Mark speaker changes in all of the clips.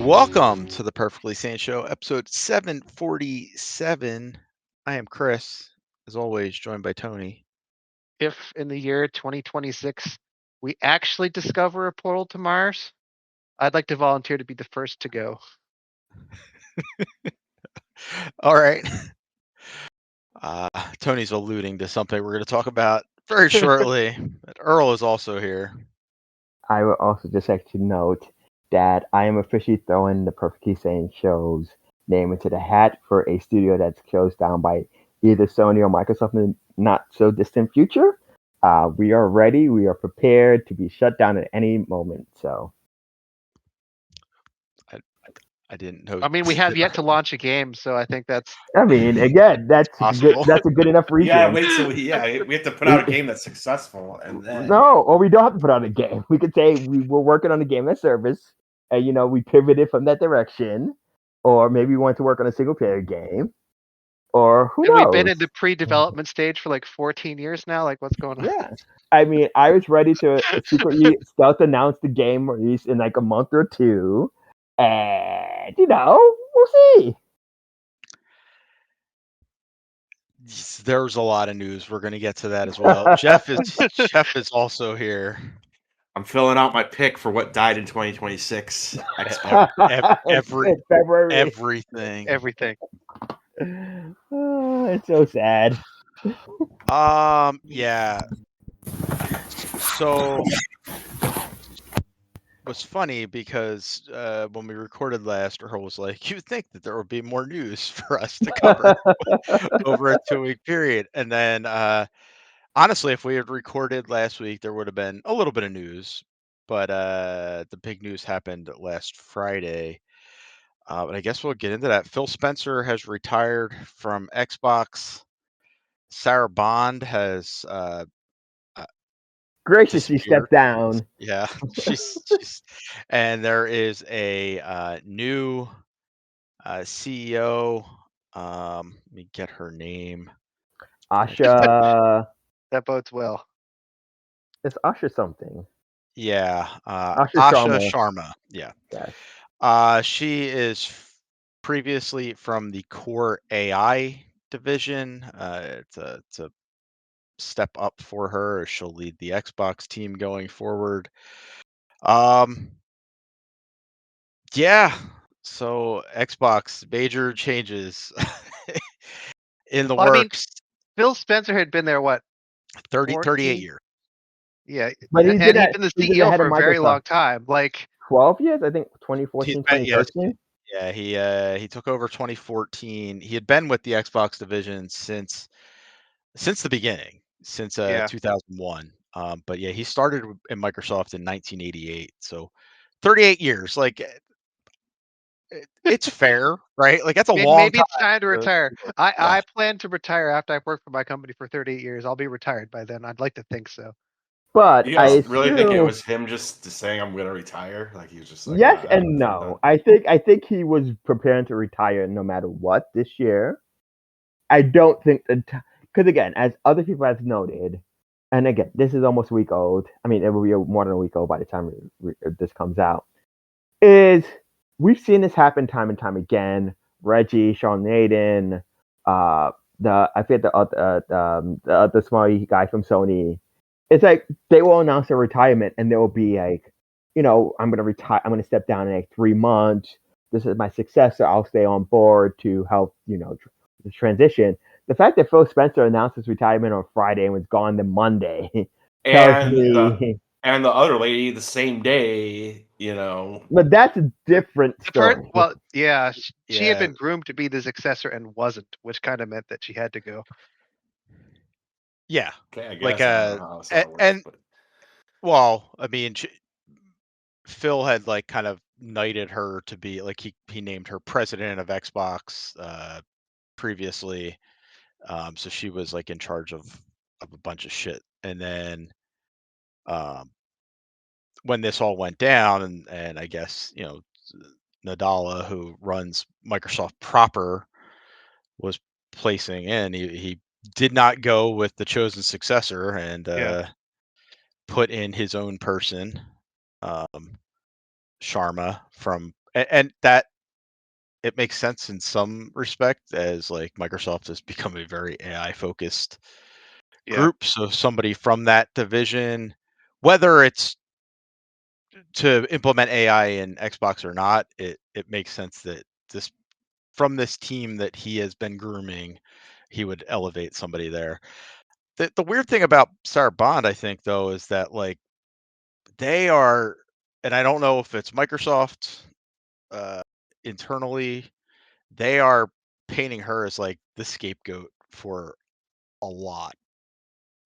Speaker 1: Welcome to the Perfectly Sane Show, episode 747. I am Chris, as always, joined by Tony.
Speaker 2: If in the year 2026 we actually discover a portal to Mars, I'd like to volunteer to be the first to go.
Speaker 1: All right. Tony's alluding to something we're going to talk about very shortly. But Earl is also here.
Speaker 3: I would also just like to note that I am officially throwing the Perfectly Sane Show's name into the hat for a studio that's closed down by either Sony or Microsoft in the not so distant future. We are ready. We are prepared to be shut down at any moment. So,
Speaker 1: I didn't know.
Speaker 2: I mean, we have yet to launch a game, so I think that's.
Speaker 3: I mean, again, that's
Speaker 1: possible.
Speaker 3: That's a good enough reason.
Speaker 4: Yeah, wait till we have to put out a game that's successful, and then
Speaker 3: No, or we don't have to put out a game. We could say we were working on a game as service, and we pivoted from that direction, or maybe we want to work on a single player game, or who
Speaker 2: And
Speaker 3: knows?
Speaker 2: we've been in the pre-development stage for like 14 years now. Like, what's going on?
Speaker 3: Yeah, I mean, I was ready to secretly stealth announce the game release in like a month or two, and we'll see.
Speaker 1: There's a lot of news. We're going to get to that as well. Jeff is also here.
Speaker 4: I'm filling out my pick for what died in 2026.
Speaker 3: February.
Speaker 1: Everything.
Speaker 3: Oh, it's so sad.
Speaker 1: Yeah. So it was funny because when we recorded last, Earl was like, "You'd think that there would be more news for us to cover over a 2-week period," and then honestly, if we had recorded last week, there would have been a little bit of news, but the big news happened last Friday. But I guess we'll get into that. Phil Spencer has retired from Xbox. Sarah Bond has
Speaker 3: graciously stepped down.
Speaker 1: Yeah, she's and there is a new CEO. Let me get her name.
Speaker 3: Asha.
Speaker 2: That bodes well.
Speaker 3: It's Asha something.
Speaker 1: Yeah,
Speaker 3: Asha
Speaker 1: Sharma. Yeah.
Speaker 3: Yes.
Speaker 1: She is previously from the Core AI division. It's a step up for her. She'll lead the Xbox team going forward. Yeah. So Xbox major changes in the works.
Speaker 2: I mean, Phil Spencer had been there
Speaker 1: 38 years.
Speaker 2: Yeah,
Speaker 3: but he's been
Speaker 2: the CEO for a very long time, like
Speaker 3: 12 years, I think. 2014, 2013.
Speaker 1: Yeah, he took over 2014. He had been with the Xbox division since the beginning, since 2001. But yeah, he started in Microsoft in 1988. So 38 years. Like, it's fair, right? Like, that's a long time.
Speaker 2: Maybe it's time to retire. I plan to retire after I've worked for my company for 38 years. I'll be retired by then. I'd like to think so.
Speaker 3: But
Speaker 4: you guys really think it was him just saying I'm going to retire? Like, he was just like,
Speaker 3: yes and no. I think he was preparing to retire no matter what this year. I don't think because again, as other people have noted, and again, this is almost a week old. I mean, it will be more than a week old by the time this comes out. Is we've seen this happen time and time again. Reggie, Sean Naden, I forget the other small guy from Sony. It's like they will announce their retirement and they will be like, I'm going to retire. I'm going to step down in like 3 months. This is my successor. I'll stay on board to help, the transition. The fact that Phil Spencer announced his retirement on Friday and was gone the Monday tells me.
Speaker 4: And the other lady the same day,
Speaker 3: But that's a different story.
Speaker 2: Well, yeah, she had been groomed to be the successor and wasn't, which kind of meant that she had to go.
Speaker 1: Yeah.
Speaker 4: Okay, I guess.
Speaker 1: Well, I mean, Phil had like kind of knighted her to be like he named her president of Xbox previously. So she was like in charge of a bunch of shit. And then when this all went down, and I guess Nadala, who runs Microsoft proper, was placing in, he did not go with the chosen successor and put in his own person, Sharma from and that it makes sense in some respect, as like Microsoft has become a very AI focused
Speaker 2: Yeah.
Speaker 1: group. So somebody from that division, whether it's to implement AI in Xbox or not, it makes sense that this from this team that he has been grooming, he would elevate somebody there. The weird thing about Sarah Bond, I think, though, is that like they are, and I don't know if it's Microsoft uh, internally, they are painting her as like the scapegoat for a lot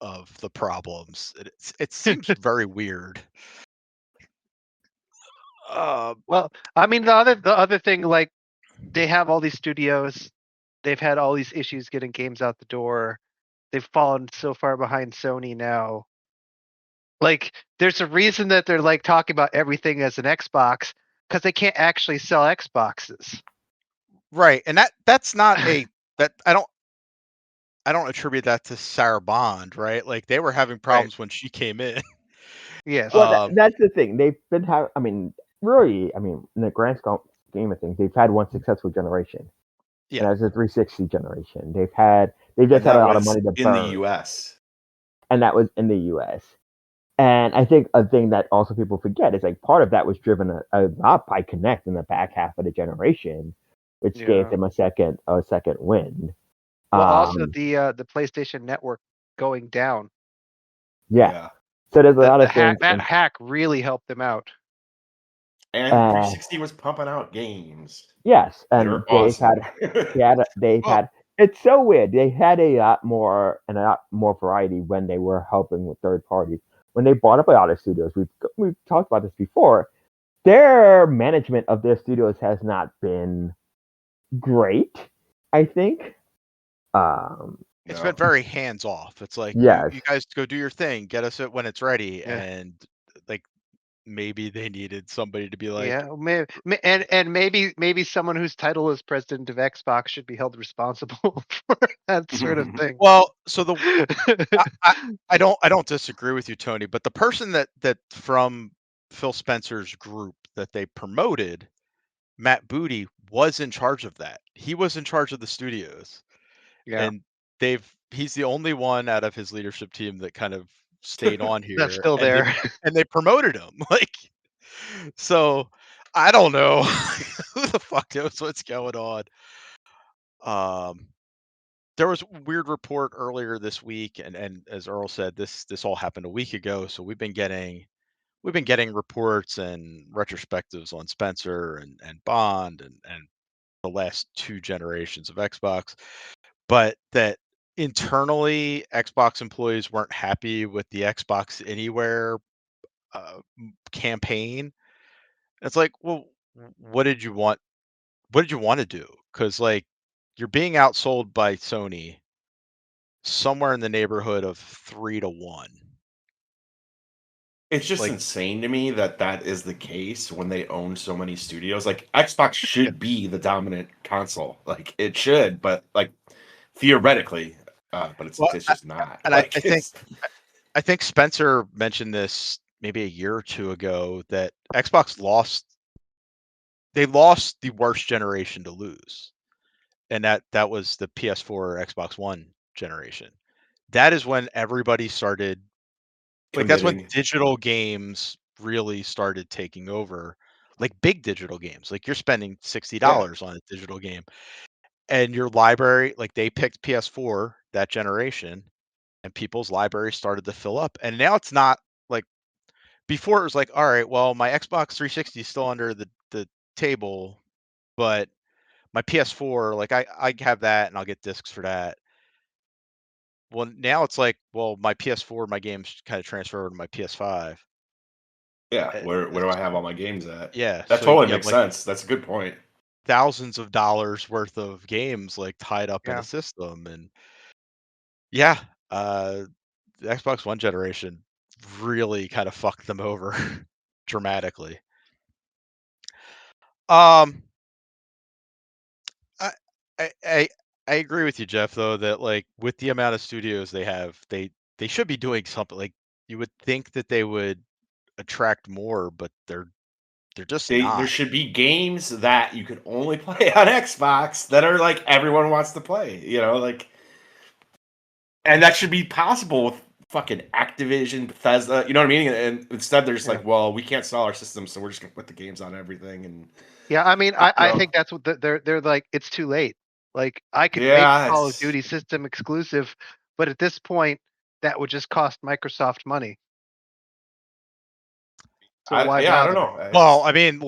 Speaker 1: of the problems. It seems very weird.
Speaker 2: Well, I mean, the other thing, like, they have all these studios, they've had all these issues getting games out the door. They've fallen so far behind Sony now. Like, there's a reason that they're like talking about everything as an Xbox because they can't actually sell Xboxes.
Speaker 1: Right, and that's not a that I don't attribute that to Sarah Bond, right? Like they were having
Speaker 2: Right.
Speaker 1: problems when she came in.
Speaker 2: Yes.
Speaker 3: Well,
Speaker 1: Um,
Speaker 3: that's the thing. They've been having. I mean, really. I mean, in the grand scheme of things, they've had one successful generation,
Speaker 1: yeah,
Speaker 3: and that's the 360 generation. They've
Speaker 4: And
Speaker 3: just had
Speaker 4: that
Speaker 3: a lot of
Speaker 4: was
Speaker 3: money to
Speaker 4: in the
Speaker 3: burn,
Speaker 4: US.
Speaker 3: and that was in the U.S. And I think a thing that also people forget is like part of that was driven a lot by Connect in the back half of the generation, which gave
Speaker 2: Yeah.
Speaker 3: them a second win.
Speaker 2: Well, also
Speaker 3: Um,
Speaker 2: the PlayStation Network going down.
Speaker 3: yeah.
Speaker 4: Yeah.
Speaker 3: So there's a
Speaker 2: The
Speaker 3: lot
Speaker 2: the
Speaker 3: of
Speaker 2: hack
Speaker 3: things,
Speaker 2: that hack really helped them out.
Speaker 4: And
Speaker 3: uh,
Speaker 4: 360 was pumping out games
Speaker 3: yes,
Speaker 4: that
Speaker 3: and
Speaker 4: are awesome.
Speaker 3: they've
Speaker 1: well,
Speaker 3: had. It's so weird. They had a lot more variety when they were helping with third parties. When they bought up a lot of studios, we've talked about this before. Their management of their studios has not been great. I think. Um,
Speaker 1: it's
Speaker 4: No.
Speaker 1: been very hands off. It's like
Speaker 3: yes,
Speaker 1: you guys go do your thing, get us it when it's ready,
Speaker 2: Yeah.
Speaker 1: and like maybe they needed somebody to be like,
Speaker 2: Yeah, and maybe someone whose title is president of Xbox should be held responsible for that sort of thing.
Speaker 1: well, so the I, I don't disagree with you, Tony, but the person that from Phil Spencer's group that they promoted, Matt Booty, was in charge of that. He was in charge of the studios,
Speaker 2: Yeah,
Speaker 1: and he's the only one out of his leadership team that kind of stayed on
Speaker 2: that's
Speaker 1: here,
Speaker 2: still there.
Speaker 1: and they promoted him. Like, so I don't know who the fuck knows what's going on. Um, there was a weird report earlier this week, and as Earl said, this all happened a week ago. So we've been getting reports and retrospectives on Spencer and Bond and the last two generations of Xbox, but that internally Xbox employees weren't happy with the Xbox Anywhere campaign. It's like, well, what did you want? What did you want to do? Because like you're being outsold by Sony somewhere in the neighborhood of 3-1.
Speaker 4: It's just
Speaker 1: Like,
Speaker 4: insane to me that that is the case when they own so many studios. Like Xbox
Speaker 2: Yeah,
Speaker 4: should be the dominant console. Like it should, but like theoretically, but
Speaker 1: well,
Speaker 4: it's just not.
Speaker 1: and
Speaker 4: Like it's
Speaker 1: I think Spencer mentioned this maybe a year or two ago that Xbox lost. They lost the worst generation to lose, and that was the PS4 or Xbox One generation. That is when everybody started, like, that's when
Speaker 4: committing.
Speaker 1: digital games really started taking over, like big digital games. Like you're spending
Speaker 4: Yeah.
Speaker 1: $60 on a digital game, and your library, like they picked PS4 that generation, and people's libraries started to fill up. And now it's not like before. It was like, all right, well, my Xbox 360 is still under the table, but my PS4, like I have that, and I'll get discs for that. Well, now it's like, well, my PS4, my games kind of transfer over to my PS5.
Speaker 4: Yeah.
Speaker 1: Uh,
Speaker 4: Where do I have all my games at?
Speaker 1: Yeah,
Speaker 4: That
Speaker 1: so
Speaker 4: totally
Speaker 1: you have
Speaker 4: makes
Speaker 1: like
Speaker 4: sense. That's a good point.
Speaker 1: thousands of dollars worth of games like tied up in a
Speaker 2: yeah.
Speaker 1: system, and yeah, uh, the Xbox One generation really kind of fucked them over dramatically. Um, I, I, I, I agree with you, Jeff. Though that like with the amount of studios they have, they should be doing something. Like you would think that they would attract more, but they're They're just
Speaker 4: There
Speaker 1: not.
Speaker 4: should be games that you could only play on Xbox that are like everyone wants to play, like, and that should be possible with fucking Activision, Bethesda, you know what I mean? And instead they're just
Speaker 2: Yeah.
Speaker 4: like, well, we can't sell our system, so we're just gonna put the games on everything. And
Speaker 2: Yeah, I mean, I think that's what they're like. It's too late. Like I could make
Speaker 4: yeah,
Speaker 2: Call of Duty system exclusive, but at this point, that would just cost Microsoft money. So why
Speaker 4: I don't
Speaker 2: bother?
Speaker 4: know.
Speaker 1: Well, I mean,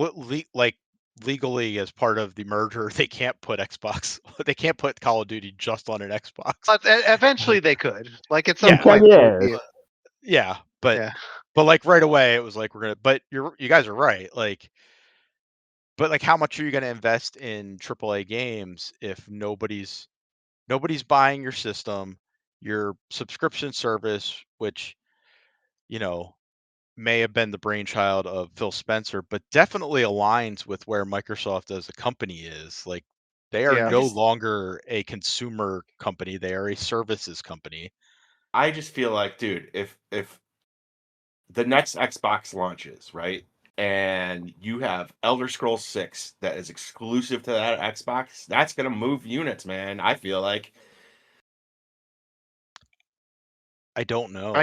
Speaker 1: like legally as part of the merger, they can't put Xbox. They can't put Call of Duty just on an Xbox.
Speaker 2: But eventually they could. Like at some
Speaker 1: Yeah,
Speaker 2: point, there would be.
Speaker 1: yeah, but
Speaker 2: Yeah.
Speaker 1: like right away it was like we're gonna. But you guys are right. Like, but like, how much are you gonna invest in AAA games if nobody's buying your system, your subscription service, which you know may have been the brainchild of Phil Spencer, but definitely aligns with where Microsoft as a company is. Like, they are
Speaker 2: Yeah.
Speaker 1: no longer a consumer company; they are a services company.
Speaker 4: I just feel like, dude, if the next Xbox launches, right, and you have Elder Scrolls 6 that is exclusive to that Xbox, that's gonna move units, man. I feel like.
Speaker 1: I don't know.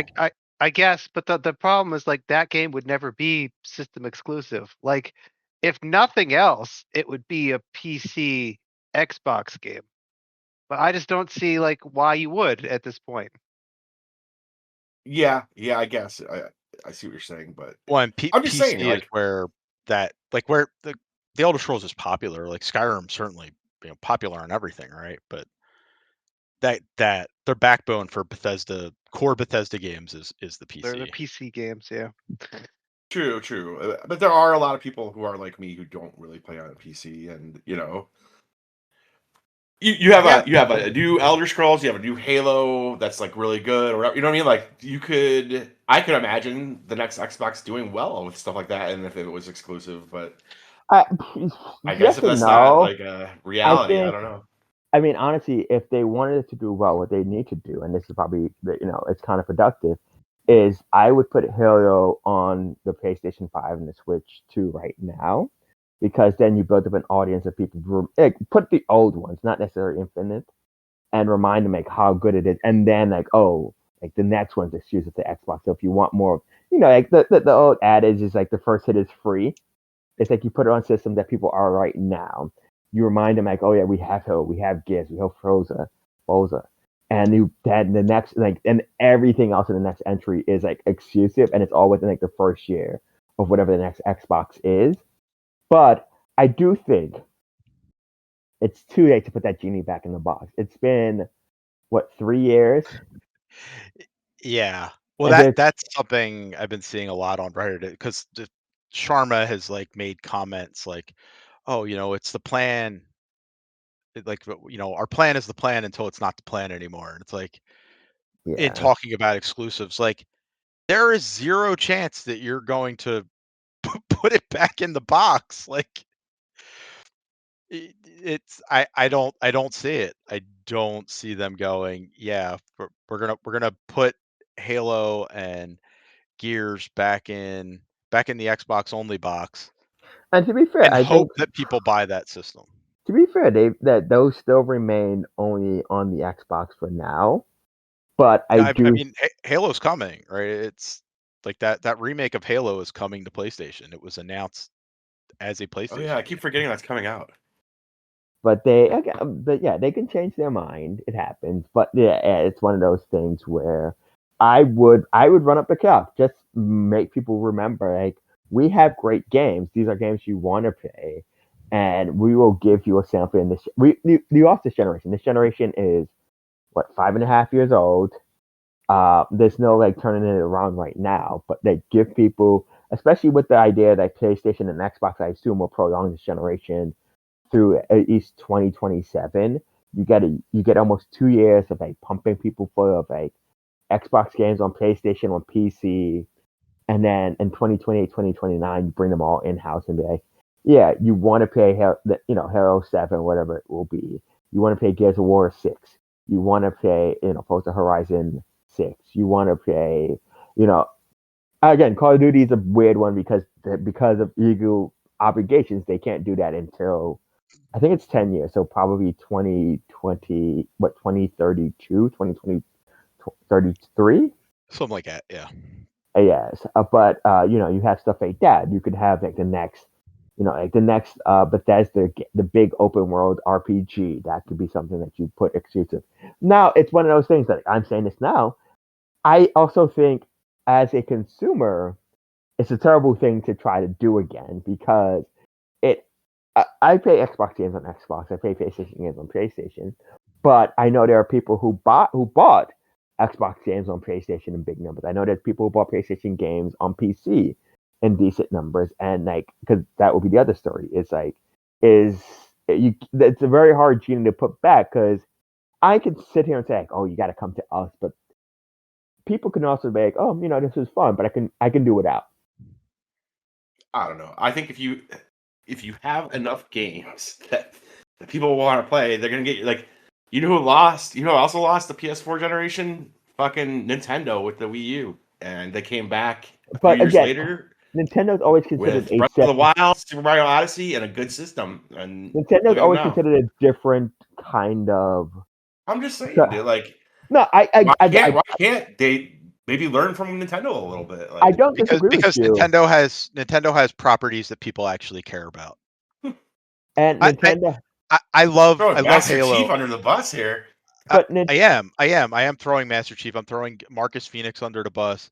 Speaker 2: I guess, but the problem is like that game would never be system exclusive. Like, if nothing else, it would be a PC Xbox game. But I just don't see like why you would at this point.
Speaker 4: Yeah, I guess I see what you're saying, but
Speaker 1: Well, and
Speaker 4: I'm just saying,
Speaker 1: PC is
Speaker 4: like,
Speaker 1: where where the Elder Scrolls is popular. Like Skyrim certainly popular on everything, right? But that their backbone for Bethesda core Bethesda games is the
Speaker 2: They're the
Speaker 1: PC.
Speaker 2: PC games, yeah.
Speaker 4: true, but there are a lot of people who are like me who don't really play on a PC, and you have
Speaker 1: Yeah.
Speaker 4: a new Elder Scrolls, you have a new Halo that's like really good, or you know what I mean? Like I could imagine the next Xbox doing well with stuff like that, and if it was exclusive, but
Speaker 3: I,
Speaker 4: I guess
Speaker 3: yes
Speaker 4: if
Speaker 3: and
Speaker 4: that's not
Speaker 3: no.
Speaker 4: like a
Speaker 3: I
Speaker 4: reality, I
Speaker 3: think.
Speaker 4: don't know.
Speaker 3: I mean, honestly, if they wanted it to do well, what they need to do, and this is probably it's kind of productive, is I would put Halo on the PlayStation 5 and the Switch 2 right now, because then you build up an audience of people. Like, put the old ones, not necessarily Infinite, and remind them like how good it is, and then like like the next one's exclusive to Xbox. So if you want more, like the old adage is like the first hit is free. It's like you put it on system that people are right now. You remind them like, oh yeah, we have Halo, we have Gears, we have Forza, and the next and everything else in the next entry is like exclusive, and it's all within like the first year of whatever the next Xbox is. But I do think it's too late to put that genie back in the box. It's been what 3 years,
Speaker 1: Yeah. Well,
Speaker 3: and there's
Speaker 1: that's something I've been seeing a lot on Reddit because Sharma has like made comments like, "Oh, it's the plan. Like, our plan is the plan until it's not the plan anymore." And it's like, in
Speaker 3: yeah.
Speaker 1: talking about exclusives, like there is zero chance that you're going to put it back in the box. Like, it's I don't see it. I don't see them going, yeah, we're gonna put Halo and Gears back in the Xbox only box
Speaker 3: And to be fair,
Speaker 1: and
Speaker 3: I
Speaker 1: hope
Speaker 3: think
Speaker 1: that people buy that system.
Speaker 3: that those still remain only on the Xbox for now. But I
Speaker 1: Yeah, I
Speaker 3: do,
Speaker 1: mean, Halo's coming, right? It's like that remake of Halo is coming to PlayStation. It was announced as a
Speaker 4: Oh yeah,
Speaker 1: PlayStation
Speaker 4: I keep
Speaker 1: game.
Speaker 4: forgetting that's coming out.
Speaker 3: but yeah, they can change their mind. It happens. But yeah, it's one of those things where I would run up the clock. Just make people remember, like, we have great games. These are games you want to play, and we will give you a sample in this. We off this generation. This generation is what 5.5 years old. There's no like turning it around right now, but they give people, especially with the idea that PlayStation and Xbox, I assume, will prolong this generation through at least 2027. You get almost 2 years of like pumping people full of like Xbox games on PlayStation, on PC, and then in 2028, 2029, you bring them all in house and be like, yeah, you want to play Halo 7, whatever it will be. You want to play Gears of War 6. You want to play Forza Horizon 6. You want to play, you know again, Call of Duty is a weird one because of obligations, they can't do that until I think it's 10 years, so probably 2020, 2032, 2033.
Speaker 1: Something like that. Yeah.
Speaker 3: Yes, but you have stuff like that. You could have like the next, Bethesda, the big open world RPG. That could be something that you put exclusive. Now it's one of those things that I'm saying this now. I also think as a consumer, it's a terrible thing to try to do again because it. I play Xbox games on Xbox. I play PlayStation games on PlayStation, but I know there are people who bought Xbox games on PlayStation in big numbers. I know there's people who bought PlayStation games on PC in decent numbers, and like because that would be the other story. It's like it's a very hard gene to put back because I could sit here and say, like, oh, you got to come to us, but people can also be like, oh, this is fun, but I can do without.
Speaker 4: I don't know. I think if you have enough games that people want to play, they're gonna get like, who lost? Who also lost the PS4 generation? Fucking Nintendo with the Wii U, and they came back a few
Speaker 3: But
Speaker 4: years
Speaker 3: again,
Speaker 4: later
Speaker 3: Nintendo's always considered
Speaker 4: with
Speaker 3: a
Speaker 4: Breath of the Wild, Super Mario Odyssey, and a good system. And look
Speaker 3: Nintendo's
Speaker 4: at them
Speaker 3: always
Speaker 4: now.
Speaker 3: considered a different kind of.
Speaker 4: I'm just saying, dude. Like,
Speaker 3: No,
Speaker 4: why can't they maybe learn from Nintendo a little bit? Like,
Speaker 3: I don't
Speaker 1: Because
Speaker 3: disagree with you.
Speaker 1: Nintendo has properties that people actually care about.
Speaker 3: And
Speaker 1: I
Speaker 3: Nintendo,
Speaker 1: I love
Speaker 4: throwing Master
Speaker 1: Halo.
Speaker 4: Chief under the bus here.
Speaker 3: but
Speaker 1: I am throwing Master Chief. I'm throwing Marcus Phoenix under the bus.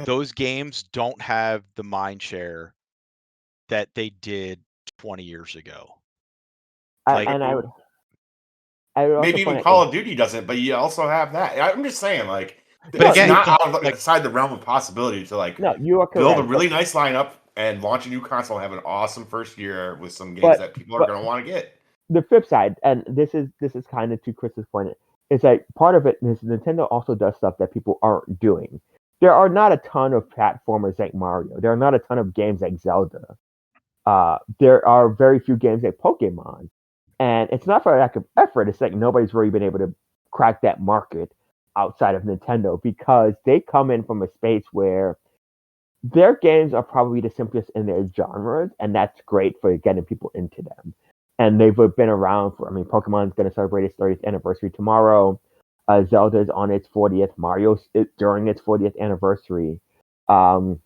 Speaker 1: Those games don't have the mind share that they did 20 years ago. Like,
Speaker 3: I would also
Speaker 4: Maybe even
Speaker 3: point out,
Speaker 4: Call of Duty doesn't, but you also have that. I'm just saying, like,
Speaker 1: but
Speaker 4: it's
Speaker 1: again,
Speaker 4: not
Speaker 1: like,
Speaker 4: outside the realm of possibility to like
Speaker 3: no, you are
Speaker 4: build a
Speaker 3: correct.
Speaker 4: really nice lineup and launch a new console and have an awesome first year with some games
Speaker 3: But
Speaker 4: that people are
Speaker 3: but
Speaker 4: going to want to get.
Speaker 3: the flip side, and this is kind of to Chris's point, is like part of it is Nintendo also does stuff that people aren't doing. There are not a ton of platformers like Mario. There are not a ton of games like Zelda. There are very few games like Pokemon, and it's not for a lack of effort. It's like nobody's really been able to crack that market outside of Nintendo because they come in from a space where their games are probably the simplest in their genres, and that's great for getting people into them. And they've been around for. I mean, Pokemon's going to celebrate its 30th anniversary tomorrow. Zelda's on its 40th. Mario's during its 40th anniversary. Um,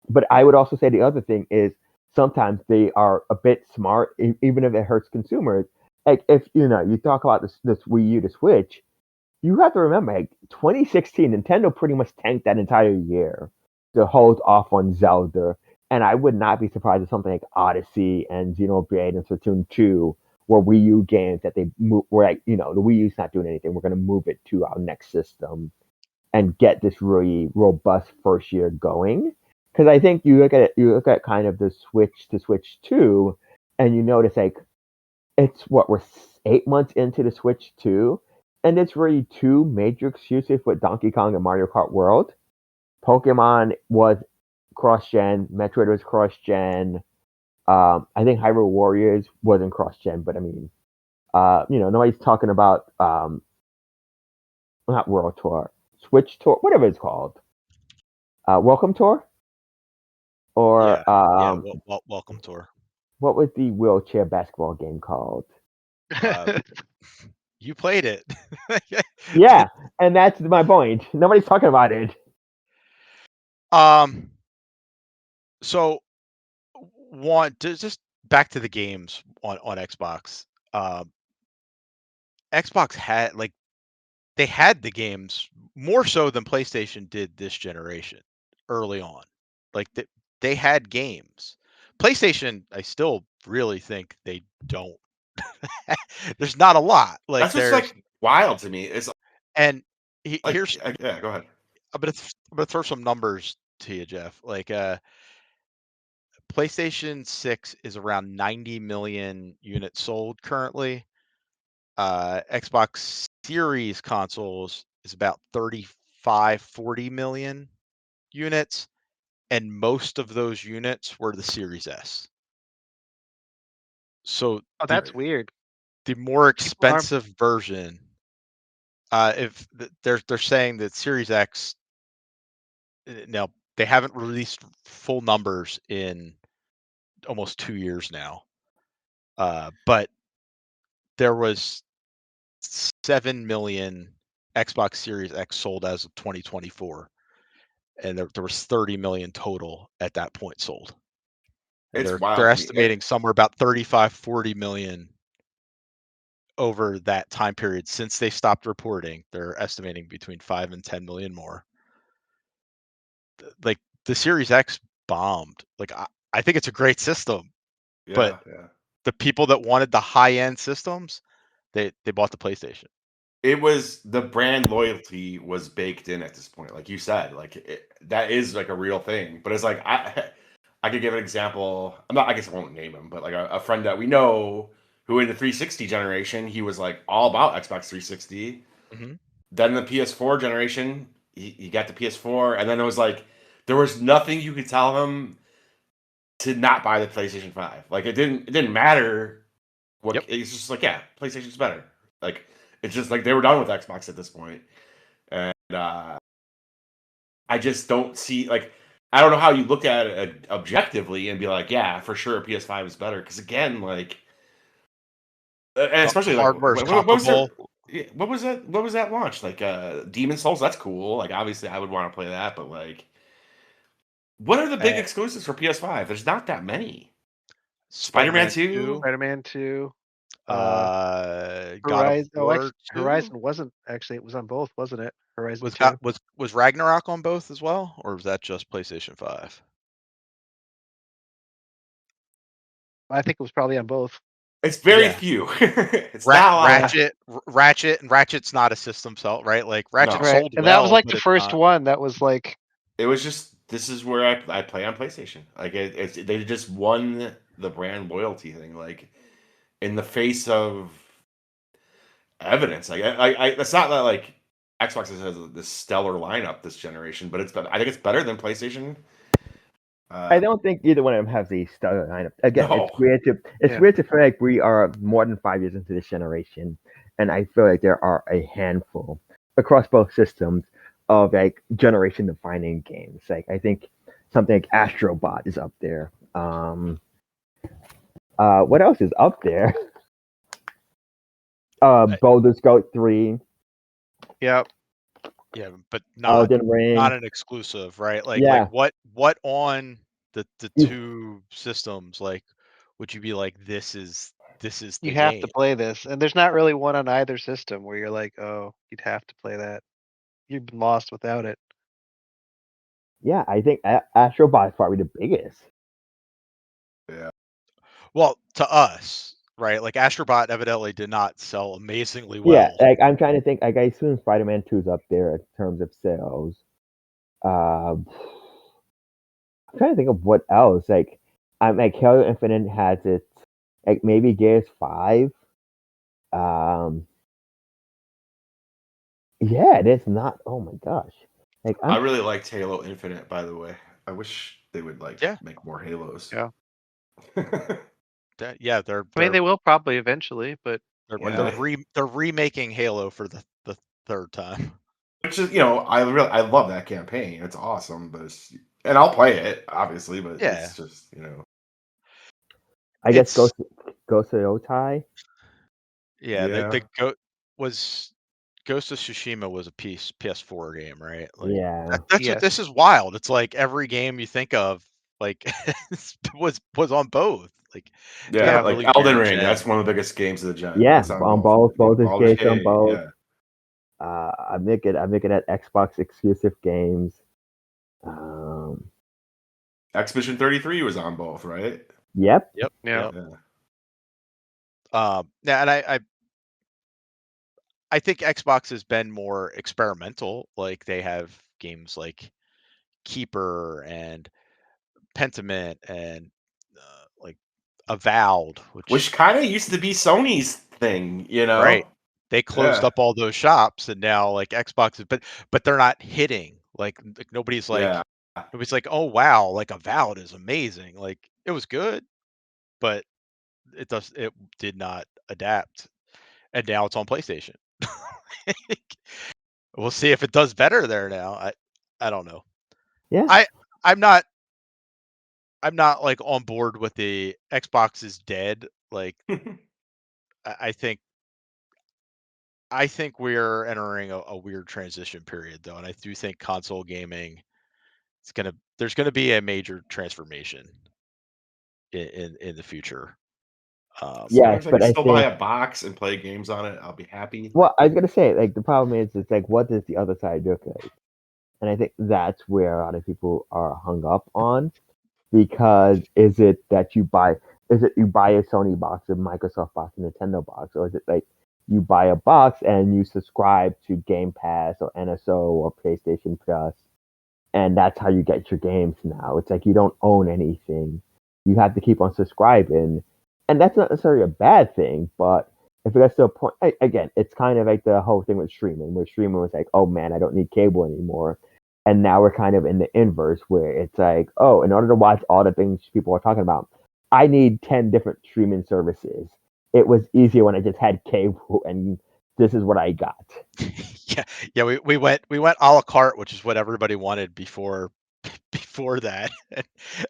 Speaker 3: but I would also say the other thing is sometimes they are a bit smart, even if it hurts consumers. Like if you talk about this Wii U to Switch, you have to remember, like 2016, Nintendo pretty much tanked that entire year to hold off on Zelda, and I would not be surprised if something like Odyssey and Xenoblade and Splatoon 2 were Wii U games that they were like, the Wii U's not doing anything. We're going to move it to our next system and get this really robust first year going. Because I think you look at kind of the Switch to Switch 2, and you notice like it's what we're 8 months into the Switch 2, and it's really two major exclusives with Donkey Kong and Mario Kart World. Pokemon was cross-gen, Metroid was cross-gen. I think Hyrule Warriors wasn't cross-gen, but I mean, nobody's talking about not World Tour, Switch Tour, whatever it's called. Welcome Tour, or
Speaker 1: Welcome Tour.
Speaker 3: What was the wheelchair basketball game called?
Speaker 1: You played it.
Speaker 3: Yeah, and that's my point. Nobody's talking about it.
Speaker 1: So just back to the games on Xbox. Xbox had they had the games more so than PlayStation did this generation early on. Like they had games. PlayStation, I still really think they don't. There's not a lot. Like
Speaker 4: That's just like wild to me. It's
Speaker 1: and
Speaker 4: like,
Speaker 1: here's
Speaker 4: yeah, go ahead.
Speaker 1: I'm gonna throw some numbers to you, Jeff. Like PlayStation 6 is around 90 million units sold currently. Xbox Series consoles is about 35, 40 million units, and most of those units were the Series S. So
Speaker 2: that's weird.
Speaker 1: the more expensive version, if they're saying that Series X, now they haven't released full numbers in almost 2 years now. But there was 7 million Xbox Series X sold as of 2024, and there was 30 million total at that point sold. And
Speaker 4: It's
Speaker 1: they're
Speaker 4: wild to me.
Speaker 1: estimating somewhere about 35, 40 million over that time period since they stopped reporting. They're estimating between 5 and 10 million more. Like the Series X bombed. Like I think it's a great system, but
Speaker 4: Yeah.
Speaker 1: the people that wanted the high-end systems, they bought the PlayStation.
Speaker 4: It was the brand loyalty was baked in at this point, like you said, like that is like a real thing. But it's like I could give an example. I guess I won't name him, but like a friend that we know who in the 360 generation, he was like all about Xbox 360.
Speaker 1: Mm-hmm.
Speaker 4: Then the PS4 generation, he got the PS4, and then it was like there was nothing you could tell him to not buy the PlayStation 5. Like it didn't matter what.
Speaker 1: Yep.
Speaker 4: It's just like, yeah, PlayStation's better. Like it's just like they were done with Xbox at this point. And I just don't see, like, I don't know how you look at it objectively and be like, yeah, for sure PS5 is better. Because again, like, and especially like
Speaker 1: hardware is
Speaker 4: what was
Speaker 1: comparable.
Speaker 4: what was that launch? Like Demon Souls, that's cool. Like obviously I would want to play that, but like what are the big exclusives for PS5? There's not that many. Spider-Man 2?
Speaker 2: Spider-Man 2.
Speaker 1: God of
Speaker 2: Horizon. Oh,
Speaker 1: War 2?
Speaker 2: Horizon wasn't actually. It was on both, wasn't it? Horizon
Speaker 1: Was
Speaker 2: 2.
Speaker 1: that was Ragnarok on both as well, or was that just PlayStation 5?
Speaker 2: I think it was probably on both.
Speaker 4: It's very
Speaker 1: Yeah.
Speaker 4: few. It's not a lot.
Speaker 1: Ratchet's not a system sell, right? Like Ratchet
Speaker 4: No.
Speaker 2: Right,
Speaker 1: sold
Speaker 2: and
Speaker 1: well,
Speaker 2: that was like
Speaker 1: but
Speaker 2: the
Speaker 1: it's
Speaker 2: first
Speaker 1: not.
Speaker 2: one. That was like
Speaker 4: It was just this is where I play on PlayStation. Like they just won the brand loyalty thing. Like in the face of evidence. Like it's not that like Xbox has this stellar lineup this generation, but I think it's better than PlayStation.
Speaker 3: I don't think either one of them has a stellar lineup. Again,
Speaker 4: No.
Speaker 3: it's weird to
Speaker 2: Yeah.
Speaker 3: weird to feel like we are more than 5 years into this generation, and I feel like there are a handful across both systems of like generation defining games. Like I think something like Astrobot is up there. What else is up there? Baldur's Gate 3,
Speaker 2: yeah.
Speaker 1: Yeah, but not
Speaker 3: Elden Ring.
Speaker 1: not an exclusive, right? Like
Speaker 3: Yeah.
Speaker 1: like what on the two systems like would you be like this is the
Speaker 2: You have
Speaker 1: game?
Speaker 2: to play this, and there's not really one on either system where you're like, oh, you'd have to play that. You've been lost without it.
Speaker 3: Yeah, I think Astrobot is probably the biggest.
Speaker 4: Yeah.
Speaker 1: Well, to us, right? Like Astrobot evidently did not sell amazingly
Speaker 3: Yeah,
Speaker 1: well.
Speaker 3: like I'm trying to think. Like I assume Spider-Man 2 is up there in terms of sales. I'm trying to think of what else. Like I'm like Halo Infinite has it. Like maybe Gears 5. Yeah, there's not. Oh my gosh. Like
Speaker 4: I really liked Halo Infinite, by the way. I wish they would like
Speaker 1: Yeah.
Speaker 4: make more Halos.
Speaker 2: Yeah.
Speaker 1: Yeah, they're
Speaker 2: I mean, they will probably eventually, but
Speaker 1: they're remaking Halo for the third time.
Speaker 4: Which is, I love that campaign. It's awesome, but and I'll play it obviously, but
Speaker 1: Yeah.
Speaker 4: it's just
Speaker 3: I guess Ghost of Otai.
Speaker 1: Yeah, Ghost of Tsushima was a PS4 game, right? Like,
Speaker 3: Yeah.
Speaker 1: that's what this is wild. It's like every game you think of, like, was on both. Like,
Speaker 4: yeah, like
Speaker 1: really
Speaker 4: Elden
Speaker 1: weird
Speaker 4: Ring.
Speaker 1: gen.
Speaker 4: That's one of the biggest games of the gen.
Speaker 3: Yeah,
Speaker 4: It's
Speaker 3: on both is games on both.
Speaker 4: Yeah.
Speaker 3: I'm looking at Xbox exclusive games.
Speaker 4: Expedition 33 was on both, right?
Speaker 3: Yep.
Speaker 2: Yeah.
Speaker 4: Yeah.
Speaker 1: Yeah, and I think Xbox has been more experimental. Like they have games like Keeper and Pentiment and like Avowed,
Speaker 4: Which kind of used to be Sony's thing,
Speaker 1: right. They closed
Speaker 4: Yeah.
Speaker 1: up all those shops, and now like Xbox is, but they're not hitting. Like nobody's like, oh wow, like Avowed is amazing. Like it was good, but it did not adapt, and now it's on PlayStation. We'll see if it does better there now. I don't know.
Speaker 3: Yeah.
Speaker 1: I'm not I'm not like on board with the Xbox is dead. Like I think we're entering a weird transition period though, and I do think console gaming there's gonna be a major transformation in the future.
Speaker 4: As long
Speaker 3: Yes,
Speaker 4: as I can
Speaker 3: but I
Speaker 4: still buy
Speaker 3: think
Speaker 4: a box and play games on it, I'll be happy.
Speaker 3: well, I was gonna say like the problem is it's like what does the other side look like? And I think that's where a lot of people are hung up on because is it you buy a Sony box, a Microsoft box, a Nintendo box, or is it like you buy a box and you subscribe to Game Pass or NSO or PlayStation Plus, and that's how you get your games now. It's like you don't own anything. You have to keep on subscribing. And that's not necessarily a bad thing, but if it gets to a point, again, it's kind of like the whole thing with streaming, where streaming was like, oh man, I don't need cable anymore. And now we're kind of in the inverse, where it's like, oh, in order to watch all the things people are talking about, I need 10 different streaming services. It was easier when I just had cable, and this is what I got.
Speaker 1: Yeah, we went a la carte, which is what everybody wanted before that,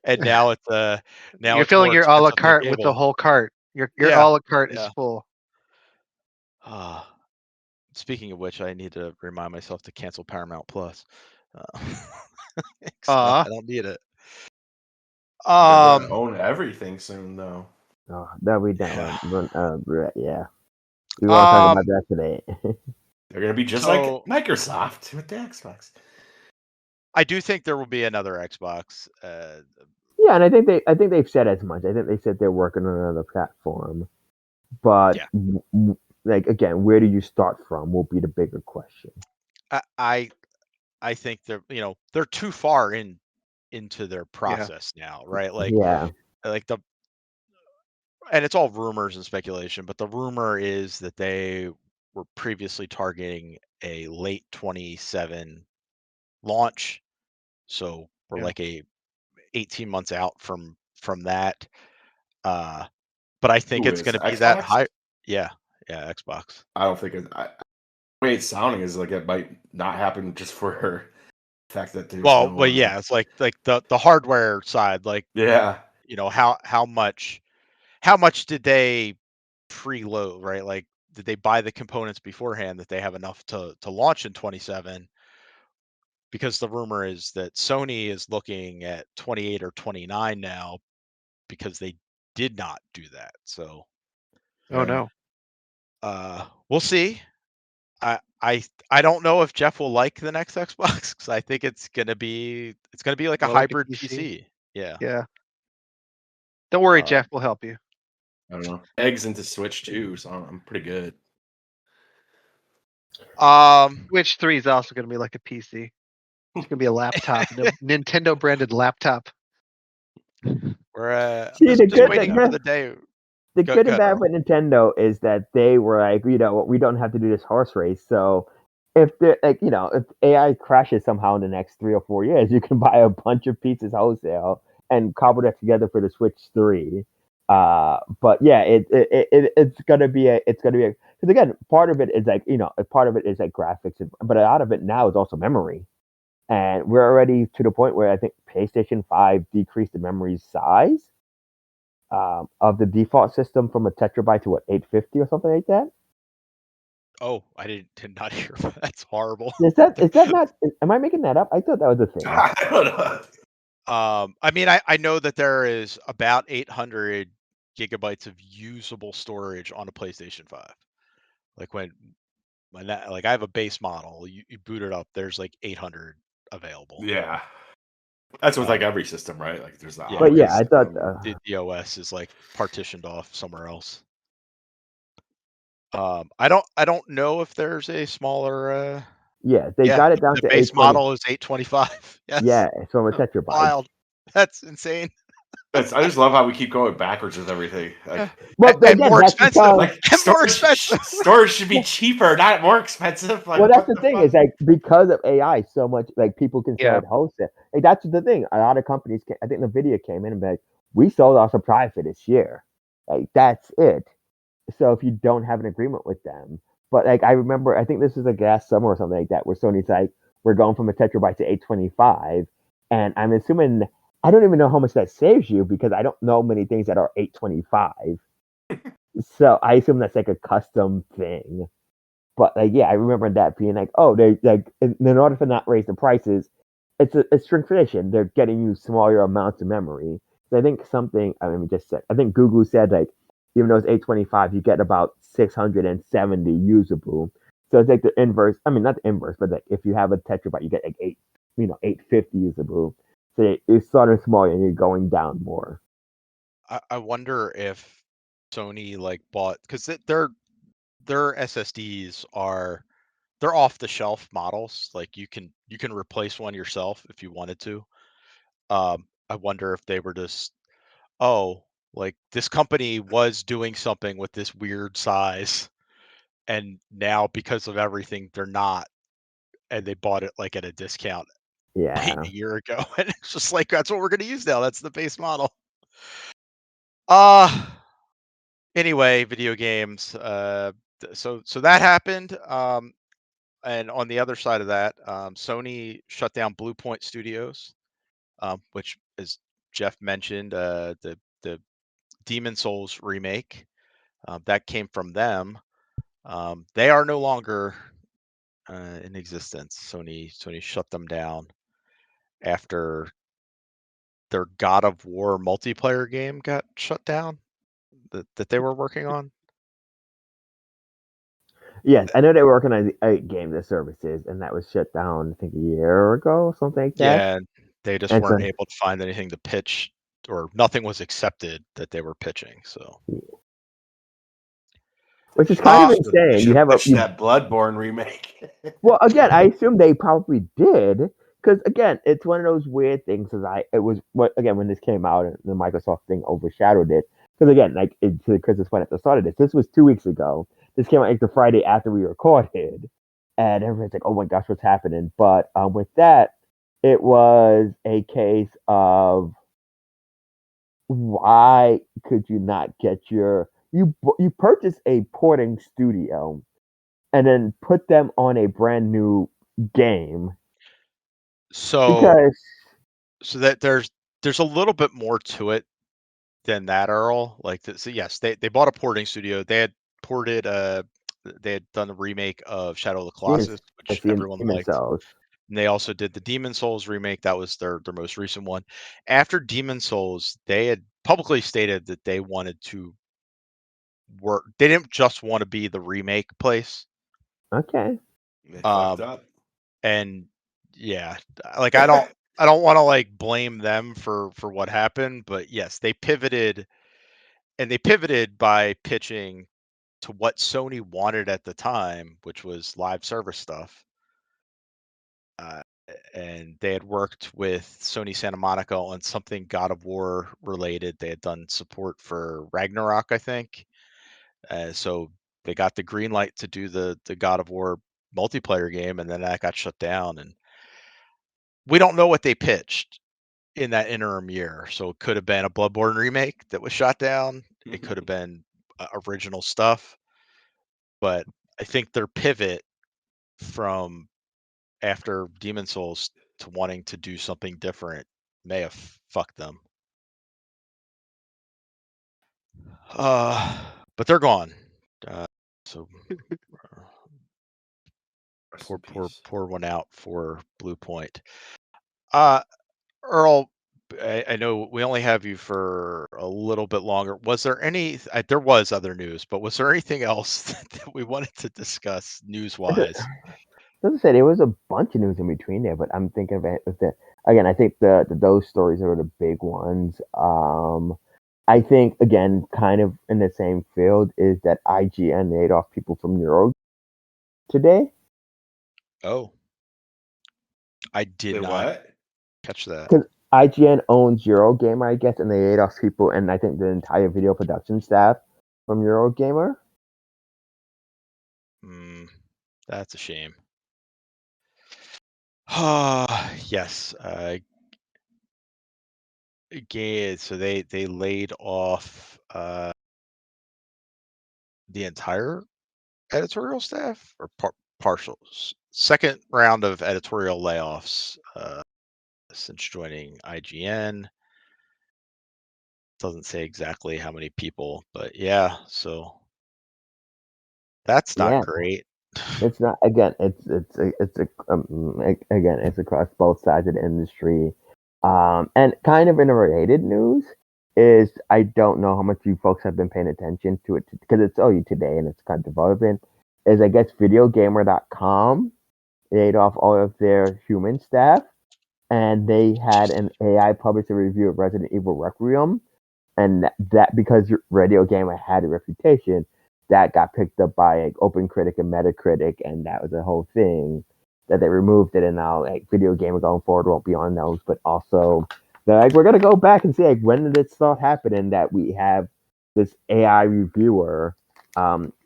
Speaker 1: and now
Speaker 2: You're
Speaker 1: it's
Speaker 2: filling
Speaker 1: more
Speaker 2: your a la
Speaker 1: expensive than
Speaker 2: carte with the
Speaker 1: cable.
Speaker 2: whole cart. Your
Speaker 1: Yeah,
Speaker 2: a la carte is
Speaker 1: yeah.
Speaker 2: full.
Speaker 1: Speaking of which, I need to remind myself to cancel Paramount Plus. 'Cause I
Speaker 2: Aw.
Speaker 1: don't need it.
Speaker 4: They're gonna
Speaker 1: Um,
Speaker 4: own everything soon, though.
Speaker 3: Oh, that we
Speaker 1: yeah.
Speaker 3: don't. Yeah. We won't talk about
Speaker 1: Um,
Speaker 3: that today.
Speaker 4: They're gonna be just like
Speaker 1: so
Speaker 4: Microsoft with the Xbox.
Speaker 1: I do think there will be another Xbox.
Speaker 3: Yeah, and I think they've said as much. I think they said they're working on another platform, but
Speaker 1: Yeah,
Speaker 3: like again, where do you start from will be the bigger question.
Speaker 1: I I, I think they're too far into their
Speaker 2: Yeah.
Speaker 1: process now, right?
Speaker 3: Yeah,
Speaker 1: Like and it's all rumors and speculation, but the rumor is that they were previously targeting a late 27 launch. So we're
Speaker 2: Yeah.
Speaker 1: like 18 months out from that. Uh, but I think
Speaker 4: Who
Speaker 1: it's
Speaker 4: is
Speaker 1: going to be that
Speaker 4: Xbox?
Speaker 1: high. Yeah, yeah, Xbox.
Speaker 4: I don't think the way it's sounding is like it might not happen just for the fact that there's
Speaker 1: Well,
Speaker 4: no.
Speaker 1: well, yeah, it's like the hardware side, like
Speaker 4: Yeah,
Speaker 1: how much did they preload, right? Like, did they buy the components beforehand that they have enough to launch in 27? Because the rumor is that Sony is looking at 28 or 29 now because they did not do that. So
Speaker 2: Oh
Speaker 4: yeah.
Speaker 2: no.
Speaker 1: we'll see. I don't know if Jeff will like the next Xbox because I think it's gonna be like a
Speaker 2: More like a
Speaker 1: hybrid
Speaker 2: PC.
Speaker 1: PC. Yeah.
Speaker 2: Yeah. Don't worry,
Speaker 1: Uh,
Speaker 2: Jeff. We'll help you.
Speaker 4: I don't know. Eggs into Switch too, so I'm pretty good.
Speaker 2: Switch 3 is also going to be like a PC. It's going to be a laptop, a Nintendo branded laptop.
Speaker 1: I'm
Speaker 3: see
Speaker 1: just waiting for the day.
Speaker 3: the
Speaker 1: Go,
Speaker 3: good
Speaker 1: go
Speaker 3: and
Speaker 1: ahead,
Speaker 3: bad
Speaker 1: Earl.
Speaker 3: with Nintendo is that they were like, we don't have to do this horse race. So if the like, if AI crashes somehow in the next 3 or 4 years, you can buy a bunch of pieces wholesale and cobble that together for the Switch 3. But yeah, it's gonna be because again, part of it is like part of it is like graphics, but a lot of it now is also memory. And we're already to the point where I think PlayStation 5 decreased the memory size of the default system from a tetrabyte to what 850 or something like that.
Speaker 1: Oh, I did not hear. That's horrible.
Speaker 3: Is that not? Am I making that up? I thought that was a thing.
Speaker 4: I don't know.
Speaker 1: I mean, I know that there is about 800 gigabytes of usable storage on a PlayStation 5. Like like I have a base model, you boot it up, there's like 800 available.
Speaker 4: Yeah, that's with like
Speaker 1: Um,
Speaker 4: every system, right? Like there's the
Speaker 1: yeah,
Speaker 3: But yeah,
Speaker 4: operating
Speaker 3: I
Speaker 1: because
Speaker 3: thought.
Speaker 4: system.
Speaker 1: the OS is like partitioned off somewhere else. I don't know if there's a smaller.
Speaker 3: Yeah, they
Speaker 1: Yeah,
Speaker 3: got it down
Speaker 1: the
Speaker 3: to
Speaker 1: base
Speaker 3: 820.
Speaker 1: model is 825. Yes,
Speaker 3: Yeah, it's from a tetrabyte.
Speaker 1: wild. That's insane.
Speaker 4: I just love how we keep going backwards with everything. Like
Speaker 3: Well,
Speaker 1: And
Speaker 3: again,
Speaker 1: more
Speaker 3: that's
Speaker 1: expensive.
Speaker 3: because
Speaker 4: like
Speaker 1: And more expensive.
Speaker 4: storage should be cheaper, not more expensive.
Speaker 3: well,
Speaker 4: Like
Speaker 3: that's
Speaker 4: what
Speaker 3: the
Speaker 4: the
Speaker 3: thing
Speaker 4: fuck?
Speaker 3: is like because of AI, so much like people can sell
Speaker 2: Yeah.
Speaker 3: it wholesale. Like that's the thing. A lot of companies, I think Nvidia came in and be like, we sold our supply for this year. Like that's it. So if you don't have an agreement with them, but like I remember, I think this was like last summer or something like that, where Sony's like, we're going from a tetrabyte to 825, and I'm assuming I don't even know how much that saves you because I don't know many things that are 825. So I assume that's like a custom thing. But like, yeah, I remember that being like, oh, they like in order to not raise the prices, it's tradition. They're getting you smaller amounts of memory. So I think something. I mean, just said. I think Google said like, even though it's 825, you get about 670 usable. So it's like the inverse. I mean, not the inverse, but like if you have a tetrabyte, you get like 850 usable. So it's starting smaller and you're going down more.
Speaker 1: I wonder if Sony like bought because their SSDs they're off the shelf models. Like you can replace one yourself if you wanted to. I wonder if they were just like this company was doing something with this weird size, and now because of everything they're not, and they bought it like at a discount
Speaker 3: Yeah.
Speaker 1: a year ago, and it's just like that's what we're going to use now. That's the base model. Uh anyway, video games. So that happened. And on the other side of that, Sony shut down Bluepoint Studios, which, as Jeff mentioned, the Demon Souls remake that came from them. They are no longer in existence. Sony shut them down after their God of War multiplayer game got shut down that they were working on.
Speaker 3: Yes, I know they were working on a game of services, and that was shut down, I think, a year ago, something like that.
Speaker 1: Yeah, they just
Speaker 3: And
Speaker 1: weren't
Speaker 3: so,
Speaker 1: able to find anything to pitch, or nothing was accepted that they were pitching. So,
Speaker 3: which is kind of
Speaker 1: uh,
Speaker 4: They
Speaker 3: insane.
Speaker 4: should
Speaker 3: You
Speaker 4: have
Speaker 3: have a
Speaker 4: pitched that Bloodborne remake.
Speaker 3: well, again, I assume they probably did because again, it's one of those weird things. As it was what again when this came out and the Microsoft thing overshadowed it. Because again, like to the Christmas point at the start of this was 2 weeks ago. This came out like the Friday after we recorded, and everyone's like, "Oh my gosh, what's happening?" But with that, it was a case of why could you not get you purchase a porting studio and then put them on a brand new game
Speaker 1: so
Speaker 3: because
Speaker 1: that there's a little bit more to it than that, Earl. Like, so yes, they bought a porting studio. They had ported they had done the remake of Shadow of the
Speaker 3: demons,
Speaker 1: Colossus, which
Speaker 3: it's the
Speaker 1: everyone
Speaker 3: demon
Speaker 1: liked.
Speaker 3: cells.
Speaker 1: And they also did the Demon Souls remake. That was their most recent one. After Demon Souls, they had publicly stated that they wanted to work. They didn't just want to be the remake place.
Speaker 3: Okay.
Speaker 4: They fucked
Speaker 1: Um,
Speaker 4: up.
Speaker 1: and yeah, like I don't want to like blame them for what happened, but yes, they pivoted, and they pivoted by pitching to what Sony wanted at the time, which was live service stuff. Uh, and they had worked with Sony Santa Monica on something God of War related. They had done support for Ragnarok, I think. So they got the green light to do the God of War multiplayer game, and then that got shut down. And we don't know what they pitched in that interim year. So it could have been a Bloodborne remake that was shot down. It could have been original stuff. But I think their pivot from after Demon Souls to wanting to do something different may have fucked them. But they're gone. So
Speaker 4: Rest in peace.
Speaker 1: pour one out for Bluepoint. Uh, Earl, I know we only have you for a little bit longer. Was there any? There was other news, but was there anything else that we wanted to discuss news-wise?
Speaker 3: As I said, it was a bunch of news in between there, but I'm thinking of it with the again. I think those stories are the big ones. I think again, kind of in the same field, is that IGN laid off people from Euro today.
Speaker 1: Oh, I did
Speaker 4: They
Speaker 1: not
Speaker 4: what?
Speaker 1: catch that.
Speaker 3: Because IGN owns Eurogamer, I guess, and they laid off people, and I think the entire video production staff from Eurogamer.
Speaker 1: That's a shame. Yes. So they laid off the entire editorial staff, or partial. Second round of editorial layoffs since joining IGN. Doesn't say exactly how many people, but yeah, so that's not
Speaker 3: Yeah,
Speaker 1: great.
Speaker 3: it's not. Again, again, it's across both sides of the industry. And kind of in a related news is I don't know how much you folks have been paying attention to it because it's only today and it's kind of developing. Is I guess videogamer.com laid off all of their human staff and they had an AI publish a review of Resident Evil Requiem, and that because Radio Gamer had a reputation, that got picked up by like OpenCritic and Metacritic, and that was a whole thing that they removed it, and now like Video Gamer going forward won't be on those, but also they're like we're gonna go back and see like when did this stuff happen, and that we have this AI reviewer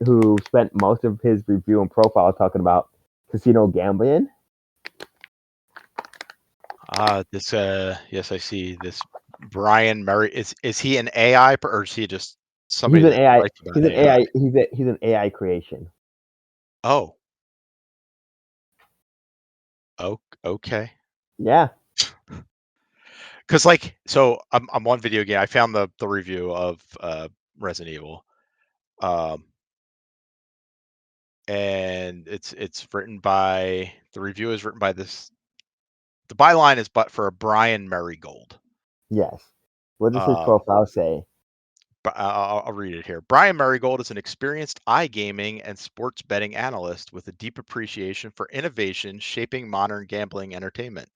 Speaker 3: who spent most of his review and profile talking about casino gambling.
Speaker 1: This yes, I see this Brian Murray. Is he an AI or is he just somebody
Speaker 3: He's an
Speaker 1: that
Speaker 3: AI.
Speaker 1: writes about
Speaker 3: He's an
Speaker 1: AI?
Speaker 3: AI. He's an AI creation.
Speaker 1: Oh, okay.
Speaker 3: Yeah.
Speaker 1: Because like, so I'm on video game. I found the review of Resident Evil, um, and it's written by the review is written by this. The byline is but for a Brian Marigold.
Speaker 3: Yes. What does his
Speaker 1: Um,
Speaker 3: profile say?
Speaker 1: but I'll read it here. Brian Marigold is an experienced iGaming and sports betting analyst with a deep appreciation for innovation shaping modern gambling entertainment.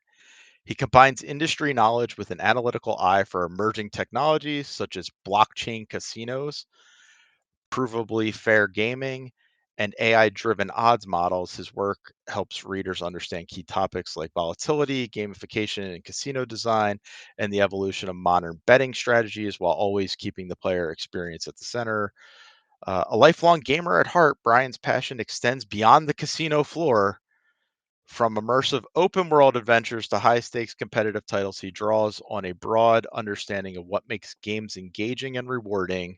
Speaker 1: He combines industry knowledge with an analytical eye for emerging technologies such as blockchain casinos, provably fair gaming, and AI driven odds models. His work helps readers understand key topics like volatility, gamification, and casino design, and the evolution of modern betting strategies while always keeping the player experience at the center. A lifelong gamer at heart, Brian's passion extends beyond the casino floor. From immersive open world adventures to high stakes competitive titles, he draws on a broad understanding of what makes games engaging and rewarding,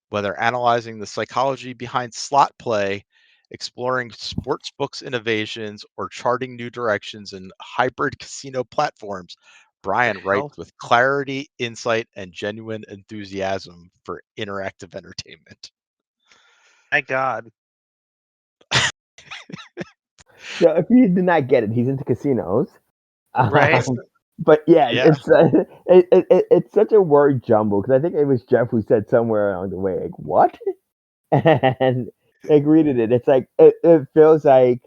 Speaker 1: whether analyzing the psychology behind slot play, exploring sportsbooks innovations, or charting new directions in hybrid casino platforms.
Speaker 2: The
Speaker 1: Brian
Speaker 2: hell?
Speaker 1: writes with clarity, insight, and genuine enthusiasm for interactive entertainment.
Speaker 2: My God.
Speaker 3: So if you did not get it, he's into casinos.
Speaker 2: Right?
Speaker 3: But yeah,
Speaker 1: Yeah.
Speaker 3: it's such a word jumble because I think it was Jeff who said somewhere along the way, like, what? And like reading it, it's like it feels like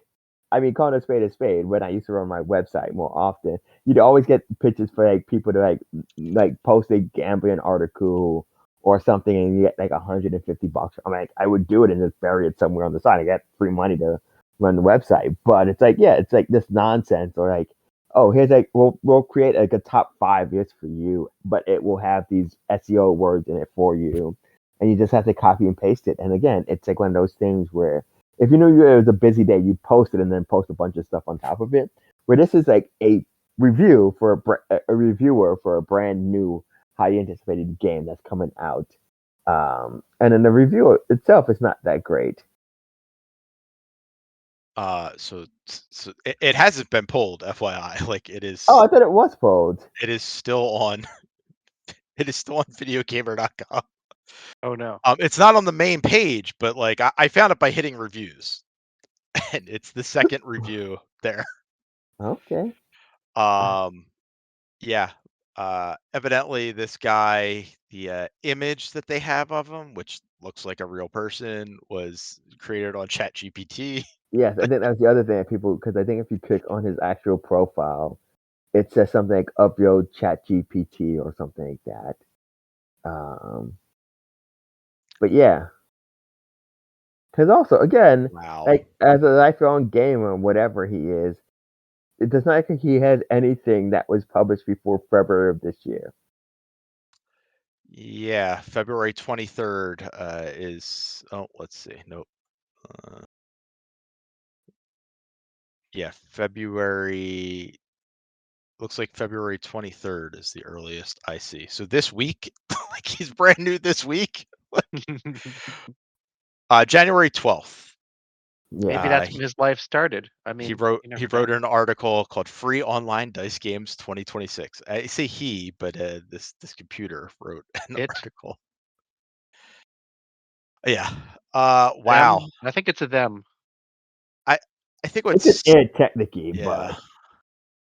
Speaker 3: I mean, calling a spade. When I used to run my website more often, you'd always get pitches for like people to like post a gambling article or something, and you get like $150. I'm like, I would do it and just bury it somewhere on the side. I get free money to run the website, but it's like, yeah, it's like this nonsense or like, oh, here's like we'll create like a top 5 list for you, but it will have these SEO words in it for you, and you just have to copy and paste it. And again, it's like one of those things where if you knew it was a busy day, you'd post it and then post a bunch of stuff on top of it. Where this is like a review for a reviewer for a brand new, highly anticipated game that's coming out, and then the review itself is not that great.
Speaker 1: So it hasn't been pulled, FYI. Like
Speaker 3: Oh, I thought it was pulled.
Speaker 1: it is still on it is still on videogamer.com.
Speaker 2: Oh no.
Speaker 1: It's not on the main page, but like I found it by hitting reviews, and it's the second review there.
Speaker 3: Okay.
Speaker 1: Um, yeah. Evidently, this guy, the image that they have of him, which looks like a real person, was created on ChatGPT.
Speaker 3: Yes, I think that's the other thing that people because I think if you click on his actual profile, it says something like upload Chat GPT or something like that. Um, but yeah, because also again,
Speaker 1: Wow.
Speaker 3: like as a lifelong gamer, whatever he is, it does not look like he has anything that was published before February of this year.
Speaker 1: Yeah, February 23rd is. Oh, let's see. Nope. Uh, yeah, February. Looks like February 23rd is the earliest I see. So this week, like he's brand new this week. January 12th.
Speaker 3: Yeah.
Speaker 2: Maybe that's when his life started. I mean,
Speaker 1: He wrote
Speaker 2: you never
Speaker 1: he
Speaker 2: know.
Speaker 1: wrote an article called "Free Online Dice Games 2026." I say he, but this computer wrote an
Speaker 2: It.
Speaker 1: article. Yeah. Wow.
Speaker 2: Them? I think it's a them.
Speaker 1: I think
Speaker 3: It's
Speaker 1: what's
Speaker 3: an air technique,
Speaker 1: yeah.
Speaker 3: but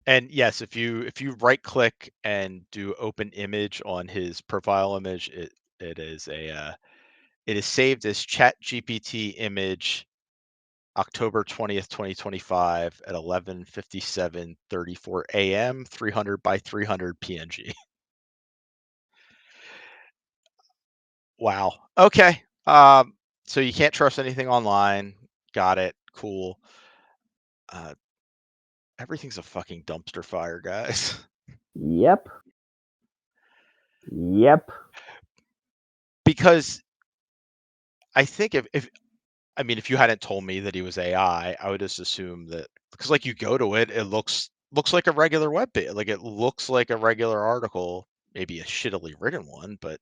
Speaker 1: And yes, if you right click and do open image on his profile image, it is it is saved as Chat GPT image October 20th, 2025 at 11:57:34 a.m. 300 by 300 PNG. Wow. Okay. So you can't trust anything online. Got it. Cool. Everything's a fucking dumpster fire, guys.
Speaker 3: yep. Yep.
Speaker 1: Because I think if I mean, if you hadn't told me that he was AI, I would just assume that because like you go to it, it looks like a regular web page. Like it looks like a regular article, maybe a shittily written one, but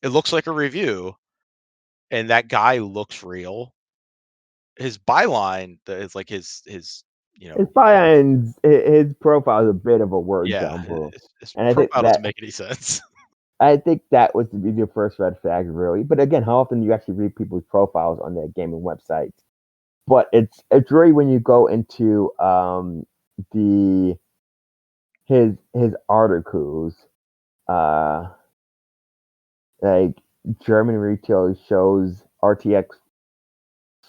Speaker 1: it looks like a review. And that guy looks real. His byline is like his you know
Speaker 3: His profile is a bit of a word
Speaker 1: yeah,
Speaker 3: jumble,
Speaker 1: his
Speaker 3: and
Speaker 1: profile doesn't make any sense.
Speaker 3: I think that was your first red flag, really. But again, how often do you actually read people's profiles on their gaming websites? But it's really when you go into the his articles, uh, like German retail shows RTX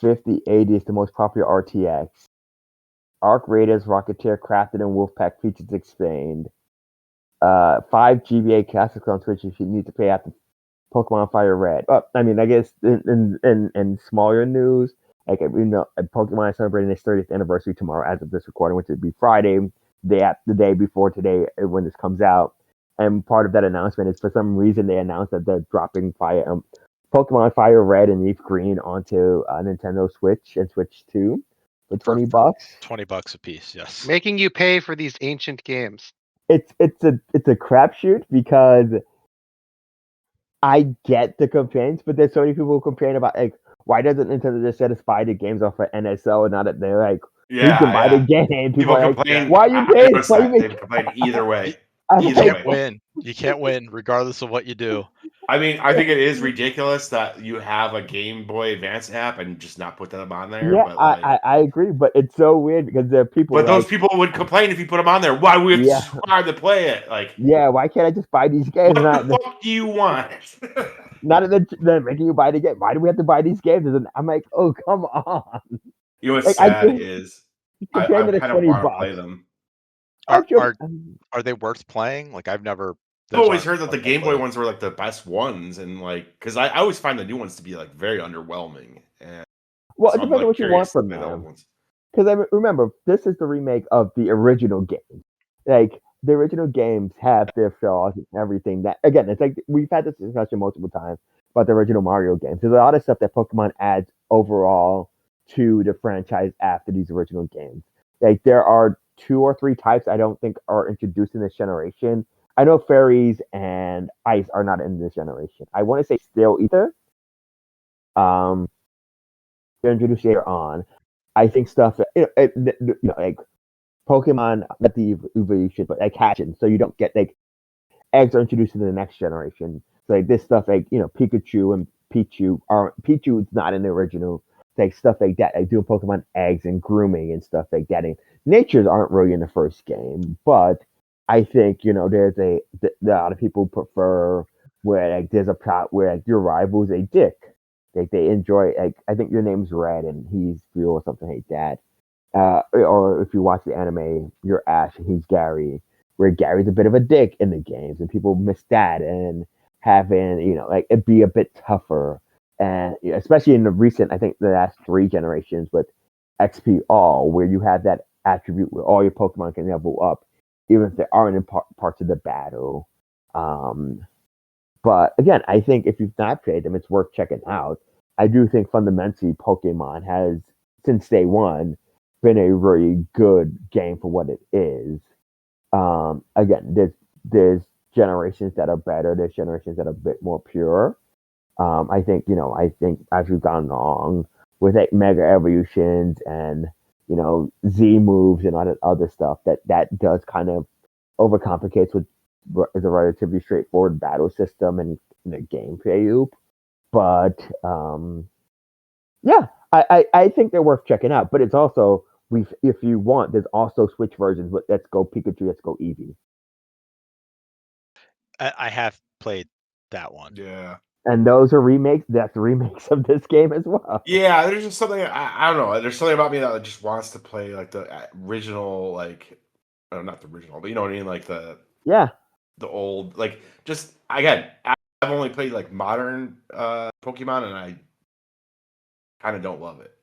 Speaker 3: 5080 is the most popular RTX. Arc Raiders, Rocketeer, Crafted, and Wolfpack features explained. 5 GBA classics on Switch if you need to pay after Pokemon Fire Red. I mean, I guess in smaller news, like Pokemon is celebrating its 30th anniversary tomorrow as of this recording, which would be Friday, the day before today when this comes out. And part of that announcement is for some reason they announced that they're dropping Pokemon Fire Red and Leaf Green onto Nintendo Switch and Switch 2 for $20.
Speaker 1: $20 a piece, yes.
Speaker 2: Making you pay for these ancient games.
Speaker 3: It's a crapshoot because I get the complaints, but there's so many people who complain about like why doesn't Nintendo just satisfy the games off of NSO and not that they're like who can buy the game?
Speaker 4: People
Speaker 3: are like,
Speaker 4: complain.
Speaker 3: why are you
Speaker 4: I
Speaker 3: paying?
Speaker 4: noticed
Speaker 3: Why
Speaker 4: that.
Speaker 3: you
Speaker 4: They complain either way.
Speaker 3: I'm
Speaker 1: You
Speaker 4: Either
Speaker 3: like,
Speaker 1: can't
Speaker 4: way.
Speaker 1: win. You can't win, regardless of what you do.
Speaker 4: I mean, I think it is ridiculous that you have a Game Boy Advance app and just not put them on there.
Speaker 3: yeah,
Speaker 4: But like,
Speaker 3: I agree, but it's so weird because there are people
Speaker 4: but those
Speaker 3: like,
Speaker 4: people would complain if you put them on there. Why we have to
Speaker 3: yeah,
Speaker 4: subscribe to play it? Like,
Speaker 3: yeah, why can't I just buy these games?
Speaker 4: what the fuck do you want?
Speaker 3: Not that they're making you buy the game. Why do we have to buy these games? And I'm like, oh come on.
Speaker 4: You know what's
Speaker 3: Like I
Speaker 4: sad
Speaker 3: just
Speaker 4: is
Speaker 3: comparing
Speaker 4: I
Speaker 3: to the
Speaker 4: kind of want to play
Speaker 3: $20.
Speaker 4: them.
Speaker 1: Are
Speaker 3: Actually,
Speaker 1: are they worth playing? Like I've never.
Speaker 4: I've
Speaker 1: Those
Speaker 4: always
Speaker 1: aren't
Speaker 4: heard that the
Speaker 1: ones I
Speaker 4: Game Boy
Speaker 1: play.
Speaker 4: ones were like the best ones, and like, because I always find the new ones to be like very underwhelming, and
Speaker 3: well, it
Speaker 4: so I'm
Speaker 3: depends on
Speaker 4: like
Speaker 3: what you want
Speaker 4: curious to
Speaker 3: from
Speaker 4: play the old
Speaker 3: them.
Speaker 4: ones.
Speaker 3: Because remember, this is the remake of the original game. Like the original games have their flaws and everything. That again, it's like we've had this discussion multiple times about the original Mario games. There's a lot of stuff that Pokemon adds overall to the franchise after these original games. Like there are 2 or 3 types I don't think are introduced in this generation. I know fairies and ice are not in this generation. I want to say Steel Ether. Um, they're introduced later on. I think stuff like Pokemon, not the evolution, but like hatching, so you don't get like eggs are introduced in the next generation. So like this stuff like Pikachu and Pichu is not in the original. Like stuff like that, like doing Pokemon eggs and grooming and stuff like that. And natures aren't really in the first game, but I think there's a lot of people prefer where like there's a plot where like your rival's a dick. Like they enjoy like I think your name's Red and he's Blue or something like that. Or if you watch the anime, you're Ash and he's Gary, where Gary's a bit of a dick in the games, and people miss that and having like it be a bit tougher, and especially in the recent, I think the last 3 generations with XP All, where you have that attribute where all your Pokemon can level up, even if they aren't in parts of the battle. But again, I think if you've not played them, it's worth checking out. I do think fundamentally Pokemon has, since day one, been a really good game for what it is. Again, there's generations that are better. There's generations that are a bit more pure. I think as we've gone along, with like Mega Evolutions and Z moves and all that other stuff that does kind of overcomplicates what is a relatively straightforward battle system and the gameplay loop. But yeah, I think they're worth checking out. But it's also if you want, there's also Switch versions with Let's Go Pikachu, Let's Go Eevee.
Speaker 1: I have played that one.
Speaker 4: Yeah.
Speaker 3: And those are remakes. That's remakes of this game as well.
Speaker 4: Yeah, there's just something I don't know. There's something about me that just wants to play like the original, like not the original, but you know what I mean, like the old, like just again. I've only played like modern Pokemon, and I kind of don't love it.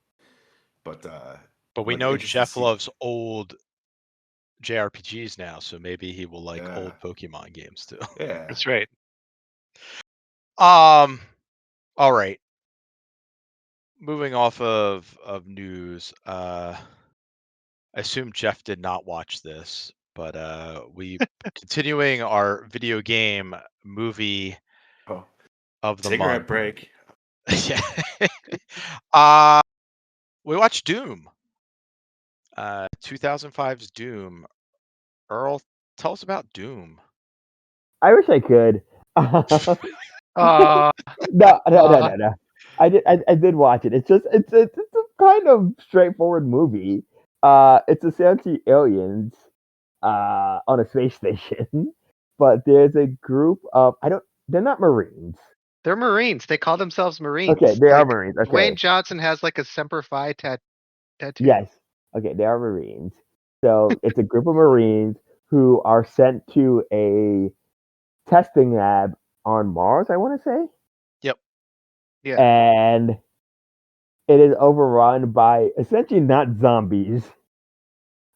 Speaker 4: But
Speaker 1: we know Jeff loves old JRPGs now, so maybe he will like old Pokemon games too.
Speaker 4: Yeah,
Speaker 2: That's right.
Speaker 1: All right. Moving off of news, I assume Jeff did not watch this, but we continuing our video game movie of the
Speaker 4: cigarette
Speaker 1: month.
Speaker 4: break.
Speaker 1: Yeah. We watched Doom. 2005's Doom. Earl, tell us about Doom.
Speaker 3: I wish I could. No. I did watch it. It's just it's a kind of straightforward movie. It's essentially aliens on a space station, but there's a group of they're not Marines.
Speaker 2: They're Marines. They call themselves Marines.
Speaker 3: Okay, they are Marines. Okay.
Speaker 2: Dwayne Johnson has like a Semper Fi tattoo.
Speaker 3: Yes. Okay, they are Marines. So it's a group of Marines who are sent to a testing lab on Mars, I want to say.
Speaker 1: Yep.
Speaker 2: Yeah.
Speaker 3: And it is overrun by essentially not zombies,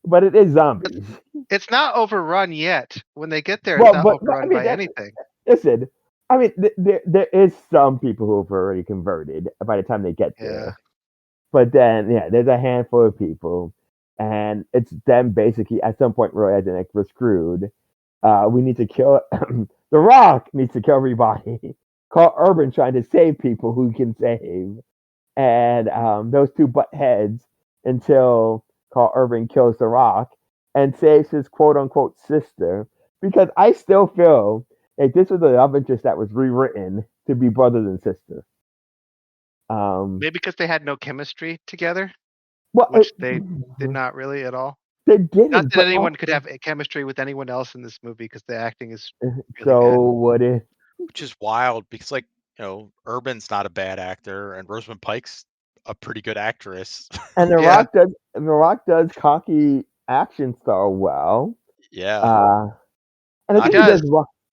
Speaker 3: but it is zombies.
Speaker 2: It's not overrun yet. When they get there, it's not overrun by anything.
Speaker 3: Listen, I mean, there is some people who have already converted by the time they get there. But then, there's a handful of people, and it's them basically at some point realizing like we're screwed. We need to kill The Rock needs to kill everybody. Carl Urban trying to save people who he can save, and those two butt heads until Carl Urban kills The Rock and saves his quote unquote sister. Because I still feel like this was a love interest that was rewritten to be brothers and sisters.
Speaker 2: Maybe because they had no chemistry together,
Speaker 3: well,
Speaker 2: which they did not really at all.
Speaker 3: They didn't.
Speaker 2: Not that anyone could have chemistry with anyone else in this movie because the acting is really
Speaker 3: good.
Speaker 1: Which is wild because, like, Urban's not a bad actor, and Rosamund Pike's a pretty good actress.
Speaker 3: And The Rock does cocky action star well.
Speaker 1: Yeah.
Speaker 3: And I think he does.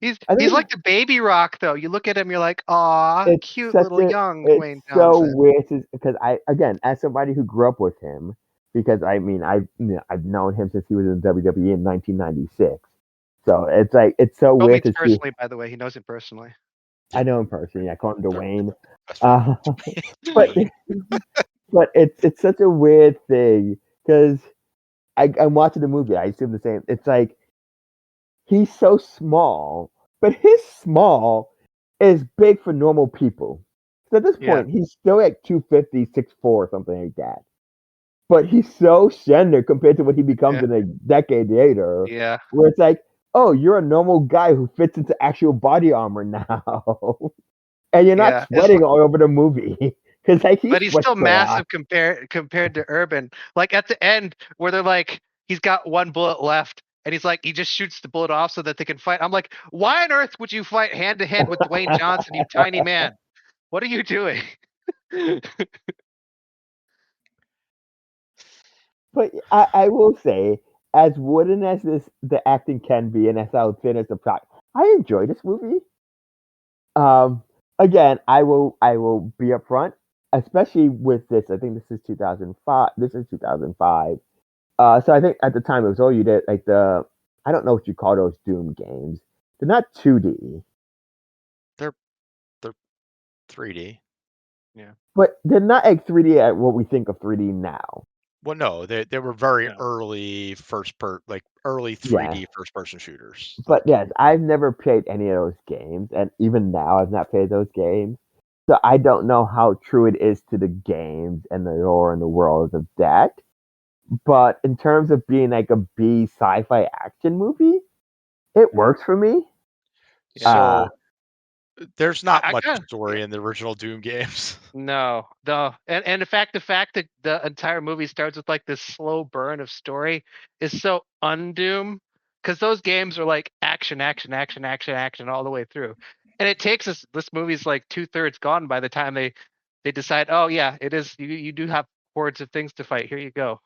Speaker 2: He's like the baby Rock, though. You look at him, you're like, "Aw, cute little young Dwayne Johnson."
Speaker 3: So weird because as somebody who grew up with him, because I mean, I've known him since he was in WWE in 1996. So it's like it's so weird to
Speaker 2: personally, by the way, he knows him personally.
Speaker 3: I know him personally. I call him Dwayne. But it's such a weird thing because I'm watching the movie. I assume the same. It's like he's so small, but his small is big for normal people. So at this point, he's still like 250, 6'4", something like that. But he's so slender compared to what he becomes in a decade later.
Speaker 2: Yeah.
Speaker 3: Where it's like, oh, you're a normal guy who fits into actual body armor now. And you're not sweating all over the movie.
Speaker 2: But he's still massive compared to Urban. Like at the end where they're like, he's got one bullet left. And he's like, he just shoots the bullet off so that they can fight. I'm like, why on earth would you fight hand to hand with Dwayne Johnson, you tiny man? What are you doing?
Speaker 3: But I will say, as wooden as the acting can be, and as how thin as the plot, I enjoy this movie. Again, I will be upfront, especially with this. I think this is 2005. This is 2005. So I think at the time it was all you did like I don't know what you call those Doom games. They're not 2D.
Speaker 1: They're 3D.
Speaker 2: Yeah.
Speaker 3: But they're not like 3D at what we think of 3D now.
Speaker 1: Well, no, they were very early early 3D first person shooters.
Speaker 3: But yes, I've never played any of those games, and even now I've not played those games. So I don't know how true it is to the games and the lore and the world of that. But in terms of being like a B sci-fi action movie, it works for me.
Speaker 1: So there's not
Speaker 2: I
Speaker 1: much
Speaker 2: kinda
Speaker 1: story in the original Doom games.
Speaker 2: no, and the fact that the entire movie starts with like this slow burn of story is so undoom because those games are like action, action, action, action, action all the way through, and it takes us. This movie's like 2/3 gone by the time they decide. Oh yeah, it is. You do have hordes of things to fight. Here you go.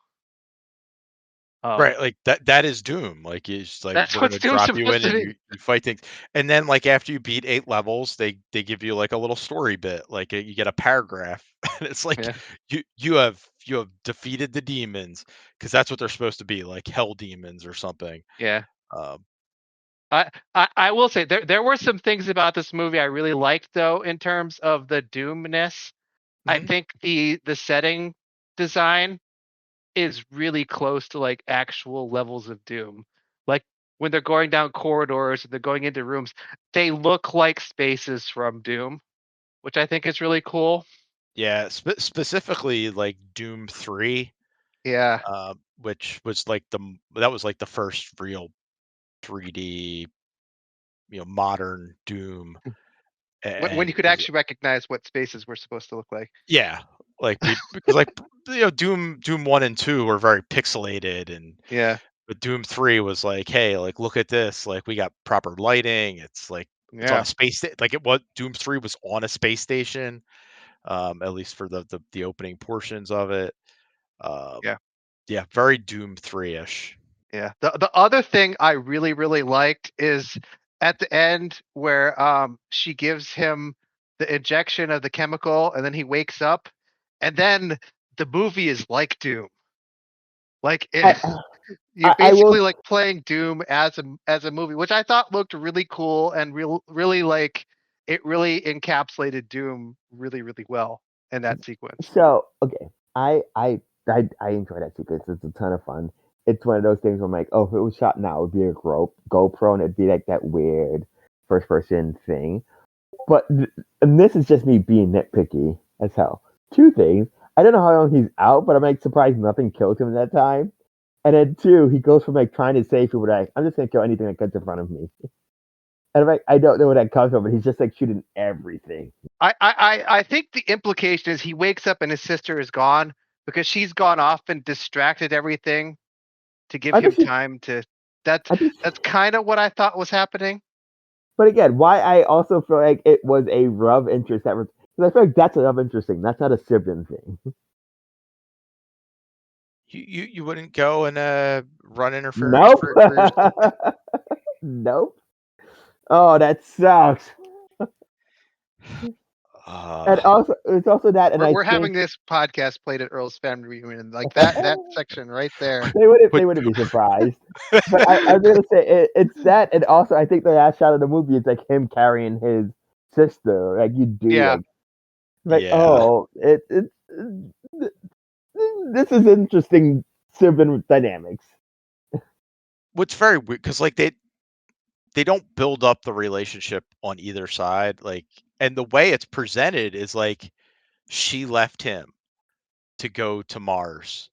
Speaker 1: Right, like that is Doom. Like it's like
Speaker 2: That's
Speaker 1: we're
Speaker 2: what
Speaker 1: gonna
Speaker 2: Doom's
Speaker 1: drop you
Speaker 2: supposed
Speaker 1: in
Speaker 2: to
Speaker 1: and
Speaker 2: be.
Speaker 1: you fight things. And then like after you beat 8 levels, they give you like a little story bit. Like you get a paragraph and it's like
Speaker 2: Yeah,
Speaker 1: you have defeated the demons because that's what they're supposed to be, like hell demons or something.
Speaker 2: yeah.
Speaker 1: Um,
Speaker 2: I will say there were some things about this movie I really liked though in terms of the doomness. I
Speaker 1: mhm.
Speaker 2: think the setting design is really close to like actual levels of Doom. Like when they're going down corridors and they're going into rooms, they look like spaces from Doom, which I think is really cool.
Speaker 1: Yeah, specifically like Doom 3,
Speaker 2: Yeah.
Speaker 1: which was like that was like the first real 3D, modern Doom.
Speaker 2: When you
Speaker 1: And
Speaker 2: could actually recognize what spaces were supposed to look like.
Speaker 1: yeah, like because like Doom 1 and 2 were very pixelated, and
Speaker 2: Yeah.
Speaker 1: but Doom 3 was like, hey, like look at this, like we got proper lighting. It's like it's on
Speaker 2: Yeah.
Speaker 1: a like it was Doom 3 was on a space station, at least for the opening portions of it. Um,
Speaker 2: Yeah.
Speaker 1: yeah, very Doom 3-ish.
Speaker 2: Yeah. The other thing I really really liked is at the end where she gives him the injection of the chemical and then he wakes up and then the movie is like Doom. Like
Speaker 3: I,
Speaker 2: it, you're
Speaker 3: I will
Speaker 2: basically like playing Doom as a movie, which I thought looked really cool and really like it really encapsulated Doom really really well in that sequence.
Speaker 3: so okay. I enjoy that sequence. It's a ton of fun. It's one of those things where I'm like, oh, if it was shot now, it would be a GoPro, and it'd be like that weird first person thing. But and this is just me being nitpicky as hell. Two things. I don't know how long he's out, but I'm like surprised nothing kills him in that time. And then two, he goes from like trying to save people to like, I'm just gonna kill anything that comes in front of me. And I'm like, I don't know where that comes from, but he's just like shooting everything.
Speaker 2: I think the implication is he wakes up and his sister is gone because she's gone off and distracted everything to give
Speaker 3: I think
Speaker 2: him
Speaker 3: she,
Speaker 2: time to. That's
Speaker 3: I think,
Speaker 2: that's kind of what I thought was happening.
Speaker 3: but again, why I also feel like it was a love interest that was, because I feel like that's a love interest thing. That's not a sibling thing.
Speaker 1: You wouldn't go and run interference
Speaker 3: Nope.
Speaker 1: for your sister?
Speaker 3: Nope. Oh, that sucks. And
Speaker 1: Uh,
Speaker 3: also, it's also that, and I
Speaker 2: We're having
Speaker 3: think
Speaker 2: this podcast played at Earl's family reunion, like that section right there.
Speaker 1: but
Speaker 3: they wouldn't be surprised. But I was gonna say it's that, and also I think the last shot of the movie is like him carrying his sister. Like you do,
Speaker 2: Yeah,
Speaker 3: like
Speaker 1: yeah,
Speaker 3: oh, this is interesting sibling dynamics.
Speaker 1: what's very weird because like they don't build up the relationship on either side, like, and the way it's presented is like she left him to go to Mars.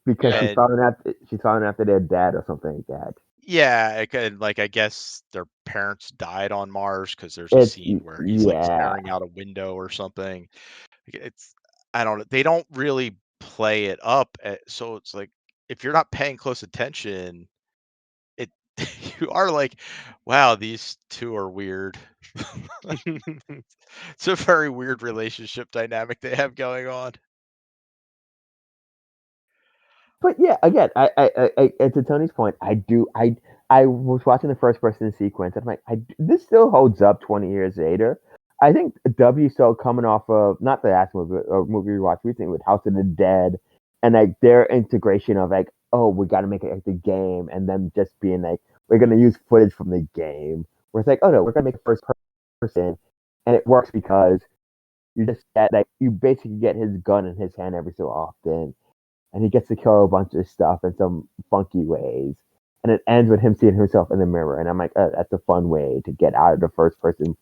Speaker 3: Because
Speaker 2: yeah,
Speaker 1: And
Speaker 3: she's following after their dad or something like that.
Speaker 1: yeah, and like I guess their parents died on Mars because there's a
Speaker 3: It's
Speaker 1: scene where he's like
Speaker 3: yeah,
Speaker 1: staring out a window or something. It's I don't know. They don't really play it up, so it's like if you're not paying close attention, it you are like, wow, these two are weird. It's a very weird relationship dynamic they have going on.
Speaker 3: but yeah, again, to Tony's point, I was watching the first person sequence. And I'm like, this still holds up 20 years later. I think W still coming off of not the last movie or movie we watched recently with House of the Dead, and like their integration of like, oh, we got to make it like the game, and them just being like, we're gonna use footage from the game. Where it's like, oh no, we're gonna make it first person, and it works because you just get like you basically get his gun in his hand every so often, and he gets to kill a bunch of stuff in some funky ways. And it ends with him seeing himself in the mirror, and I'm like, oh, that's a fun way to get out of the first person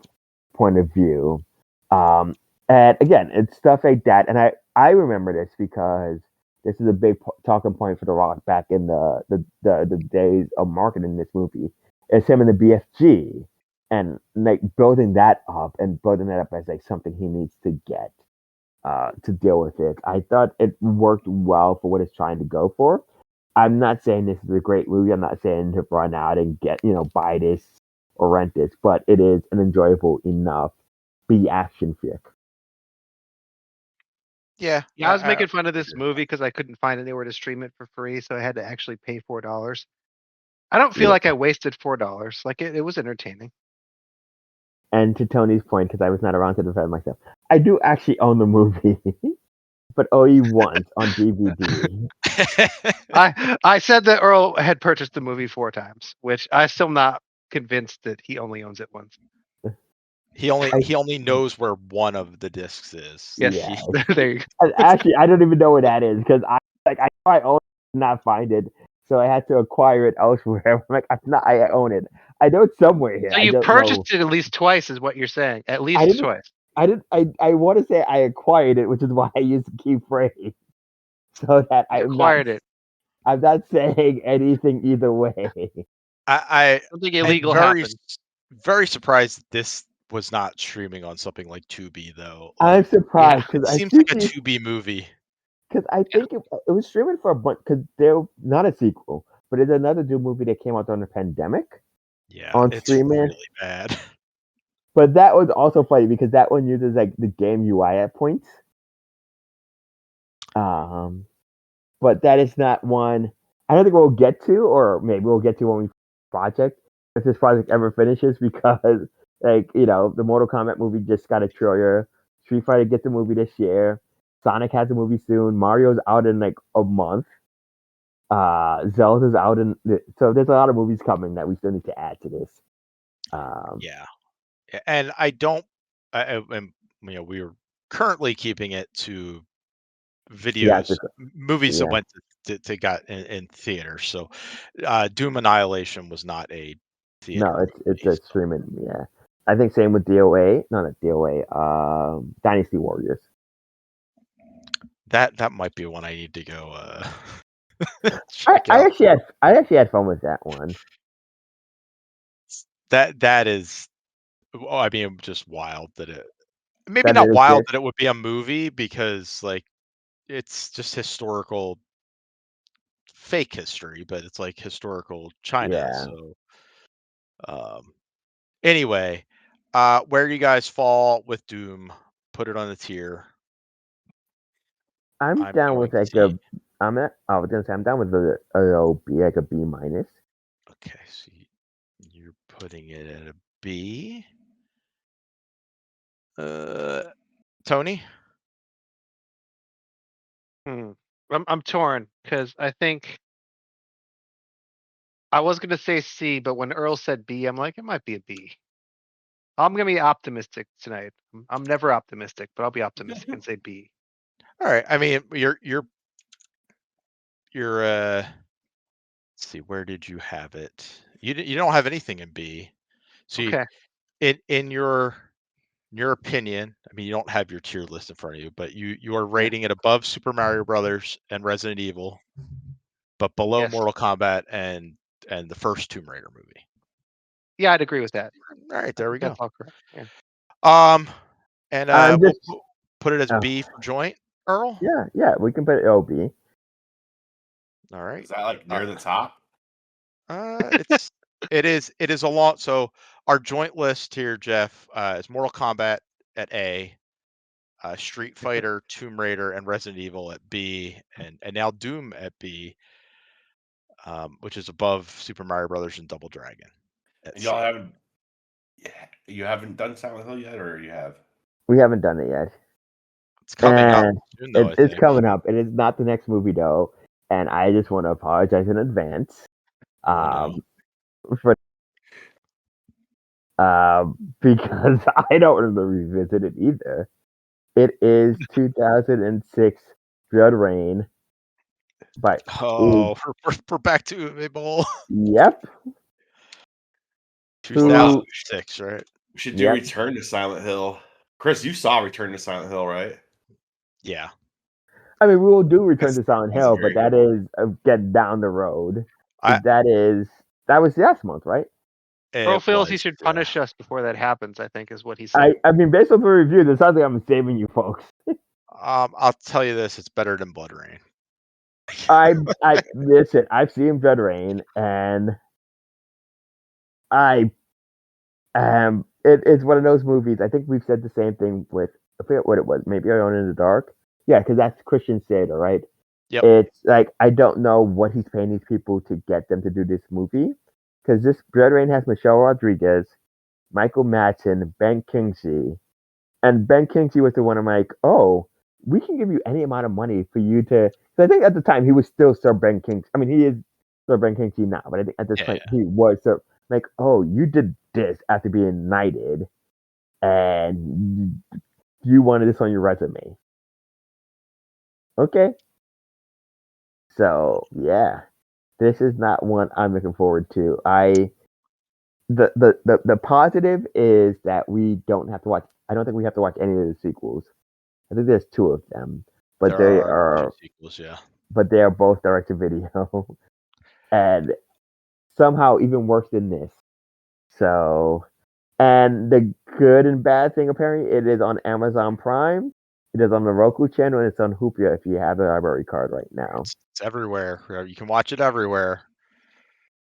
Speaker 3: point of view. And again, it's stuff like that. And I remember this because this is a big talking point for The Rock back in the days of marketing this movie. It's him in the BFG and like building that up as like something he needs to get to deal with it. I thought it worked well for what it's trying to go for. I'm not saying this is a great movie. I'm not saying to run out and get, buy this or rent this, but it is an enjoyable enough B action flick.
Speaker 1: Yeah.
Speaker 2: Yeah, I was making fun of this movie because I couldn't find anywhere to stream it for free, so I had to actually pay $4. I don't feel like I wasted $4. Like it was entertaining.
Speaker 3: And to Tony's point, because I was not around to defend myself, I do actually own the movie, but only once on DVD.
Speaker 2: I said that Earl had purchased the movie 4 times, which I'm still not convinced that he only owns it once.
Speaker 1: He only knows where one of the discs is.
Speaker 2: Yes,
Speaker 3: Yeah.
Speaker 2: there you go.
Speaker 3: And actually, I don't even know where that is because I own it, not find it, so I had to acquire it elsewhere. I'm like, I own it. I know it's somewhere here.
Speaker 2: So you purchased it at least twice, is what you're saying? At least twice.
Speaker 3: I want to say I acquired it, which is why I used the key phrase, so that
Speaker 2: You acquired it.
Speaker 3: I'm not saying anything either way.
Speaker 2: Something illegal happened.
Speaker 1: Very surprised this was not streaming on something like Tubi though.
Speaker 3: I'm surprised because
Speaker 1: it seems like a Tubi movie.
Speaker 3: Because I think it was streaming for a bunch. Because they're not a sequel, but it's another new movie that came out during the pandemic.
Speaker 1: Yeah,
Speaker 3: on
Speaker 1: it's
Speaker 3: streaming.
Speaker 1: really bad.
Speaker 3: But that was also funny because that one uses like the game UI at points. But that is not one I don't think we'll get to, or maybe we'll get to when we project if this project ever finishes, because the Mortal Kombat movie just got a trailer. Street Fighter gets a movie this year. Sonic has a movie soon. Mario's out in like a month. Zelda's out so there's a lot of movies coming that we still need to add to this.
Speaker 1: Yeah, and I don't. We are currently keeping it to videos, movies that went to got in theaters. So, Doom Annihilation was not a theater.
Speaker 3: No, it's a streaming. Yeah, I think same with DOA. No, not DOA. Dynasty Warriors.
Speaker 1: That might be one I need to go.
Speaker 3: I actually had fun with that one.
Speaker 1: That is, I mean, just wild that it. Maybe not wild that it would be a movie, because like it's just historical, fake history, but it's like historical China.
Speaker 3: Yeah.
Speaker 1: So, anyway, where do you guys fall with Doom? Put it on the tier.
Speaker 3: I'm down with like I'm down with a B, like a B minus.
Speaker 1: Okay, so you're putting it at a B. Tony?
Speaker 2: I'm torn because I think I was gonna say C, but when Earl said B, I'm like, it might be a B. I'm gonna be optimistic tonight. I'm never optimistic, but I'll be optimistic and say B.
Speaker 1: All right. I mean, you're let's see, where did you have it? You don't have anything in B. So
Speaker 2: okay.
Speaker 1: In your opinion, I mean, you don't have your tier list in front of you, but you are rating it above Super Mario Brothers and Resident Evil, but below Mortal Kombat and the first Tomb Raider movie.
Speaker 2: Yeah, I'd agree with that.
Speaker 1: All right, there we go.
Speaker 2: That's all correct. Yeah.
Speaker 1: And we'll put it as B for joint, Earl.
Speaker 3: Yeah, we can put it OB.
Speaker 1: All right.
Speaker 4: Is that like near the top?
Speaker 1: It is a lot. So our joint list here, Jeff, is Mortal Kombat at A, Street Fighter, Tomb Raider, and Resident Evil at B, and now Doom at B, which is above Super Mario Brothers and Double Dragon.
Speaker 4: And you haven't done Silent Hill yet, or you have?
Speaker 3: We haven't done it yet.
Speaker 1: It's coming up soon, though.
Speaker 3: It's coming up. It is not the next movie though, and I just want to apologize in advance. Because I don't want to revisit it either. It is 2006 Blood Rain.
Speaker 1: We're back to Uwe Boll.
Speaker 3: Yep.
Speaker 1: 2006, right?
Speaker 4: We should do Return to Silent Hill. Chris, you saw Return to Silent Hill, right?
Speaker 1: Yeah.
Speaker 3: I mean, we will do Return to Silent
Speaker 4: That's
Speaker 3: Hill, but
Speaker 4: great.
Speaker 3: that is get down the road.
Speaker 1: I-
Speaker 3: That was last month, right?
Speaker 2: Earl
Speaker 1: It
Speaker 2: feels he
Speaker 1: was,
Speaker 2: should
Speaker 1: yeah.
Speaker 2: punish us before that happens, I think is what he said.
Speaker 3: I mean, based on the review, this sounds like I'm saving you folks.
Speaker 1: I'll tell you this: it's better than Blood Rain.
Speaker 3: I listen. I've seen Blood Rain, and it's one of those movies. I think we've said the same thing with, I forget what it was. Maybe Alone in the Dark. Yeah, because that's Christian Slater, right?
Speaker 1: Yep.
Speaker 3: It's like I don't know what he's paying these people to get them to do this movie, because this Blood Rain has Michelle Rodriguez, Michael Madsen, Ben Kingsley, and Ben Kingsley was the one I'm like, oh, we can give you any amount of money for you to. So I think at the time he was still Sir Ben Kingsley. I mean, he is Sir Ben Kingsley now, but I think at this point he was Sir. Like, oh, you did this after being knighted, and you wanted this on your resume. Okay. So yeah, this is not one I'm looking forward to. The positive is that we don't have to watch. I don't think we have to watch any of the sequels. I think there's 2 of them, but
Speaker 1: There are 2 sequels, yeah.
Speaker 3: But they are both direct to video, and somehow even worse than this. So, and the good and bad thing, apparently, it is on Amazon Prime, it is on the Roku channel, and it's on Hoopia if you have a library card right now.
Speaker 1: It's everywhere. You can watch it everywhere.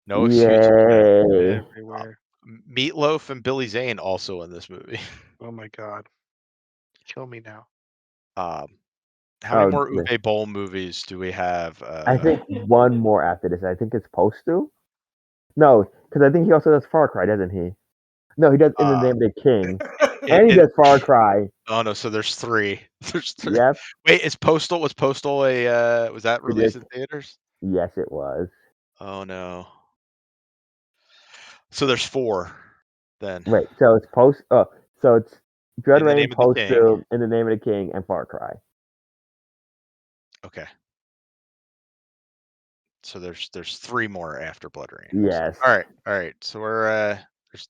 Speaker 1: No excuse.
Speaker 3: Yay!
Speaker 2: Everywhere.
Speaker 1: Meatloaf and Billy Zane also in this movie.
Speaker 2: Oh my god. Kill me now.
Speaker 1: How many
Speaker 3: Oh,
Speaker 1: more
Speaker 3: yeah.
Speaker 1: Uwe Boll movies do we have?
Speaker 3: I think one more after this. I think it's supposed to. No, because I think he also does Far Cry, doesn't he? No, he does In the Name of the King, and he does Far Cry.
Speaker 1: Oh no, so there's 3. There's 3.
Speaker 3: Yep.
Speaker 1: Wait, was Postal a was that released in theaters?
Speaker 3: Yes, it was.
Speaker 1: Oh no. So there's 4 then.
Speaker 3: Wait, so it's so it's Blood
Speaker 1: In the
Speaker 3: Rain,
Speaker 1: Name of the King.
Speaker 3: Postal, In the Name of the King, and Far Cry.
Speaker 1: Okay. So there's 3 more after Blood Rain.
Speaker 3: Yes.
Speaker 1: All right. So we're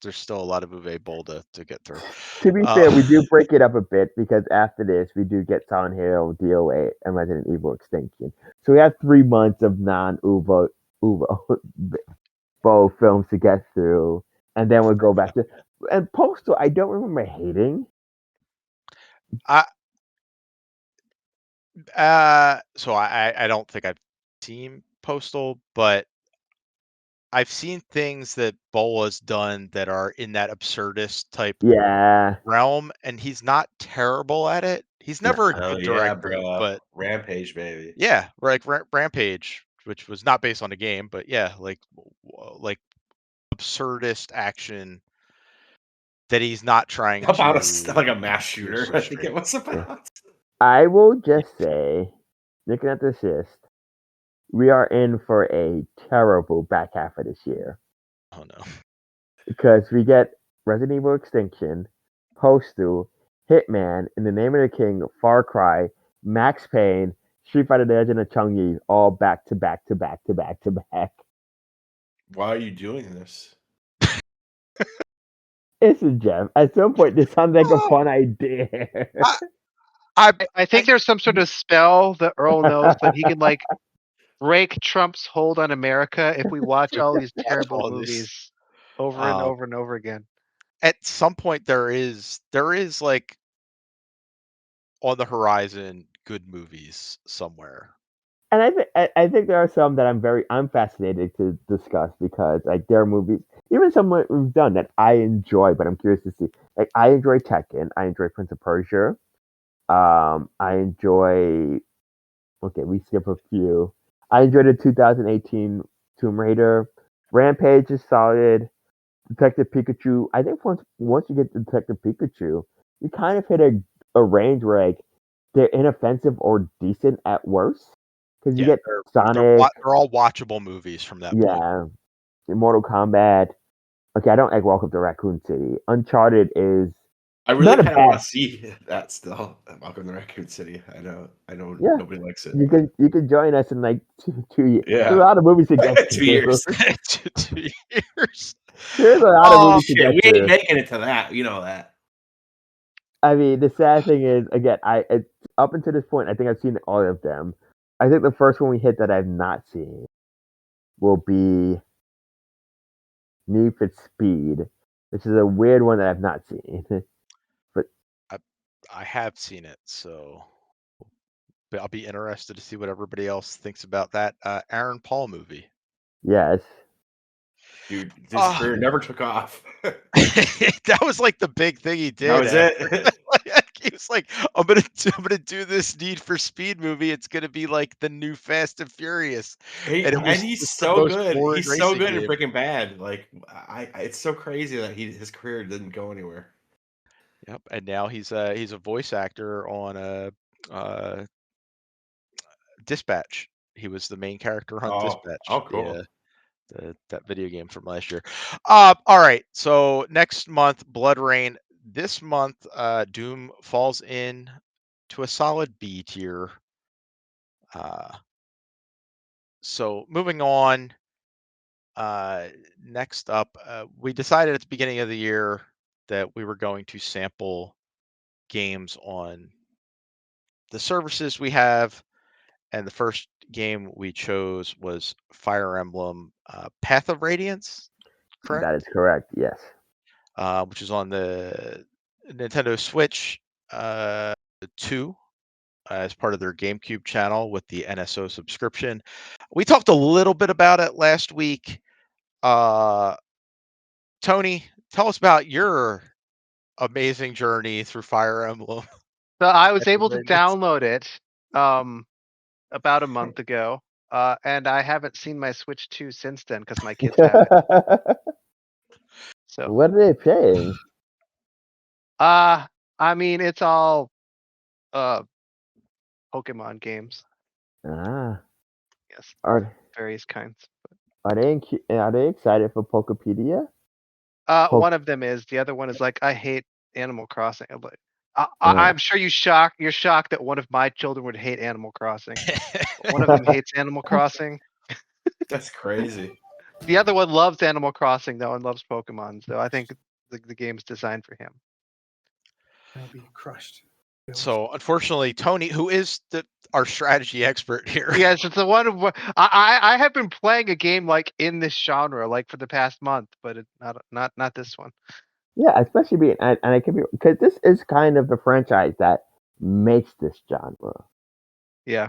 Speaker 1: there's still a lot of Uwe Boll to get through.
Speaker 3: To be fair, we do break it up a bit because after this we do get Silent Hill, DOA, and Resident Evil Extinction. So we have 3 months of non-Uwe Boll films to get through, and then we'll go back to. And Postal, I don't remember hating.
Speaker 1: So I don't think I've seen Postal, but I've seen things that Boll has done that are in that absurdist type realm, and he's not terrible at it. He's never a good director, but
Speaker 4: Rampage, baby.
Speaker 1: Yeah, like Rampage, which was not based on a game, but yeah, like absurdist action that he's not trying
Speaker 4: about
Speaker 1: to
Speaker 4: like a mass shooter. I think it was about.
Speaker 3: I will just say, looking at this list, we are in for a terrible back half of this year.
Speaker 1: Oh no.
Speaker 3: Because we get Resident Evil Extinction, Postal, Hitman, In the Name of the King, Far Cry, Max Payne, Street Fighter: The Legend of Chun-Li, all back to back to back to back to back.
Speaker 4: Why are you doing this?
Speaker 3: Listen, Jeff, at some point this sounds like a fun idea.
Speaker 2: I think there's some sort of spell that Earl knows that he can like break Trump's hold on America if we watch all these terrible movies over and over and over again.
Speaker 1: At some point there is like on the horizon good movies somewhere.
Speaker 3: And I think there are some that I'm fascinated to discuss because like there are movies, even some we've done that I enjoy, but I'm curious to see. Like I enjoy Tekken, I enjoy Prince of Persia, I enjoy. Okay, we skip a few. I enjoyed the 2018 Tomb Raider. Rampage is solid. Detective Pikachu. I think once you get Detective Pikachu, you kind of hit a range where like they're inoffensive or decent at worst. Because you get Sonic.
Speaker 1: They're all watchable movies from that point.
Speaker 3: Yeah. Mortal Kombat. Okay, I don't like Welcome to Raccoon City. Uncharted is.
Speaker 4: I really kind of want to see that still. Welcome to Raccoon City. I know. Nobody likes it.
Speaker 3: You can join us in like 2 years.
Speaker 4: Yeah.
Speaker 3: There's a lot of movies to get
Speaker 4: 2 years.
Speaker 1: 2 years.
Speaker 3: There's a lot of movies to get
Speaker 4: We ain't making it to that. You know that.
Speaker 3: I mean, the sad thing is, again, up until this point, I think I've seen all of them. I think the first one we hit that I've not seen will be Need for Speed, which is a weird one that I've not seen.
Speaker 1: I have seen it, so I'll be interested to see what everybody else thinks about that Aaron Paul movie.
Speaker 3: Yes.
Speaker 4: Dude, his career never took off.
Speaker 1: That was like the big thing he did.
Speaker 4: That was it.
Speaker 1: He was like, I'm gonna do this Need for Speed movie. It's gonna be like the new Fast and Furious.
Speaker 4: And he's
Speaker 1: just the
Speaker 4: so
Speaker 1: most
Speaker 4: good.
Speaker 1: boring
Speaker 4: He's so
Speaker 1: racing
Speaker 4: good in
Speaker 1: game.
Speaker 4: Breaking Bad. Like it's so crazy that his career didn't go anywhere.
Speaker 1: Yep, and now he's a voice actor on Dispatch. He was the main character on Dispatch.
Speaker 4: Cool.
Speaker 1: That video game from last year. All right, so next month, Blood Rain. This month, Doom falls in to a solid B tier. So moving on. Next up, we decided at the beginning of the year that we were going to sample games on the services we have, and the first game we chose was Fire Emblem Path of Radiance, correct?
Speaker 3: That is correct, yes.
Speaker 1: Which is on the Nintendo Switch 2 as part of their GameCube channel with the NSO subscription. We talked a little bit about it last week. Tony, tell us about your amazing journey through Fire Emblem.
Speaker 2: So I was
Speaker 1: Path of
Speaker 2: able to
Speaker 1: Radiance.
Speaker 2: download it about a month ago, and I haven't seen my Switch 2 since then because my kids have it. So,
Speaker 3: What are they playing?
Speaker 2: I mean, it's all Pokemon games.
Speaker 3: Ah,
Speaker 2: Yes,
Speaker 3: are
Speaker 2: various kinds.
Speaker 3: are they excited for Pokepedia?
Speaker 2: One of them is. The other one is like, I hate Animal Crossing. I'm like,
Speaker 3: Uh.
Speaker 2: I'm sure you're shocked that one of my children would hate Animal Crossing. One of them hates Animal Crossing.
Speaker 4: That's crazy.
Speaker 2: The other one loves Animal Crossing though and loves Pokemon. So I think the game's designed for him.
Speaker 5: I'll be crushed.
Speaker 1: So unfortunately, Tony, who is our strategy expert here,
Speaker 2: Yes, it's the one. I have been playing a game like in this genre like for the past month, but it's not this one.
Speaker 3: Yeah, especially being and I can be because this is kind of the franchise that makes this genre.
Speaker 2: Yeah.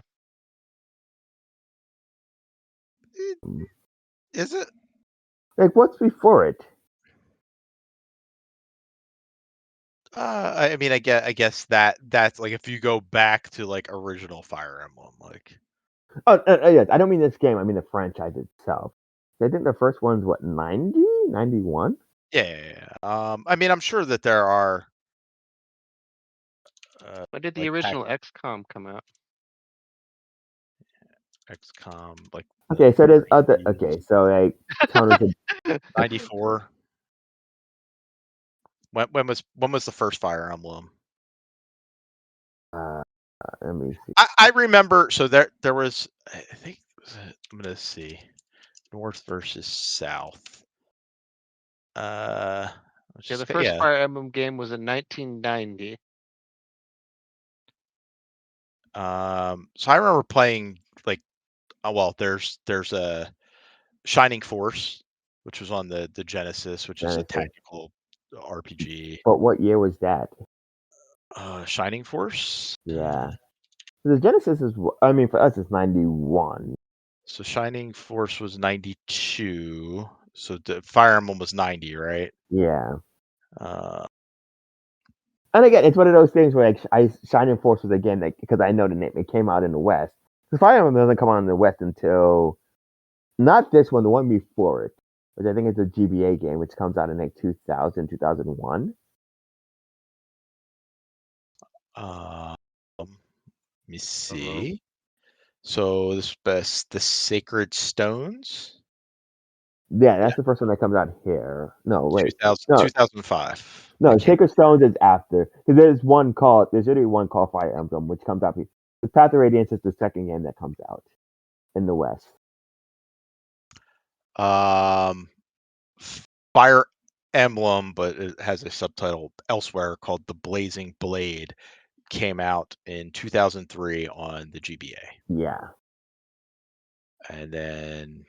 Speaker 1: is it?
Speaker 3: Like, what's before it?
Speaker 1: I mean, I guess that's like if you go back to like original Fire Emblem, like.
Speaker 3: Oh, yes. I don't mean this game. I mean the franchise itself. I think the first one's what 90, 91?
Speaker 1: Yeah. I mean, I'm sure that there are.
Speaker 2: When did the
Speaker 1: like
Speaker 2: original XCOM come out?
Speaker 1: XCOM, like.
Speaker 3: Okay, so there's other.
Speaker 1: Years.
Speaker 3: Okay, so like Tony's
Speaker 1: 94. When was the first Fire Emblem?
Speaker 3: let me see.
Speaker 1: I remember. So there was. I think. I'm gonna see. North versus South.
Speaker 2: Yeah, the first Fire Emblem game was in 1990.
Speaker 1: So I remember playing like, well, there's a Shining Force, which was on the Genesis, which is a tactical RPG.
Speaker 3: But what year was that?
Speaker 1: Shining Force.
Speaker 3: Yeah, the Genesis is. I mean, for us, it's 91.
Speaker 1: So Shining Force was 92. So the Fire Emblem was 90, right?
Speaker 3: Yeah.
Speaker 1: And
Speaker 3: again, it's one of those things where like Shining Force was again like, because I know the name. It came out in the West. The Fire Emblem doesn't come out in the West until not this one, the one before it, which I think is a GBA game, which comes out in like 2000, 2001.
Speaker 1: Let me see. So the Sacred Stones.
Speaker 3: Yeah, that's the first one that comes out here. No, wait.
Speaker 1: 2005.
Speaker 3: No, Sacred Stones is after. Because there's already one called Fire Emblem, which comes out. The Path of Radiance is the second game that comes out in the West.
Speaker 1: Fire Emblem, but it has a subtitle elsewhere called The Blazing Blade, came out in 2003 on the GBA.
Speaker 3: Yeah.
Speaker 1: And then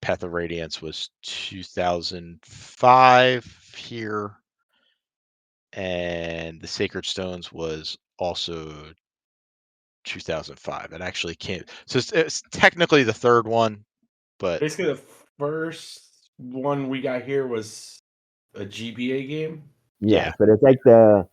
Speaker 1: Path of Radiance was 2005 here. And the Sacred Stones was also 2005. It actually came. So it's technically the third one, but
Speaker 4: Basically, the first one we got here was a GBA game,
Speaker 3: Yes,
Speaker 1: yeah.
Speaker 3: but it's like the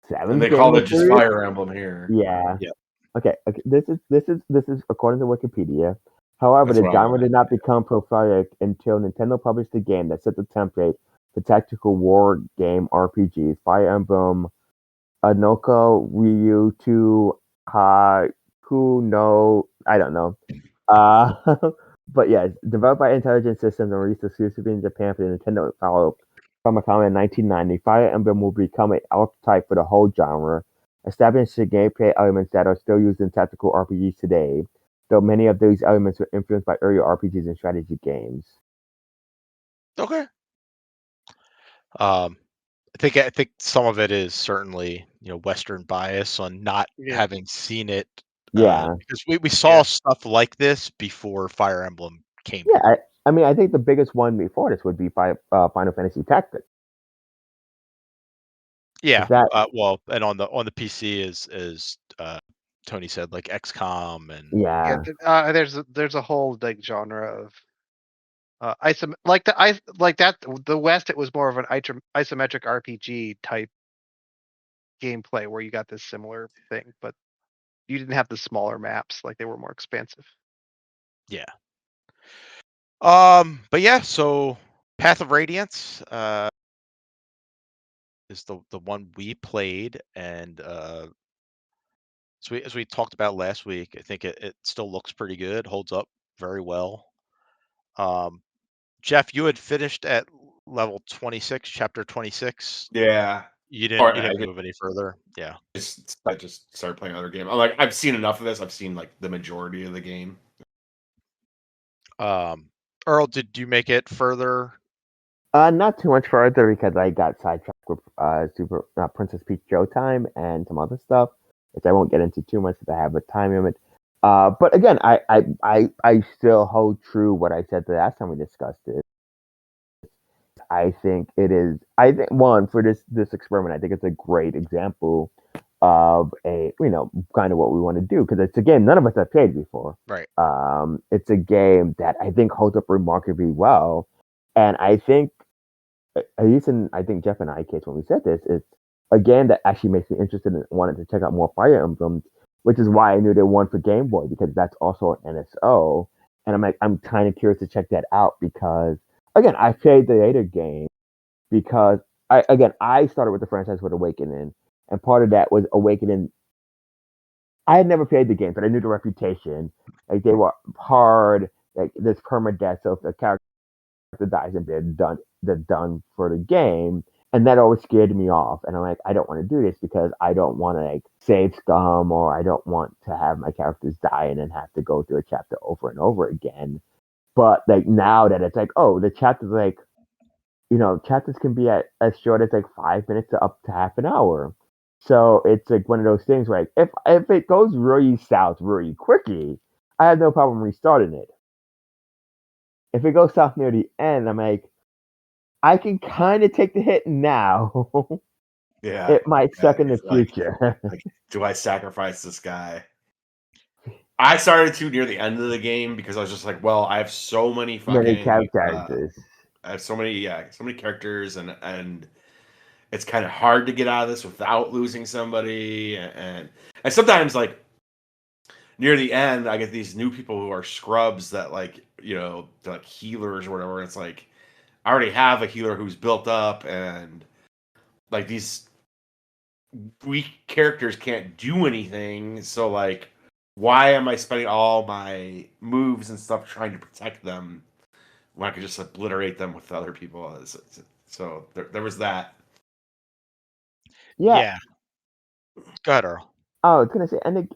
Speaker 4: and
Speaker 3: seventh
Speaker 4: they
Speaker 3: game
Speaker 4: called
Speaker 3: in
Speaker 4: it
Speaker 3: the
Speaker 4: just
Speaker 3: series.
Speaker 4: Fire Emblem here.
Speaker 3: Yeah.
Speaker 1: Yep.
Speaker 3: Okay. This is according to Wikipedia. However,
Speaker 4: That's
Speaker 3: the
Speaker 4: what I
Speaker 3: genre
Speaker 4: wanted.
Speaker 3: did not become prolific until Nintendo published a game that set the template for tactical war game RPGs. Fire Emblem, Anoko, Ryu, 2, Haku, no, I don't know. Uh, but yes, developed by Intelligent Systems and released exclusively in Japan for the Nintendo follow Famicom in 1990, Fire Emblem will become an archetype for the whole genre, establishing gameplay elements that are still used in tactical RPGs today, though many of these elements were influenced by earlier RPGs and strategy games.
Speaker 1: Okay. I think some of it is certainly Western bias on not
Speaker 2: Yeah.
Speaker 1: having seen it.
Speaker 3: Yeah.
Speaker 1: Because we saw
Speaker 2: Yeah.
Speaker 1: stuff like this before Fire Emblem came
Speaker 3: Yeah,
Speaker 1: here.
Speaker 3: I mean, I think the biggest one before this would be Final Fantasy Tactics.
Speaker 1: Yeah.
Speaker 3: That
Speaker 1: Well, and on the PC is Tony said, like XCOM and
Speaker 2: Yeah.
Speaker 3: yeah,
Speaker 2: There's a whole like genre of the West. It was more of an isometric RPG type gameplay where you got this similar thing, but you didn't have the smaller maps. Like they were more expansive.
Speaker 1: yeah. But yeah, so Path of Radiance is the one we played, and as we talked about last week, I think it still looks pretty good, holds up very well. Jeff, you had finished at level 26, chapter 26.
Speaker 4: Yeah,
Speaker 1: You
Speaker 4: or
Speaker 1: didn't move any further. Yeah.
Speaker 4: I just started playing other game. I'm like, I've seen enough of this. I've seen like the majority of the game.
Speaker 1: Earl, did you make it further?
Speaker 3: not too much further because I got sidetracked with Super Princess Peach Showtime and some other stuff, which I won't get into too much because I have a time limit. But again, I still hold true what I said the last time we discussed it. I think it is. I think one for this experiment. I think it's a great example of a kind of what we want to do because it's a game none of us have played before.
Speaker 1: Right.
Speaker 3: It's a game that I think holds up remarkably well, and I think at least in I think Jeff and I case when we said this, it's a game that actually makes me interested in wanting to check out more Fire Emblems, which is why I knew they won for Game Boy because that's also an NSO, and I'm kind of curious to check that out because again I played the later game because I started with the franchise with Awakening, and part of that was Awakening. I had never played the game, but I knew the reputation. Like they were hard. Like there's permadeath, so if a character dies and they're done for the game. And that always scared me off. And I'm like, I don't want to do this because I don't want to like save scum or I don't want to have my characters die and then have to go through a chapter over and over again. But like now that it's like, oh, the chapter's like, chapters can be at as short as like 5 minutes to up to half an hour. So it's like one of those things where like, if it goes really south really quickly, I have no problem restarting it. If it goes south near the end, I'm like, I can kind of take the hit now.
Speaker 4: Yeah,
Speaker 3: It might suck in the
Speaker 4: it's like,
Speaker 3: future.
Speaker 4: do I sacrifice this guy? I started to near the end of the game because I was just like, well, I have so many
Speaker 3: Many
Speaker 4: fucking,
Speaker 3: characters.
Speaker 4: I have so many characters, and it's kind of hard to get out of this without losing somebody, and sometimes like near the end, I get these new people who are scrubs that like they're like healers or whatever. And it's like I already have a healer who's built up, and like these weak characters can't do anything. So like, why am I spending all my moves and stuff trying to protect them when I could just obliterate them with other people? So there was that.
Speaker 3: Yeah.
Speaker 1: Yeah. Go ahead, Earl.
Speaker 3: I was gonna say, and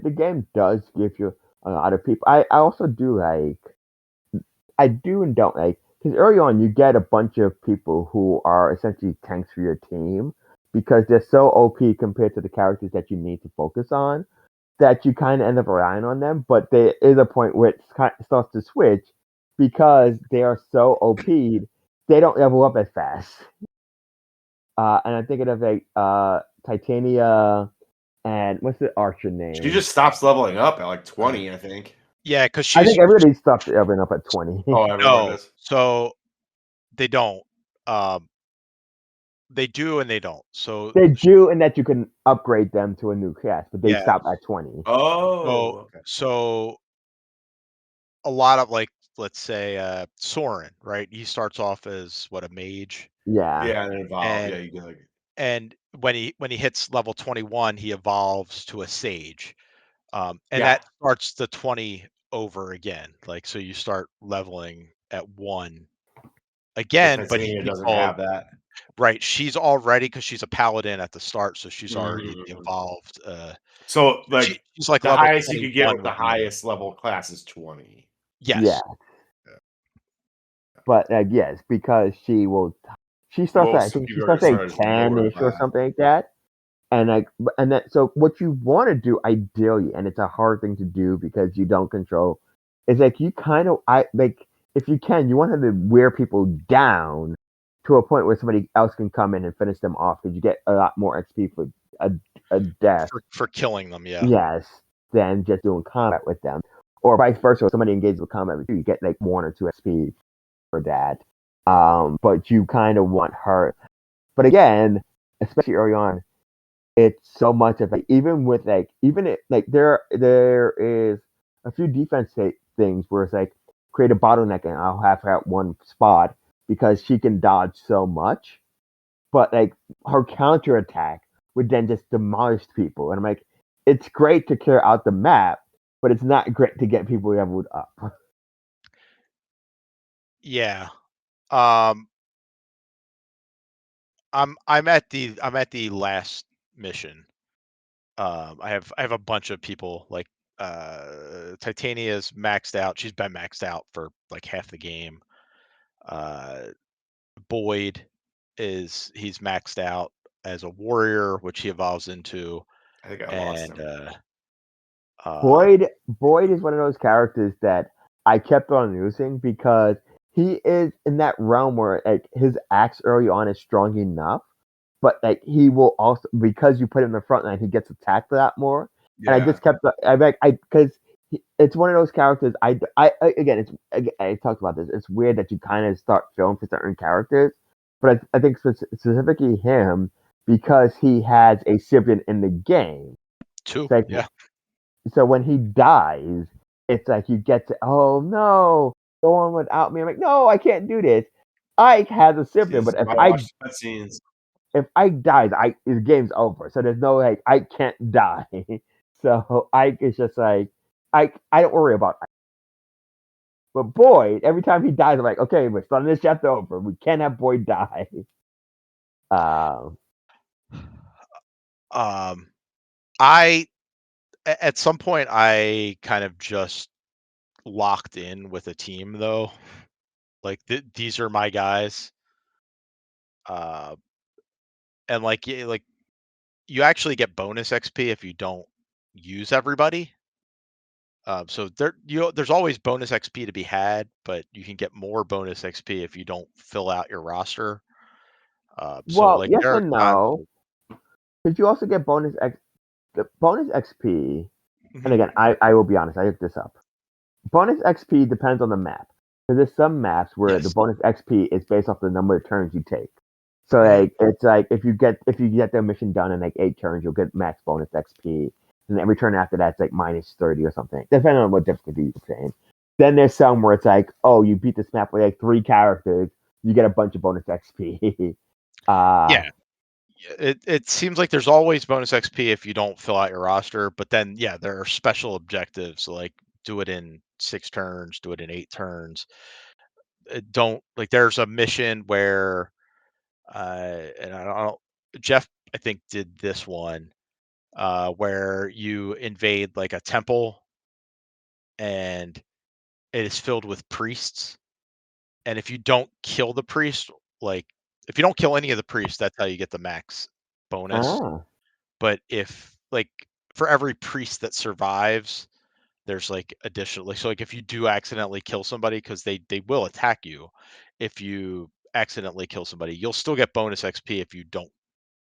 Speaker 3: the game does give you a lot of people. I also do like, I do and don't like because early on you get a bunch of people who are essentially tanks for your team because they're so OP compared to the characters that you need to focus on that you kind of end up relying on them. But there is a point where it starts to switch because they are so OP'd, they don't level up as fast. And I'm thinking of like Titania and what's the archer name?
Speaker 4: She just stops leveling up at like 20, I think.
Speaker 1: Yeah, because
Speaker 3: I
Speaker 1: she's
Speaker 3: think everybody stopped leveling up at 20.
Speaker 4: Oh, everyone
Speaker 1: no.
Speaker 4: does.
Speaker 1: So they don't. They do and they don't. So
Speaker 3: They do, in that you can upgrade them to a new class, but they
Speaker 1: Yeah.
Speaker 3: stop at 20.
Speaker 4: Oh, okay.
Speaker 1: so a lot of like, let's say Soren, right? He starts off as what, a mage,
Speaker 3: Yeah.
Speaker 4: Yeah, and then evolve. Yeah,
Speaker 1: and
Speaker 4: you get like
Speaker 1: and when he hits level 21, he evolves to a sage, and
Speaker 4: Yeah.
Speaker 1: that starts the 20 over again. Like, so you start leveling at 1 again, but
Speaker 4: Titania
Speaker 1: he's
Speaker 4: doesn't
Speaker 1: all
Speaker 4: have that.
Speaker 1: right. She's already, because she's a paladin at the start, so she's already
Speaker 4: Mhm.
Speaker 1: evolved.
Speaker 4: So like
Speaker 1: She's like
Speaker 4: the
Speaker 1: level
Speaker 4: highest you could get
Speaker 1: 21
Speaker 4: with the
Speaker 1: with me.
Speaker 4: highest level class is 20.
Speaker 3: Yeah.
Speaker 1: Yes.
Speaker 3: But yes, because she starts at, I
Speaker 4: Most
Speaker 3: think she
Speaker 4: people are
Speaker 3: starts at
Speaker 4: started lower
Speaker 3: 10-ish or
Speaker 4: class.
Speaker 3: something like that. And that, so what you want to do ideally, and it's a hard thing to do because you don't control, is like you kind of, if you can, you want to wear people down to a point where somebody else can come in and finish them off because you get a lot more XP for a death.
Speaker 1: For killing them, yeah.
Speaker 3: Yes, than just doing combat with them. Or vice versa, if somebody engages with combat with you, you get like 1 or 2 XP for that. But you kind of want her. But again, especially early on, it's so much of like, even with like, even it, like there is a few defense things where it's like create a bottleneck and I'll have her at one spot because she can dodge so much. But like her counter attack would then just demolish people. And I'm like, it's great to clear out the map, but it's not great to get people leveled up.
Speaker 1: Yeah. Um, I'm at the last mission. I have a bunch of people like Titania's maxed out. She's been maxed out for like half the game. Uh, Boyd he's maxed out as a warrior, which he evolves into,
Speaker 4: I think I lost
Speaker 1: and
Speaker 4: him.
Speaker 3: Boyd is one of those characters that I kept on using because he is in that realm where like his axe early on is strong enough, but like he will also, because you put him in the front line, he gets attacked a lot more. And I
Speaker 4: Yeah.
Speaker 3: just kept because it's one of those characters. Again, I talked about this. It's weird that you kind of start feeling for certain characters, but I think specifically him because he has a sibling in the game.
Speaker 1: two.
Speaker 3: It's like,
Speaker 1: Yeah.
Speaker 3: so when he dies, it's like you get to, oh no, go on without me. I'm like, no, I can't do this. Ike has a sibling, but
Speaker 4: If I watch cutscenes,
Speaker 3: if Ike dies, the game's over. So there's no like Ike can't die. So Ike is just like I don't worry about Ike. But Boyd, every time he dies, I'm like, okay, we're starting this chapter over. We can't have Boyd die. Um,
Speaker 1: I at some point I kind of just locked in with a team though. Like these are my guys. And like you actually get bonus XP if you don't use everybody. So there's always bonus XP to be had, but you can get more bonus XP if you don't fill out your roster. So
Speaker 3: well,
Speaker 1: like
Speaker 3: yes
Speaker 1: there are
Speaker 3: and
Speaker 1: times.
Speaker 3: no. Because you also get bonus XP. And
Speaker 1: Mhm.
Speaker 3: again, I will be honest, I looked this up. Bonus XP depends on the map. So there's some maps where the
Speaker 1: Yes.
Speaker 3: bonus XP is based off the number of turns you take. So
Speaker 1: Mhm.
Speaker 3: like it's like if you get the mission done in like 8 turns, you'll get max bonus XP. And every turn after that's like minus 30 or something, depending on what difficulty you're playing. Then there's some where it's like, oh, you beat this map with like 3 characters, you get a bunch of bonus XP.
Speaker 1: Yeah. It seems like there's always bonus XP if you don't fill out your roster, but then yeah, there are special objectives like do it in 6 turns, do it in 8 turns. Don't like there's a mission where and I don't Jeff I think did this one where you invade like a temple and it is filled with priests and if you don't kill the priest, like if you don't kill any of the priests, that's how you get the max bonus.
Speaker 3: Ah,
Speaker 1: But if like for every priest that survives, there's like additional, so like if you do accidentally kill somebody, because they will attack you, if you accidentally kill somebody, you'll still get bonus XP if you don't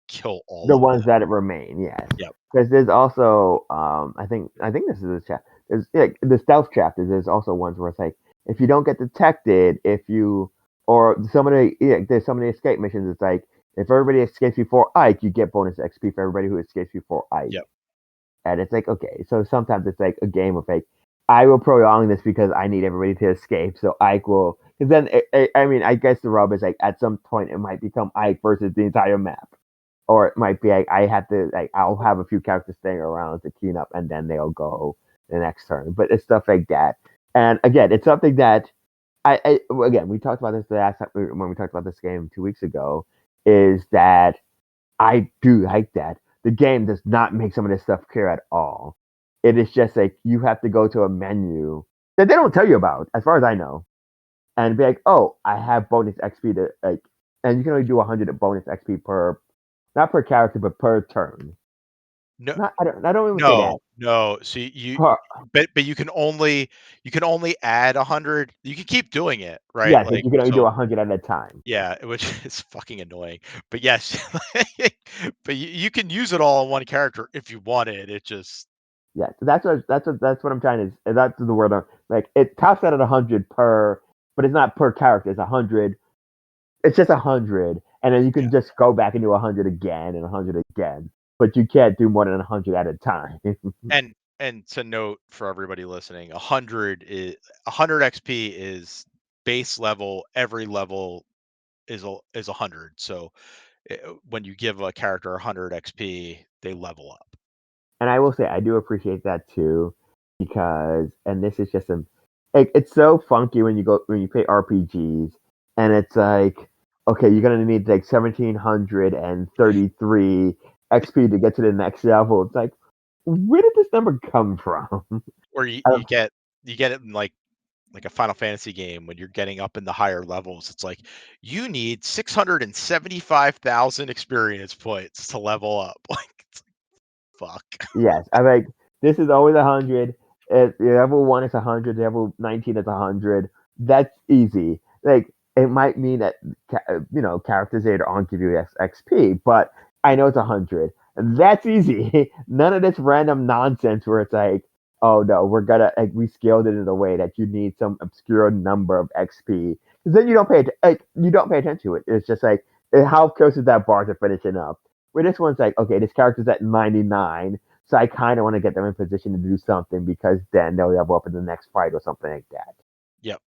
Speaker 1: kill all
Speaker 3: the
Speaker 1: of
Speaker 3: ones
Speaker 1: them.
Speaker 3: that remain, yes.
Speaker 1: Yep.
Speaker 3: Because there's also, I think this is a chapter. There's the stealth chapters. There's also ones where it's like if you don't get detected, if you or some of the there's some of the escape missions. It's like if everybody escapes before Ike, you get bonus XP for everybody who escapes before Ike.
Speaker 1: Yep.
Speaker 3: And it's like okay, so sometimes it's like a game of like I will prolong this because I need everybody to escape, so Ike will. Because then I mean I guess the rub is like at some point it might become Ike versus the entire map. Or it might be like I have to like I'll have a few characters staying around to clean up and then they'll go the next turn. But it's stuff like that. And again, it's something that again we talked about this the last time when we talked about this game 2 weeks ago. Is that I do like that the game does not make some of this stuff clear at all. It is just like you have to go to a menu that they don't tell you about, as far as I know, and be like, oh, I have bonus XP to like, and you can only do 100 bonus XP per not per character, but per turn.
Speaker 1: No,
Speaker 3: Not, I don't even say that.
Speaker 1: no. So you,
Speaker 3: Per,
Speaker 1: but you can only add 100. You can keep doing it, right?
Speaker 3: yes,
Speaker 1: Like
Speaker 3: you can only do
Speaker 1: so.
Speaker 3: 100 at a time.
Speaker 1: Yeah, which is fucking annoying. But yes, but you can use it all on one character if you wanted. It just
Speaker 3: Yeah, so that's what I'm trying to. That's the word. Like it tops out at 100 per, but it's not per character. It's 100. It's just 100, and then you
Speaker 1: yeah.
Speaker 3: can just go back and do 100 again and 100 again. But you can't do more than 100 at a time.
Speaker 1: And to note for everybody listening, 100 XP is base level. Every level is 100. So when you give a character 100 XP, they level up.
Speaker 3: And I will say I do appreciate that too, because and this is just it's so funky when you play RPGs, and it's like okay, you're gonna need like 1733 XP to get to the next level. It's like where did this number come from?
Speaker 1: Or you get it in like a Final Fantasy game when you're getting up in the higher levels. It's like you need 675,000 experience points to level up. Like, fuck.
Speaker 3: Yes, I'm like this is always 100. Level 1 is 100. Level 19 is 100. That's easy. Like it might mean that characters later on give you XP, but I know it's 100. That's easy. None of this random nonsense where it's like, oh no, we're gonna like we scaled it in a way that you need some obscure number of XP because then you don't pay attention to it. It's just like how close is that bar to finishing up? Where this one's like, okay, this character's at 99, so I kind of want to get them in position to do something because then they'll level up in the next fight or something like that.
Speaker 1: Yep.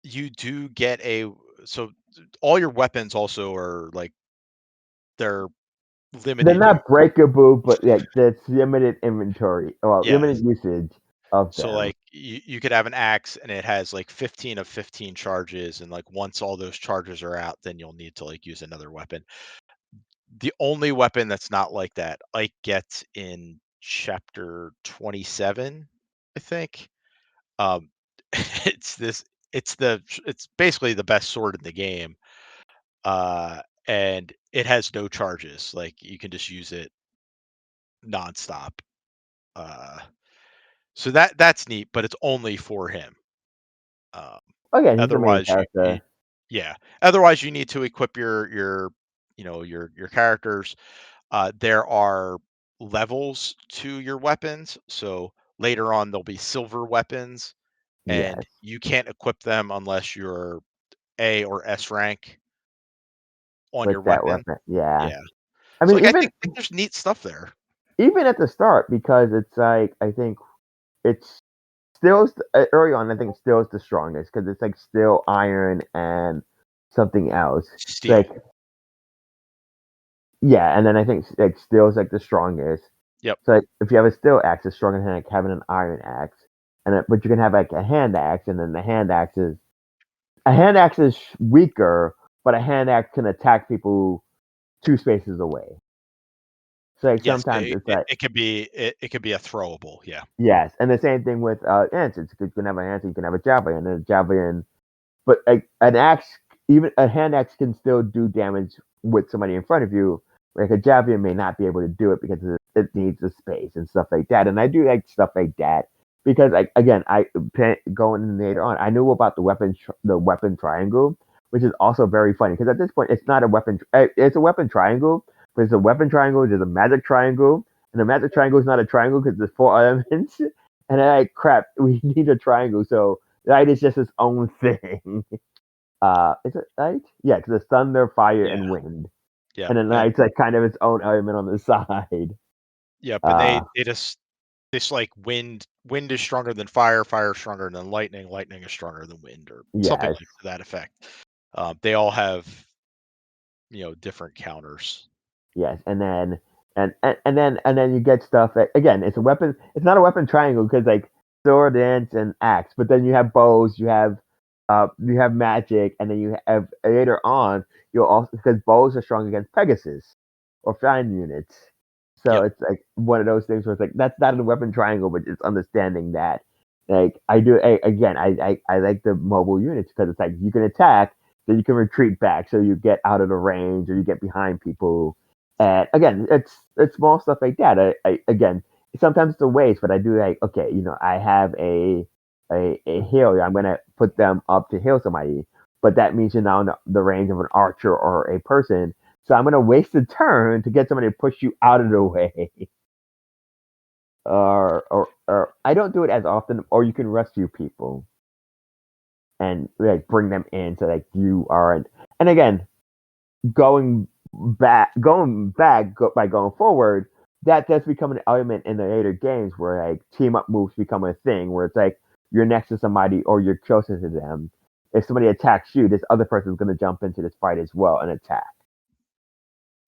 Speaker 1: You do get so all your weapons also are like they're
Speaker 3: They're
Speaker 1: limited.
Speaker 3: not breakable, but like there's limited inventory or
Speaker 1: Yeah.
Speaker 3: limited usage of
Speaker 1: So
Speaker 3: them.
Speaker 1: like you could have an axe and it has like 15 of 15 charges, and like once all those charges are out, then you'll need to like use another weapon. The only weapon that's not like that, Ike gets in chapter 27, I think. Um, it's this. It's basically the best sword in the game, and it has no charges. Like you can just use it nonstop. Uh, so that's neat, but it's only for him. Um,
Speaker 3: Okay, he's the main
Speaker 1: otherwise,
Speaker 3: character.
Speaker 1: yeah. Otherwise, you need to equip your your characters. There are levels to your weapons, so later on there'll be silver weapons, and
Speaker 3: Yes,
Speaker 1: you can't equip them unless you're A or S rank on
Speaker 3: with
Speaker 1: your
Speaker 3: that
Speaker 1: weapon.
Speaker 3: weapon. Yeah,
Speaker 1: Yeah.
Speaker 3: I
Speaker 1: So
Speaker 3: mean
Speaker 1: like I think there's neat stuff there.
Speaker 3: even at the start because it's like I think it's still early on. I think still is the strongest because it's like still iron and something else. It's like
Speaker 1: Steel.
Speaker 3: yeah, and then I think like steel is like the strongest.
Speaker 1: Yep.
Speaker 3: So like, if you have a steel axe, it's stronger than like having an iron axe. But you can have like a hand axe, and then the hand axe is weaker, but a hand axe can attack people 2 spaces away. So like
Speaker 1: Yes,
Speaker 3: sometimes it's like
Speaker 1: it could be a throwable. Yeah.
Speaker 3: yes, and the same thing with answers. You can have an answer, you can have a javelin, and a javelin, but like an axe, even a hand axe can still do damage with somebody in front of you. Like a javelin may not be able to do it because it needs the space and stuff like that. And I do like stuff like that because, like again, going later on, I knew about the weapon triangle, which is also very funny because at this point it's not a weapon. It's a weapon triangle, but it's a weapon triangle. There's a magic triangle, and the magic triangle is not a triangle because there's 4 elements. And I'm like, crap, we need a triangle. So light is just its own thing. Is it light? Yeah, because it's thunder, fire,
Speaker 1: Yeah.
Speaker 3: and wind.
Speaker 1: Yeah.
Speaker 3: And then light's like kind of its own element on the side.
Speaker 1: Yep. And
Speaker 3: Uh,
Speaker 1: they just this like wind is stronger than fire, fire is stronger than lightning, lightning is stronger than wind, or something
Speaker 3: yes,
Speaker 1: like to that effect. They all have different counters.
Speaker 3: yes, and then you get stuff that again, it's a weapon. It's not a weapon triangle because like sword, dance, and axe. But then you have bows, you have magic, and then you have later on you'll also because bows are strong against Pegasus or flying units. So
Speaker 1: Yep.
Speaker 3: it's like one of those things where it's like that's not a weapon triangle, but it's understanding that. Like I do again, I like the mobile units because it's like you can attack, then you can retreat back, so you get out of the range or you get behind people. And again, it's small stuff like that. Again, sometimes it's a waste, but I do like okay, I have a healer. I'm gonna put them up to heal somebody, but that means you're now in the range of an archer or a person. So I'm gonna waste a turn to get somebody to push you out of the way. Or I don't do it as often. Or you can rescue people and like bring them in so like you aren't. And again, by going forward, that does become an element in the later games where like team up moves become a thing where it's like you're next to somebody or you're closer to them. If somebody attacks you, this other person is going to jump into this fight as well and attack.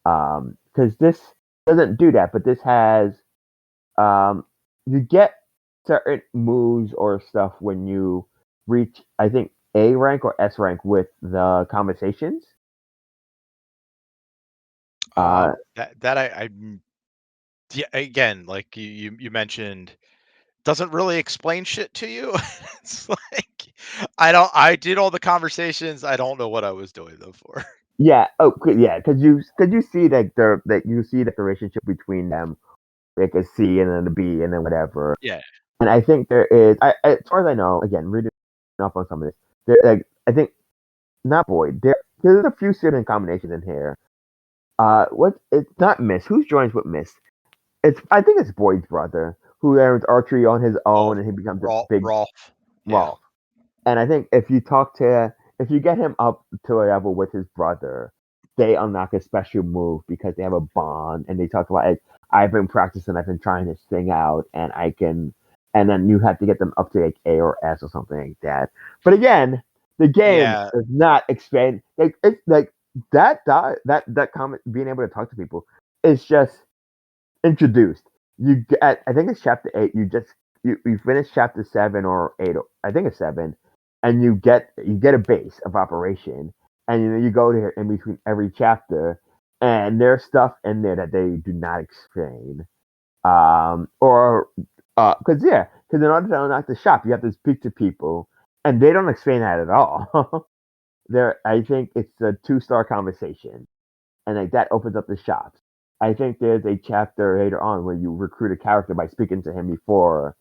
Speaker 3: Because this doesn't do that, but this has you get certain moves or stuff when you reach, I think, A rank or S rank with the conversations.
Speaker 1: That I yeah, again, like you mentioned, doesn't really explain shit to you. It's like I did all the conversations. I don't know what I was doing them for.
Speaker 3: Yeah. Oh, yeah. Because you see that you see the relationship between them, like a C and then a B and then whatever.
Speaker 1: Yeah.
Speaker 3: And I think there is, as far as I know, again, reading up on some of this, like I think not Boyd. There's a few certain combinations in here. What? It's not Miss. Who's joins with Miss? I think it's Boyd's brother who learns archery on his
Speaker 1: Oh,
Speaker 3: own and he becomes a big
Speaker 1: Rolf. Yeah.
Speaker 3: Rolf. And I think if you get him up to a level with his brother, they unlock a special move because they have a bond and they talk about like I've been practicing, I've been trying this thing out, and I can. And then you have to get them up to like A or S or something like that. But again, the game
Speaker 1: Yeah.
Speaker 3: does not expand. Like it's like that comment being able to talk to people is just introduced. You get, I think it's chapter 8. You finish chapter 7 or 8. I think it's 7, and you get a base of operation, and you go there in between every chapter, and there's stuff in there that they do not explain. Or because in order to unlock the shop, you have to speak to people, and they don't explain that at all. I think it's a 2-star conversation and like that opens up the shops. I think there's a chapter later on where you recruit a character by speaking to him before,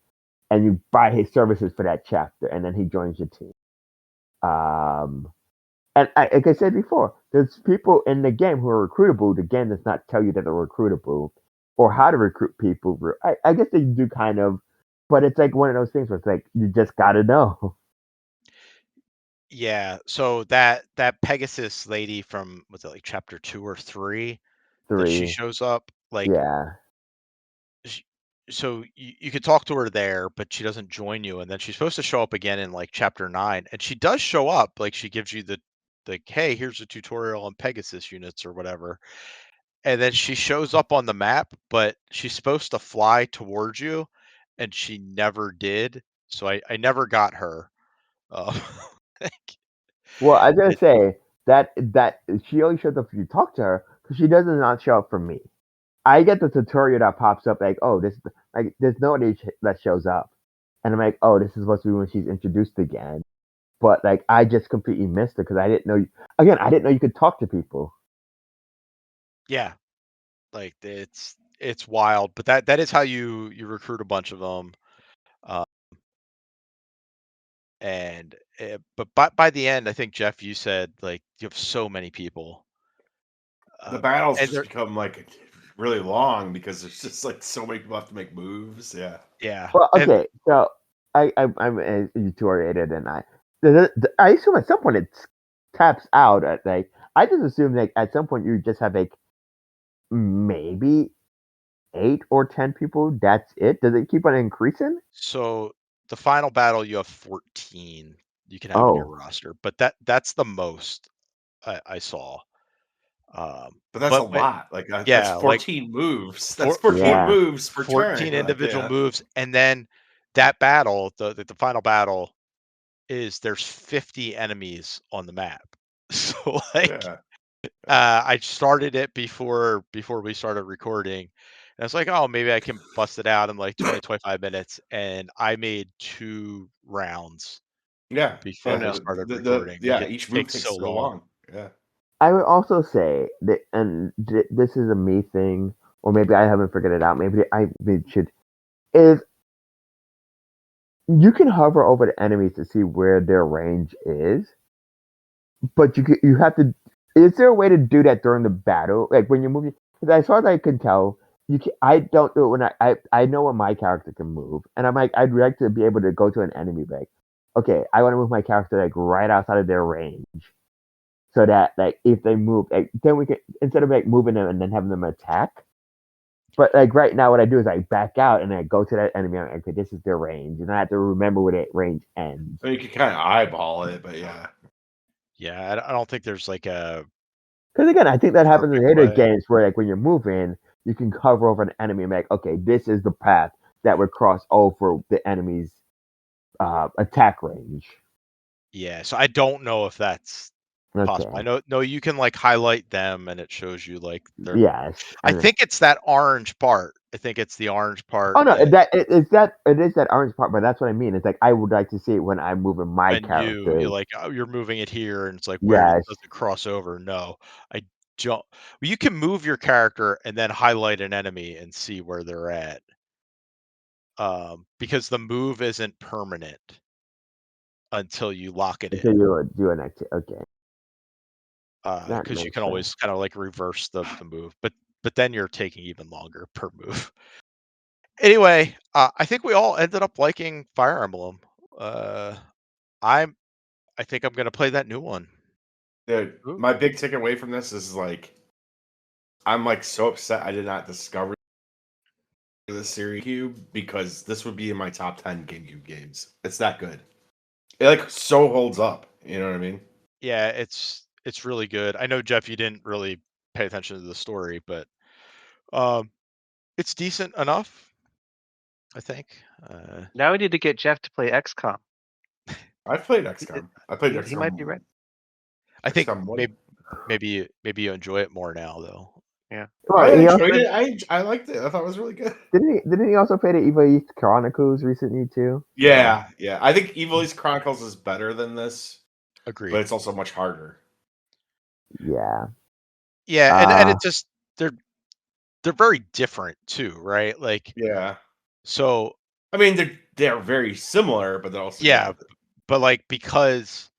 Speaker 3: and you buy his services for that chapter, and then he joins your team. And like I said before, there's people in the game who are recruitable. The game does not tell you that they're recruitable or how to recruit people. I guess they do kind of, but it's like one of those things where it's like you just gotta know.
Speaker 1: Yeah. So that Pegasus lady from was it like chapter 2 or 3 that she
Speaker 3: 3,
Speaker 1: shows up like
Speaker 3: yeah.
Speaker 1: sh so you could talk to her there, but she doesn't join you, and then she's supposed to show up again in like chapter 9, and she does show up. Like she gives you the like, hey, here's a tutorial on Pegasus units or whatever, and then she shows up on the map, but she's supposed to fly towards you, and she never did. So I never got her. Uh, like,
Speaker 3: Well, I gotta
Speaker 1: it,
Speaker 3: say that she only shows up if you talk to her because she does not show up for me. I get the tutorial that pops up like, oh, this like there's nobody that shows up, and I'm like, oh, this is supposed to be when she's introduced again. But like, I just completely missed it because I didn't know. Again, I didn't know you could talk to people.
Speaker 1: Yeah, like it's wild, but that is how you recruit a bunch of them. And but by the end, I think Jeff, you said like you have so many people.
Speaker 4: The battles
Speaker 1: And
Speaker 4: just
Speaker 1: they're
Speaker 4: become like really long because there's just like so many people have to make moves. Yeah.
Speaker 1: yeah,
Speaker 3: Well,
Speaker 1: and
Speaker 3: okay, so I'm infuriated, and I assume at some point it taps out. At like, I just assume like at some point you just have like maybe 8 or 10 people. That's it. Does it keep on increasing?
Speaker 1: so the final battle you have 14 you can have in your
Speaker 3: Oh,
Speaker 1: roster, but that's the most I saw.
Speaker 4: But that's a
Speaker 1: But
Speaker 4: lot. Like that's
Speaker 1: yeah, like
Speaker 4: 14 moves. That's
Speaker 1: four,
Speaker 4: 14
Speaker 1: four,
Speaker 3: yeah.
Speaker 4: moves per turn.
Speaker 1: 14
Speaker 4: Like,
Speaker 1: individual
Speaker 4: yeah.
Speaker 1: moves, and then that battle, the final battle, is there's 50 enemies on the map. So like
Speaker 4: Yeah.
Speaker 1: I started it before we started recording. And I was like, oh, maybe I can bust it out in like 20, 25 minutes. And I made 2 rounds
Speaker 4: Yeah.
Speaker 2: Oh
Speaker 1: before
Speaker 4: Yeah.
Speaker 1: we
Speaker 2: no.
Speaker 1: started
Speaker 4: The
Speaker 1: recording. Like
Speaker 4: yeah,
Speaker 1: it
Speaker 4: each move
Speaker 1: takes
Speaker 4: takes
Speaker 1: so
Speaker 4: so
Speaker 1: long.
Speaker 4: long. Yeah.
Speaker 3: I would also say that, and this is a me thing, or maybe I haven't figured it out. Maybe I should. Is you can hover over the enemies to see where their range is, but you have to. Is there a way to do that during the battle, like when you're moving? Because as far as I can tell, I don't do it when I know when my character can move, and I'm like I'd like to be able to go to an enemy like, okay, I want to move my character like right outside of their range, so that like if they move, like then we can instead of like moving them and then having them attack. But like right now, what I do is I back out and I go to that enemy. I'm like, okay, this is their range, and I have to remember where that range ends.
Speaker 4: I mean, you can kind of eyeball it, but yeah.
Speaker 1: Yeah, I don't think there's like a
Speaker 3: Because again, I think that happens in
Speaker 1: perfect
Speaker 3: later
Speaker 1: way.
Speaker 3: games where like when you're moving, you can cover over an enemy and be like, okay, this is the path that would cross over the enemy's attack range.
Speaker 1: Yeah, so I don't know if that's possible. I
Speaker 3: Okay.
Speaker 1: know no, you can like highlight them and it shows you like their
Speaker 3: Yes.
Speaker 1: I
Speaker 3: And
Speaker 1: think it's that orange part. I think it's the orange part
Speaker 3: oh no,
Speaker 1: that
Speaker 3: it is that orange part, but that's what I mean. It's like I would like to see it when I'm moving my
Speaker 1: when you're
Speaker 3: characters.
Speaker 1: like, oh, you're moving it here, and it's like, where
Speaker 3: Yes.
Speaker 1: does it cross over? No, I don't. Well, you can move your character and then highlight an enemy and see where they're at, because the move isn't permanent until you lock it
Speaker 3: Until
Speaker 1: in.
Speaker 3: you do an activity. Okay. That
Speaker 1: Because you
Speaker 3: makes
Speaker 1: can
Speaker 3: sense.
Speaker 1: always kind of like reverse the move, but then you're taking even longer per move. Anyway, I think we all ended up liking Fire Emblem. Uh, I'm I think I'm gonna play that new one.
Speaker 4: Dude,
Speaker 1: Ooh.
Speaker 4: my big takeaway from this is like I'm like so upset I did not discover the series Cube because this would be in my top 10 GameCube games. It's that good. It like so holds up. You know what I mean?
Speaker 1: Yeah, it's really good. I know, Jeff, you didn't really pay attention to the story, but um, it's decent enough, I think.
Speaker 2: Now we need to get Jeff to play XCOM.
Speaker 4: I've played
Speaker 2: He, did-
Speaker 4: XCOM. I played
Speaker 2: he might be
Speaker 4: XCOM.
Speaker 2: right.
Speaker 1: I think
Speaker 4: XCOM 1.
Speaker 1: maybe you enjoy it more now, though.
Speaker 2: Yeah.
Speaker 3: Well,
Speaker 4: I
Speaker 3: he also
Speaker 4: enjoyed it. I liked it. I thought it was really good.
Speaker 3: didn't he also play the Evil East Chronicles recently too?
Speaker 4: Yeah, yeah. I think Evil East Chronicles is better than this, but
Speaker 1: Agreed.
Speaker 4: it's also much harder.
Speaker 3: Yeah.
Speaker 1: Yeah, and
Speaker 3: Uh
Speaker 1: it just they're very different too, right? Like
Speaker 4: Yeah.
Speaker 1: so,
Speaker 4: I mean, they're very similar, but they're also
Speaker 1: yeah, but like because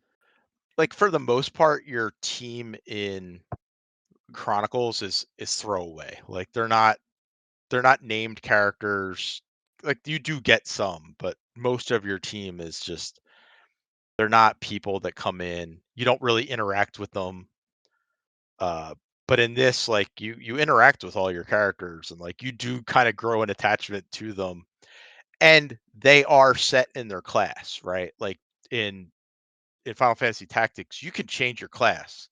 Speaker 1: like for the most part, your team in Chronicles is throwaway. Like they're not named characters. Like you do get some, but most of your team is just they're not people that come in. You don't really interact with them. Uh, but in this, like you interact with all your characters and like you do kind of grow an attachment to them, and they are set in their class, right? Like in in Final Fantasy Tactics, you can change your class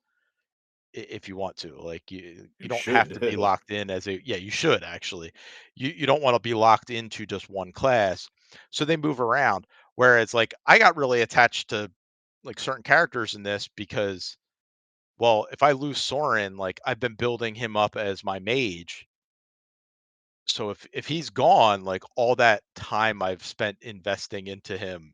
Speaker 1: if you want to. Like you
Speaker 4: you
Speaker 1: don't have to be
Speaker 4: should.
Speaker 1: locked in as a yeah, you should actually. You don't want to be locked into just one class. So they move around. Whereas like I got really attached to like certain characters in this because well, if I lose Soren, like I've been building him up as my mage So if he's gone, like all that time I've spent investing into him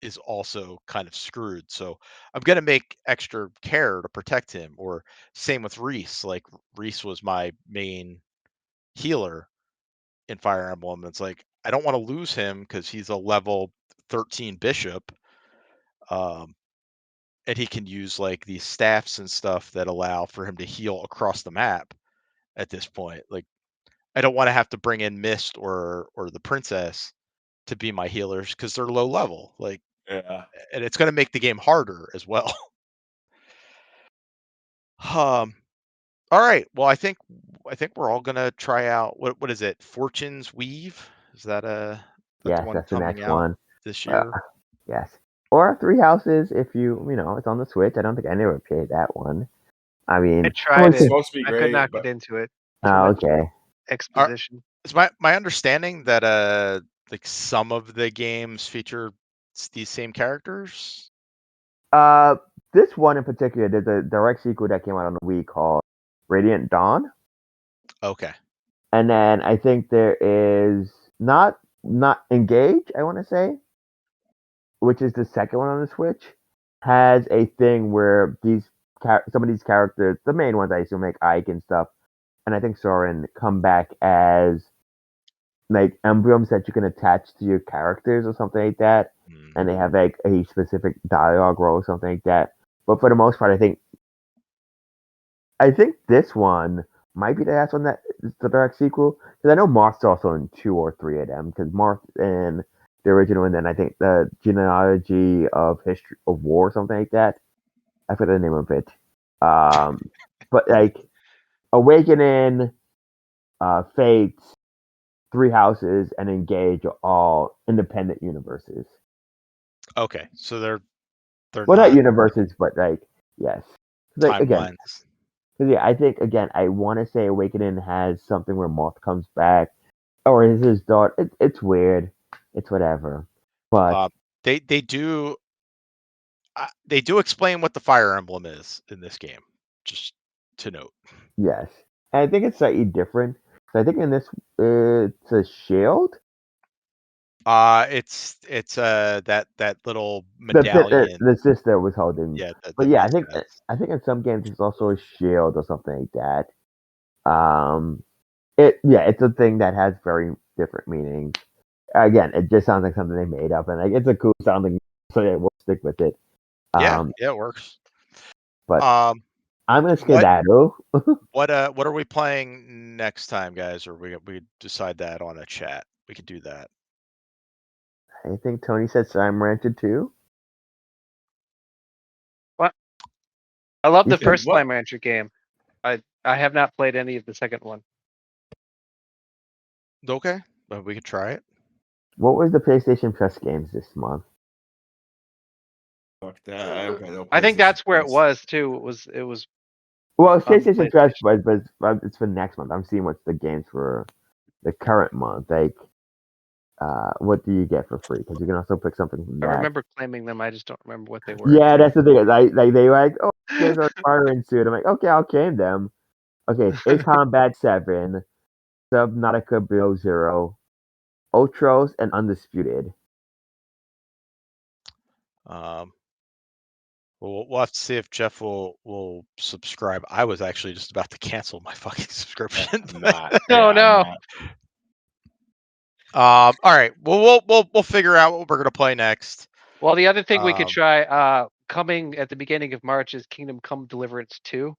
Speaker 1: is also kind of screwed. So I'm gonna make extra care to protect him. Or same with Reese. Like Reese was my main healer in Fire Emblem. It's like I don't want to lose him because he's a level 13 bishop. And he can use like these staffs and stuff that allow for him to heal across the map at this point. Like I don't want to have to bring in Mist or the princess to be my healers because they're low level. Like,
Speaker 4: Yeah.
Speaker 1: and it's going to make the game harder as well. All right. Well, I think we're all gonna try out what is it? Fortune's Weave? Is that the
Speaker 3: Yes,
Speaker 1: one
Speaker 3: that's the
Speaker 1: coming
Speaker 3: next
Speaker 1: out
Speaker 3: one.
Speaker 1: this
Speaker 3: Uh,
Speaker 1: year?
Speaker 3: yes. Or Three Houses if you know, it's on the Switch. I don't think I never played that one. I mean,
Speaker 2: I tried
Speaker 4: It's
Speaker 2: it.
Speaker 4: supposed to be
Speaker 2: I
Speaker 4: great,
Speaker 2: could not
Speaker 4: but
Speaker 2: get into it.
Speaker 3: Oh,
Speaker 2: Too much
Speaker 3: okay.
Speaker 2: exposition.
Speaker 1: It's my understanding that like some of the games feature these same characters.
Speaker 3: This one in particular, there's a direct sequel that came out on the Wii called Radiant Dawn,
Speaker 1: Okay.
Speaker 3: and then I think there is not Engage. I want to say, which is the second one on the Switch, has a thing where some of these characters, the main ones, I assume, like Ike and stuff, and I think Soren, come back as like emblems that you can attach to your characters or something like that, and they have like a specific dialogue role or something like that. But for the most part, I think this one might be the last one that is the direct sequel, because I know Marth's also in 2 or 3 of them, because Marth in the original, and then I think the genealogy of history of war or something like that. I forget the name of it. But like Awakening, Fates, Three Houses, and Engage are all independent universes.
Speaker 1: Okay. So they're
Speaker 3: Well, not
Speaker 1: not
Speaker 3: universes, but like yes. Like again,
Speaker 1: timelines.
Speaker 3: because yeah, I think again, I want to say Awakening has something where Moth comes back, or is his daughter? It's weird. It's whatever. But
Speaker 1: They do explain what the Fire Emblem is in this game. Just to note.
Speaker 3: yes, and I think it's slightly different. So I think in this, it's a shield.
Speaker 1: It's that little medallion.
Speaker 3: The sister was holding.
Speaker 1: Yeah,
Speaker 3: But
Speaker 1: the
Speaker 3: yeah,
Speaker 1: princess.
Speaker 3: I think in some games it's also a shield or something like that. It's a thing that has very different meanings. Again, it just sounds like something they made up, and like it's a cool sounding, so yeah, we'll stick with it.
Speaker 1: Yeah, it works.
Speaker 3: But
Speaker 1: Um,
Speaker 3: I'm gonna
Speaker 1: what
Speaker 3: skedaddle.
Speaker 1: what are we playing next time, guys? Or we decide that on a chat. We could do that.
Speaker 3: I think Tony said Slime Rancher too.
Speaker 2: I love
Speaker 3: You
Speaker 2: the
Speaker 3: said
Speaker 2: first
Speaker 4: what?
Speaker 2: Slime Rancher game. I have not played any of the second one.
Speaker 1: Okay, but we could try it.
Speaker 3: What was the PlayStation Plus games this month?
Speaker 4: Fuck that. I don't got no
Speaker 2: I think
Speaker 4: PlayStation
Speaker 2: that's where it
Speaker 4: Plus.
Speaker 2: was too. It was
Speaker 3: Well, it's
Speaker 2: on
Speaker 3: PlayStation Plus,
Speaker 2: PlayStation.
Speaker 3: but it's for next month. I'm seeing what's the games for the current month. Like, what do you get for free? Because you can also pick something from
Speaker 2: I
Speaker 3: that.
Speaker 2: remember claiming them. I just don't remember what they were.
Speaker 3: Yeah, that's the thing. Like they were like, oh, games are expiring soon. I'm like, okay, I'll claim them. Okay, it's Ace Combat 7, Subnautica Below Zero, Ultros, and Undisputed.
Speaker 1: We'll have to see if Jeff will subscribe. I was actually just about to cancel my fucking subscription.
Speaker 4: I'm not.
Speaker 2: No,
Speaker 4: I'm
Speaker 2: no.
Speaker 4: not.
Speaker 1: All right. Well, we'll figure out what we're gonna play next.
Speaker 2: Well, the other thing we could
Speaker 1: Um,
Speaker 2: try, coming at the beginning of March, is Kingdom Come Deliverance 2.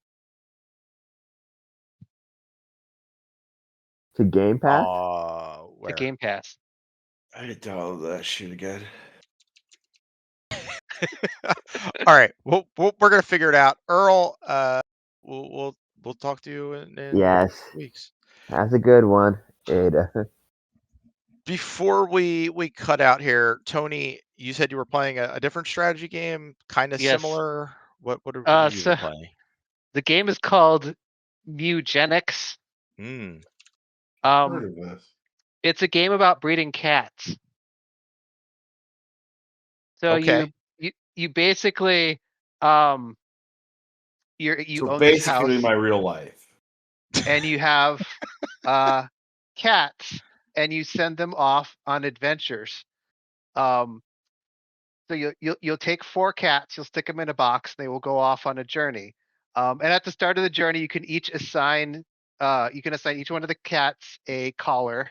Speaker 3: To Game Pass.
Speaker 2: The
Speaker 1: where?
Speaker 2: Game Pass.
Speaker 4: I need to download that shit again.
Speaker 1: All right. We're gonna figure it out. Earl, we'll talk to you in
Speaker 3: Yes,
Speaker 1: weeks.
Speaker 3: that's a good one.
Speaker 1: Before we cut out here, Tony, you said you were playing a different strategy game, kind of
Speaker 2: Yes.
Speaker 1: similar. What have you
Speaker 2: So
Speaker 1: been playing?
Speaker 2: the game is called Mugenics.
Speaker 1: Hmm.
Speaker 4: Heard of this.
Speaker 2: It's a game about breeding cats. So
Speaker 1: Okay.
Speaker 2: you basically you
Speaker 4: So
Speaker 2: own this
Speaker 4: basically,
Speaker 2: house
Speaker 4: my real life.
Speaker 2: and you have cats and you send them off on adventures. So you'll take 4 cats, you'll stick them in a box, and they will go off on a journey. And at the start of the journey, you can assign each one of the cats a collar,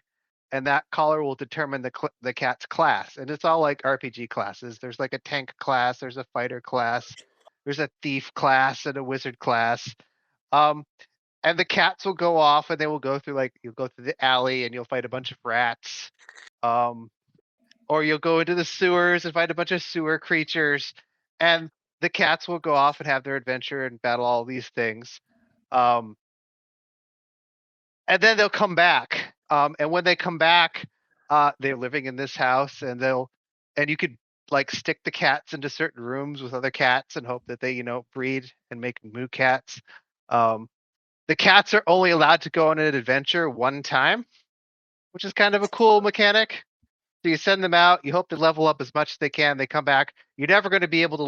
Speaker 2: and that collar will determine the cat's class. And it's all like RPG classes. There's like a tank class, there's a fighter class, there's a thief class, and a wizard class. And the cats will go off, and they will go through you'll go through the alley, and you'll fight a bunch of rats. Or you'll go into the sewers and fight a bunch of sewer creatures, and the cats will go off and have their adventure and battle all these things. And then they'll come back. And when they come back, they're living in this house, and you could stick the cats into certain rooms with other cats and hope that they, breed and make moo cats. The cats are only allowed to go on an adventure one time, which is kind of a cool mechanic. So you send them out, you hope to level up as much as they can. They come back. You're never going to be able to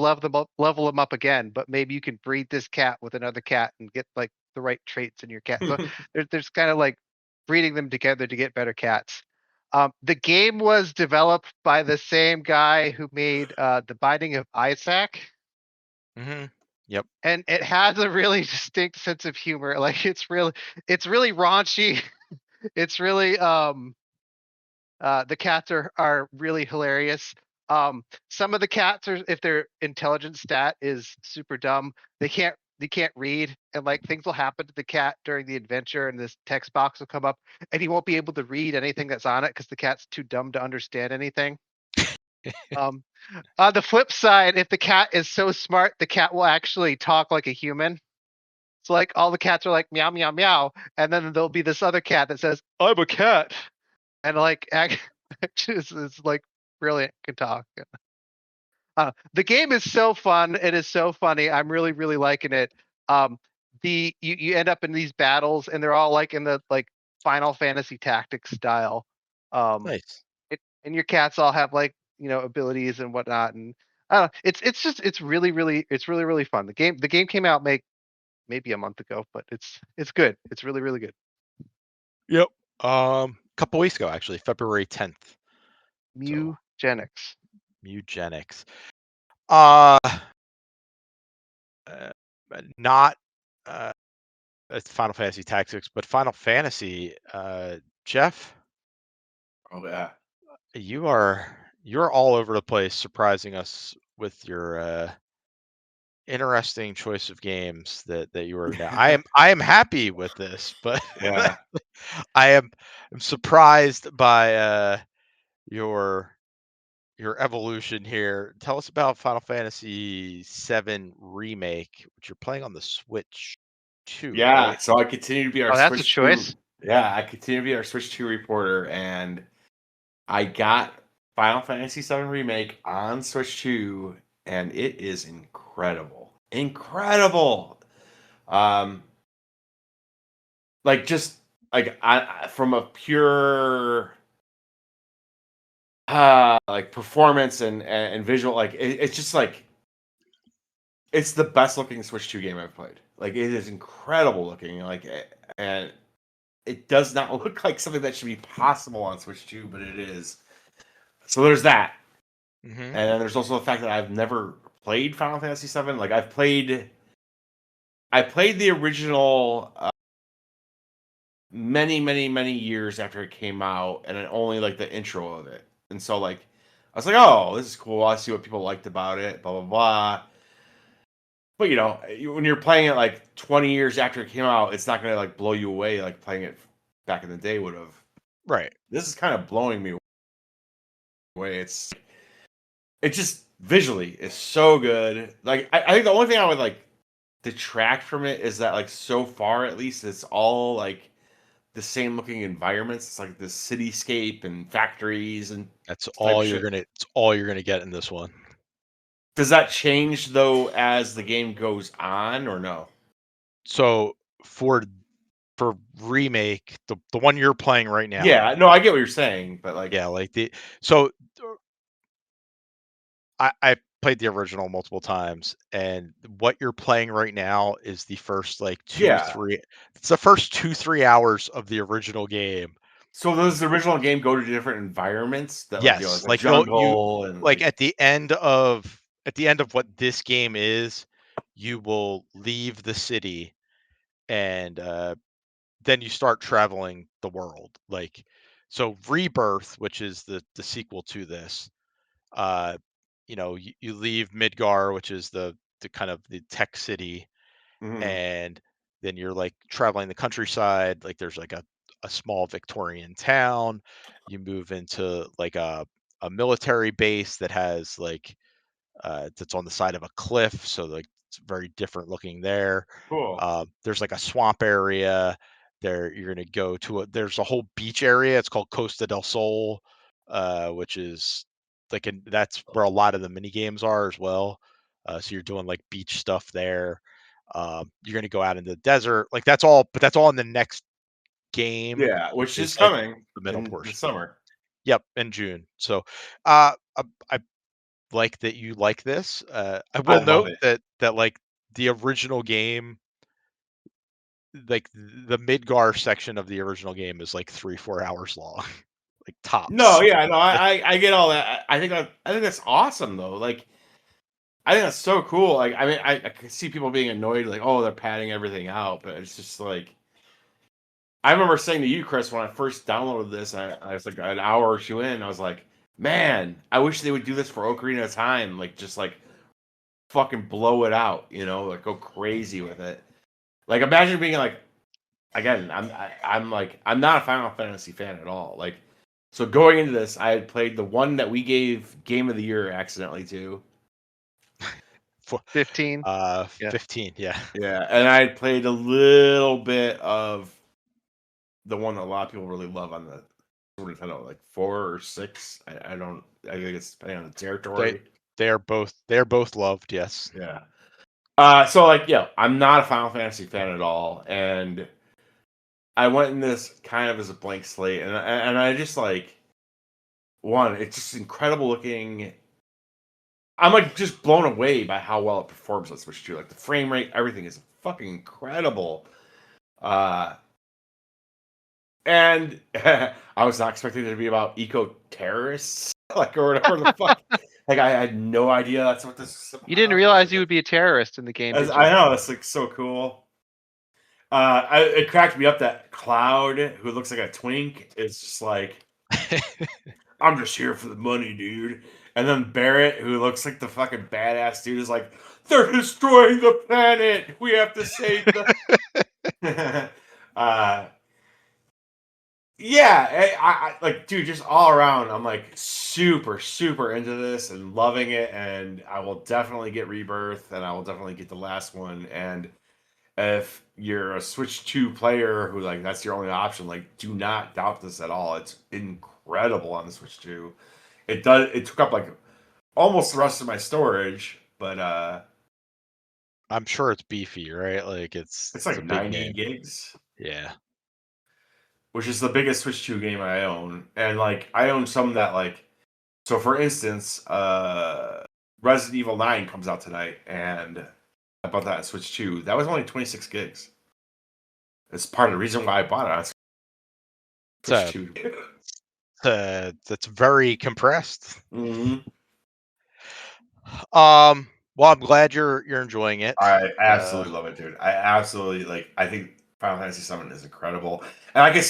Speaker 2: level them up again, but maybe you can breed this cat with another cat and get the right traits in your cat. So there's kind of breeding them together to get better cats. The game was developed by the same guy who made The Binding of Isaac.
Speaker 1: Mm-hmm. Yep.
Speaker 2: And it has a really distinct sense of humor. It's really raunchy. It's really the cats are really hilarious. Some of the cats are, if their intelligence stat is super dumb, they can't read, and things will happen to the cat during the adventure, and this text box will come up, and he won't be able to read anything that's on it because the cat's too dumb to understand anything. On the flip side, if the cat is so smart, the cat will actually talk like a human. So all the cats are meow meow meow, and then there'll be this other cat that says, "I'm a cat." And it's brilliant, can talk. The game is so fun. It is so funny. I'm really, really liking it. You end up in these battles, and they're all in the Final Fantasy Tactics style.
Speaker 1: Nice.
Speaker 2: And your cats all have abilities and whatnot. And it's really, really, really fun. The game came out maybe a month ago, but it's good. It's really, really good.
Speaker 1: Yep. Couple weeks ago, actually, February 10th.
Speaker 2: Mugenics.
Speaker 1: Not it's Final Fantasy Tactics, but Final Fantasy. Jeff.
Speaker 4: Oh yeah.
Speaker 1: You're all over the place, surprising us with your interesting choice of games that you are now. I am happy with this, but
Speaker 4: Yeah.
Speaker 1: I'm surprised by your evolution here. Tell us about Final Fantasy VII Remake, which you're playing on the Switch 2,
Speaker 4: Yeah,
Speaker 1: right?
Speaker 4: so I continue to be our
Speaker 2: that's a
Speaker 4: Switch
Speaker 2: choice.
Speaker 4: 2. Yeah, I continue to be our Switch 2 reporter, and I got Final Fantasy VII Remake on Switch 2, and it is incredible. Incredible. From a pure performance and visual, it's just it's the best looking Switch 2 game I've played. It is incredible looking, and it does not look like something that should be possible on Switch 2, but it is. So there's that.
Speaker 1: Mm-hmm.
Speaker 4: And then there's also the fact that I've never played Final Fantasy VII. I played the original many years after it came out, and only the intro of it. And so I was like, oh, this is cool. I see what people liked about it, blah blah blah. But when you're playing it 20 years after it came out, it's not gonna blow you away like playing it back in the day would have.
Speaker 1: Right.
Speaker 4: This is kind of blowing me away. It just visually is so good. I think the only thing I would detract from it is that so far at least it's all the same looking environments. It's the cityscape and factories and
Speaker 1: that's all you're gonna get in this one.
Speaker 4: Does that change though as the game goes on, or no?
Speaker 1: So for Remake, the one you're playing right now.
Speaker 4: Yeah, no, I get what you're saying, but
Speaker 1: I played the original multiple times, and what you're playing right now is the first 3. It's the first 2-3 hours of the original game
Speaker 4: So does the original game go to different environments that like
Speaker 1: Yes,
Speaker 4: a
Speaker 1: like
Speaker 4: jungle and
Speaker 1: like at the end of what this game is, you will leave the city and then you start traveling the world. Like so Rebirth, which is the sequel to this, uh you leave Midgar, which is the kind of the tech city,
Speaker 4: Mhm.
Speaker 1: and then you're like traveling the countryside. Like there's like a small Victorian town. You move into like a military base that has like that's on the side of a cliff, so like it's very different looking there.
Speaker 4: Cool.
Speaker 1: There's like a swamp area. There you're gonna go to there's a whole beach area. It's called Costa del Sol, which is like that's where a lot of the mini games are as well. So you're doing like beach stuff there. You're gonna go out in the desert. Like that's all, but that's all in the next game,
Speaker 4: Yeah,
Speaker 1: which
Speaker 4: which
Speaker 1: is
Speaker 4: is
Speaker 1: like
Speaker 4: coming
Speaker 1: the middle
Speaker 4: in the
Speaker 1: portion.
Speaker 4: summer.
Speaker 1: Yep, in June. So, I like that you like this. I
Speaker 4: I
Speaker 1: will
Speaker 4: love
Speaker 1: note
Speaker 4: it.
Speaker 1: that like the original game, like the Midgar section of the original game is like 3-4 hours long, like
Speaker 4: No,
Speaker 1: tops.
Speaker 4: yeah, no, I get all that. I think that's awesome though. Like I think that's so cool. Like I mean, I can see people being annoyed, like, oh, they're padding everything out, but it's just like I remember saying to you, Chris, when I first downloaded this, I was like an hour or two in, I was like, man, I wish they would do this for Ocarina of Time, like just like fucking blow it out, like go crazy with it. Like imagine being like, again, I'm like I'm not a Final Fantasy fan at all. Like, so going into this, I had played the one that we gave Game of the Year accidentally to.
Speaker 2: 15. Yeah.
Speaker 1: 15, yeah.
Speaker 4: Yeah, and I had played a little bit of the one that a lot of people really love on the Super Nintendo, like 4 or 6. I don't. I think it's depending on the territory.
Speaker 1: They're both loved, yes.
Speaker 4: Yeah. So like, yeah, I'm not a Final Fantasy fan at all, and I went in this kind of as a blank slate, and I just like one. It's just incredible looking. I'm like just blown away by how well it performs on Switch 2. Like the frame rate, everything is fucking incredible. Uh, and I was not expecting it to be about eco terrorists, like or whatever the fuck. Like I had no idea that's what this is about.
Speaker 2: You didn't realize you would be a terrorist in the game, did you?
Speaker 4: I know that's like so cool. It cracked me up that Cloud, who looks like a twink, is just like, I'm just here for the money, dude. And then Barrett, who looks like the fucking badass dude, is like, they're destroying the planet. We have to save the. Yeah, I like, dude, just all around, I'm like super, super into this and loving it. And I will definitely get Rebirth, and I will definitely get the last one. And if you're a Switch 2 player who like that's your only option, like do not doubt this at all. It's incredible on the Switch 2. It took up like almost the rest of my storage, but
Speaker 1: I'm sure it's beefy, right? Like
Speaker 4: it's
Speaker 1: it's
Speaker 4: like
Speaker 1: a big
Speaker 4: 90
Speaker 1: game.
Speaker 4: gigs,
Speaker 1: Yeah.
Speaker 4: which is the biggest Switch 2 game I own. And like I own some that like, so for instance, Resident Evil 9 comes out tonight, and I bought that on Switch 2. That was only 26 gigs. It's part of the reason why I bought it on Switch
Speaker 1: So
Speaker 4: 2.
Speaker 1: that's very compressed.
Speaker 4: Mm-hmm.
Speaker 1: Well, I'm glad you're enjoying it.
Speaker 4: I absolutely love it, dude. I absolutely like. I think Final Fantasy VII is incredible, and I could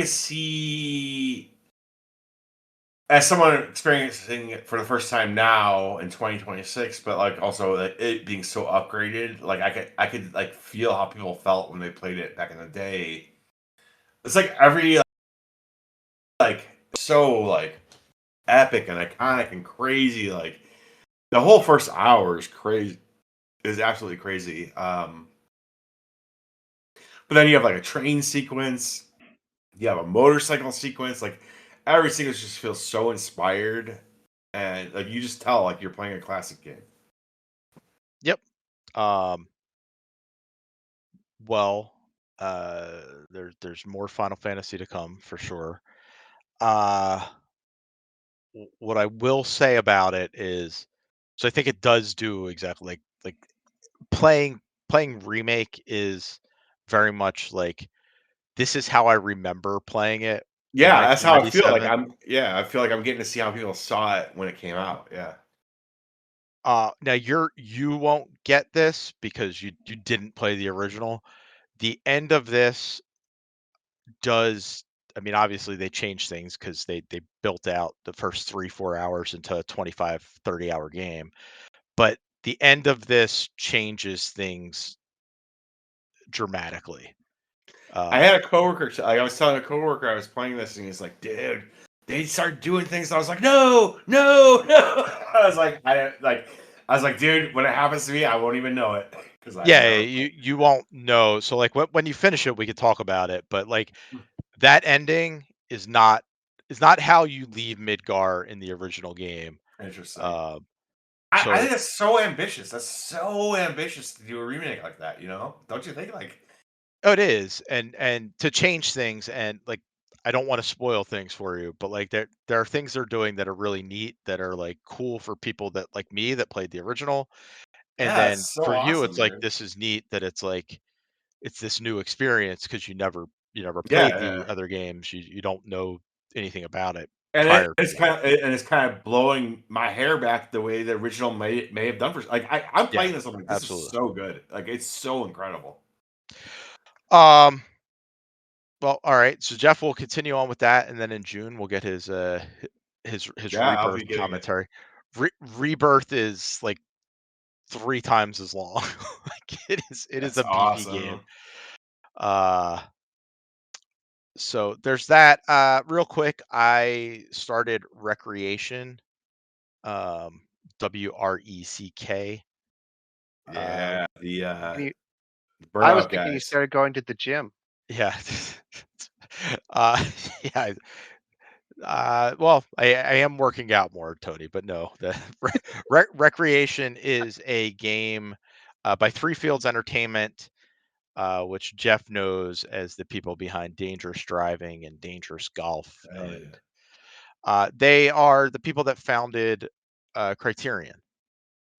Speaker 4: see as someone experiencing it for the first time now in 2026, but like also like, it being so upgraded. Like I could like feel how people felt when they played it back in the day. It's like every like so like epic and iconic and crazy. Like the whole first hour is crazy. Is absolutely crazy. But then you have like a train sequence, you have a motorcycle sequence, like every sequence just feels so inspired, and like you just tell like you're playing a classic game.
Speaker 1: Yep. Well, there's more Final Fantasy to come for sure. What I will say about it is, so I think it does do exactly like playing remake is very much like this is how I remember playing it in
Speaker 4: Yeah, that's how I feel. Like
Speaker 1: 1997.
Speaker 4: I feel like I'm getting to see how people saw it when it came out. Yeah.
Speaker 1: Now you won't get this because you didn't play the original. The end of this does. I mean, obviously they changed things because they built out the first 3-4 hours into a 25, 30 hour game. But the end of this changes things dramatically.
Speaker 4: I had a coworker. I was telling a coworker I was playing this, and he's like, "Dude, they start doing things." And I was like, "No, no, no!" I was like, "Dude, when it happens to me, I won't even know it because I've
Speaker 1: Yeah,
Speaker 4: never."
Speaker 1: you won't know. So like when you finish it, we could talk about it. But like that ending is not how you leave Midgar in the original game.
Speaker 4: Interesting.
Speaker 1: Uh,
Speaker 4: I
Speaker 1: so
Speaker 4: think that's so ambitious. That's so ambitious to do a remake like that. You know, don't you think? Like,
Speaker 1: oh, it is, and to change things, and like I don't want to spoil things for you, but like there are things they're doing that are really neat, that are like cool for people that like me that played the original, and
Speaker 4: yeah,
Speaker 1: then
Speaker 4: it's so
Speaker 1: for you,
Speaker 4: awesome,
Speaker 1: it's like
Speaker 4: man.
Speaker 1: this is neat that it's like it's this new experience because you never
Speaker 4: Yeah,
Speaker 1: played the
Speaker 4: yeah.
Speaker 1: other games, you don't know anything about it
Speaker 4: And
Speaker 1: prior to
Speaker 4: it's
Speaker 1: that.
Speaker 4: kind of blowing my hair back the way the original may have done for. Like, I'm
Speaker 1: Yeah,
Speaker 4: playing this. I'm like, this is
Speaker 1: absolutely.
Speaker 4: so good. Like, it's so incredible.
Speaker 1: Um, well, all right. So Jeff will continue on with that, and then in June we'll get his
Speaker 4: Yeah, I'll
Speaker 1: rebirth
Speaker 4: be getting it.
Speaker 1: commentary. Rebirth is like 3 times as long. Like it is
Speaker 4: That's
Speaker 1: a beefy game.
Speaker 4: awesome.
Speaker 1: Uh, so there's that. Real quick, I started Recreation, um, WRECK. Uh,
Speaker 4: Yeah, the
Speaker 2: And you, I was
Speaker 4: burnout
Speaker 2: thinking you
Speaker 4: guys.
Speaker 2: started going to the gym.
Speaker 1: yeah. Yeah. Well, I am working out more, Tony, but no, the Recreation is a game by Three Fields Entertainment, which Jeff knows as the people behind Dangerous Driving and Dangerous Golf,
Speaker 4: Hell yeah.
Speaker 1: and they are the people that founded Criterion.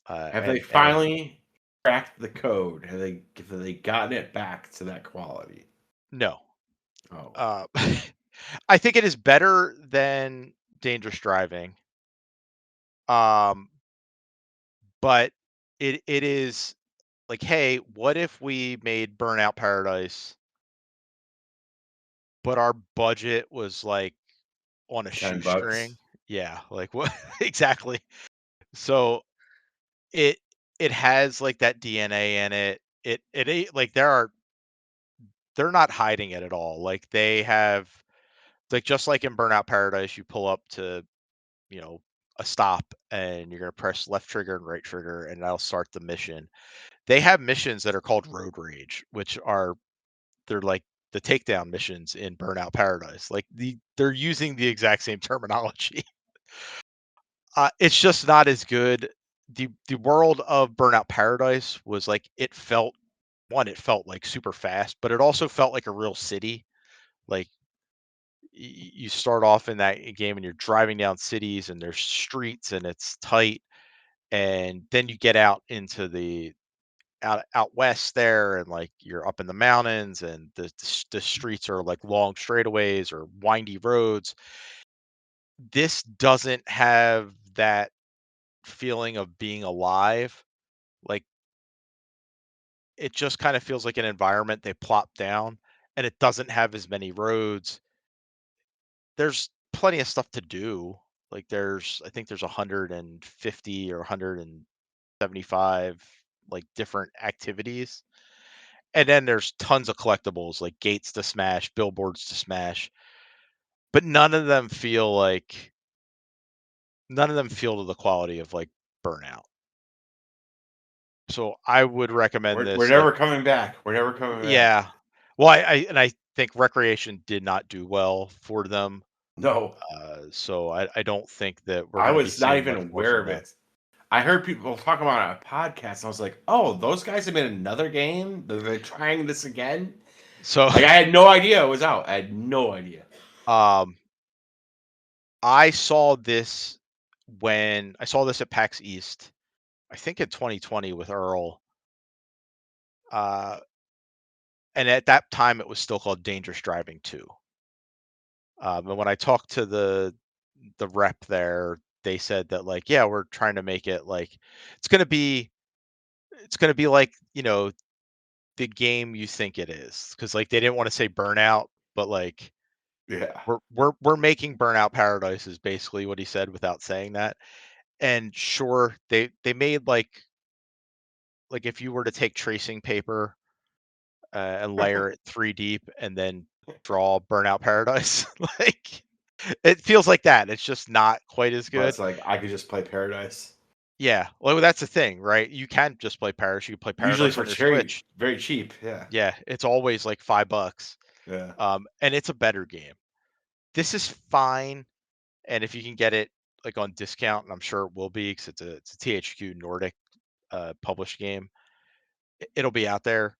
Speaker 4: Have they
Speaker 1: And
Speaker 4: finally cracked the code? Have they gotten it back to that quality?
Speaker 1: no,
Speaker 4: Oh,
Speaker 1: uh, I think it is better than Dangerous Driving. Um, but it is like, hey, what if we made Burnout Paradise, but our budget was like on a
Speaker 4: $10.
Speaker 1: shoestring? Yeah, like what exactly? So it it has like that DNA in it. It ain't like they're not hiding it at all. Like they have like just like in Burnout Paradise, you pull up to, you know, a stop and you're gonna press left trigger and right trigger and that'll start the mission. They have missions that are called road rage, which are they're like the takedown missions in Burnout Paradise. Like they're using the exact same terminology. It's just not as good. The world of Burnout Paradise was like it felt one, it felt like super fast, but it also felt like a real city. Like you start off in that game and you're driving down cities and there's streets and it's tight, and then you get out into the out west there, and like you're up in the mountains and the streets are like long straightaways or windy roads. This doesn't have that feeling of being alive. Like it just kind of feels like an environment they plopped down, and it doesn't have as many roads. There's plenty of stuff to do. Like I think there's 150 or 175 like different activities. And then there's tons of collectibles like gates to smash, billboards to smash, but none of them feel to the quality of like Burnout. So I would recommend
Speaker 4: we're
Speaker 1: this. Like,
Speaker 4: never coming back. We're never coming back.
Speaker 1: yeah. Well, I think Recreation did not do well for them.
Speaker 4: No,
Speaker 1: So I don't think that we're
Speaker 4: I
Speaker 1: going to be
Speaker 4: was not
Speaker 1: seeing
Speaker 4: even
Speaker 1: much more
Speaker 4: aware
Speaker 1: from
Speaker 4: of
Speaker 1: them.
Speaker 4: it. I heard people talk about it on a podcast, and I was like, "Oh, those guys have made another game. They're trying this again."
Speaker 1: So,
Speaker 4: Like, I had no idea it was out. I had no idea.
Speaker 1: um, I saw this at PAX East, I think in 2020 with Earl. Uh, and at that time it was still called Dangerous Driving 2. And when I talked to the rep there, they said that like, yeah, we're trying to make it like it's gonna be like, the game you think it is. Because like they didn't want to say Burnout, but like
Speaker 4: Yeah.
Speaker 1: we're making Burnout Paradise is basically what he said without saying that. And sure, they made like if you were to take tracing paper and layer it 3 deep and then draw Burnout Paradise, like it feels like that. It's just not quite as
Speaker 4: But
Speaker 1: good.
Speaker 4: it's like I could just play Paradise.
Speaker 1: Yeah, well, that's the thing, right? You can just play Paradise. You can play
Speaker 4: Usually
Speaker 1: Paradise
Speaker 4: for
Speaker 1: on your Switch.
Speaker 4: very cheap. Yeah.
Speaker 1: Yeah, it's always like $5.
Speaker 4: Yeah.
Speaker 1: And it's a better game. This is fine, and if you can get it like on discount, and I'm sure it will be because it's a THQ Nordic published game, it'll be out there.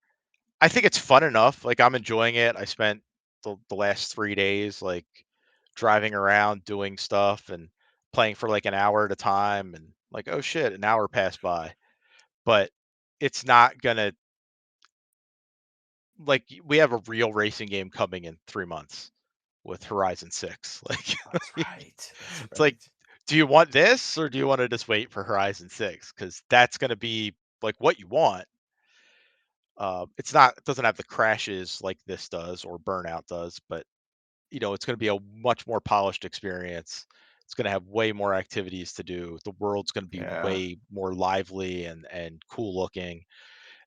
Speaker 1: I think it's fun enough. Like I'm enjoying it. I spent the last 3 days like driving around doing stuff and playing for like an hour at a time, and like oh shit, an hour passed by. But it's not gonna like we have a real racing game coming in 3 months with Horizon 6. Like
Speaker 4: That's right. That's
Speaker 1: it's like,
Speaker 4: right.
Speaker 1: do you want this or do you want to just wait for Horizon 6? Because that's gonna be like what you want. It doesn't have the crashes like this does or Burnout does, but it's going to be a much more polished experience. It's going to have way more activities to do. The world's going to be
Speaker 4: Yeah.
Speaker 1: way more lively and cool looking.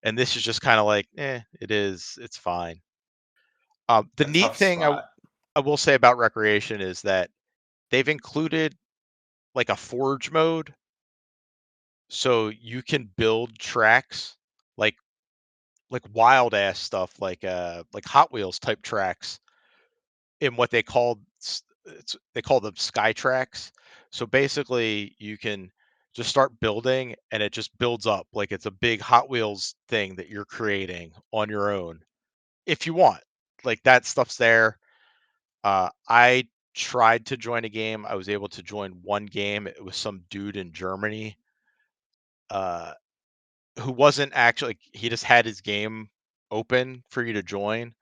Speaker 1: And this is just kind of like, it's fine. The
Speaker 4: A
Speaker 1: neat
Speaker 4: tough
Speaker 1: thing
Speaker 4: spot.
Speaker 1: I will say about Recreation is that they've included like a forge mode, so you can build tracks like wild ass stuff like Hot Wheels type tracks in what they call them sky tracks. So basically, you can just start building, and it just builds up like it's a big Hot Wheels thing that you're creating on your own, if you want. Like that stuff's there. I tried to join a game. I was able to join one game. It was some dude in Germany, uh, who wasn't actually. He just had his game open for you to join,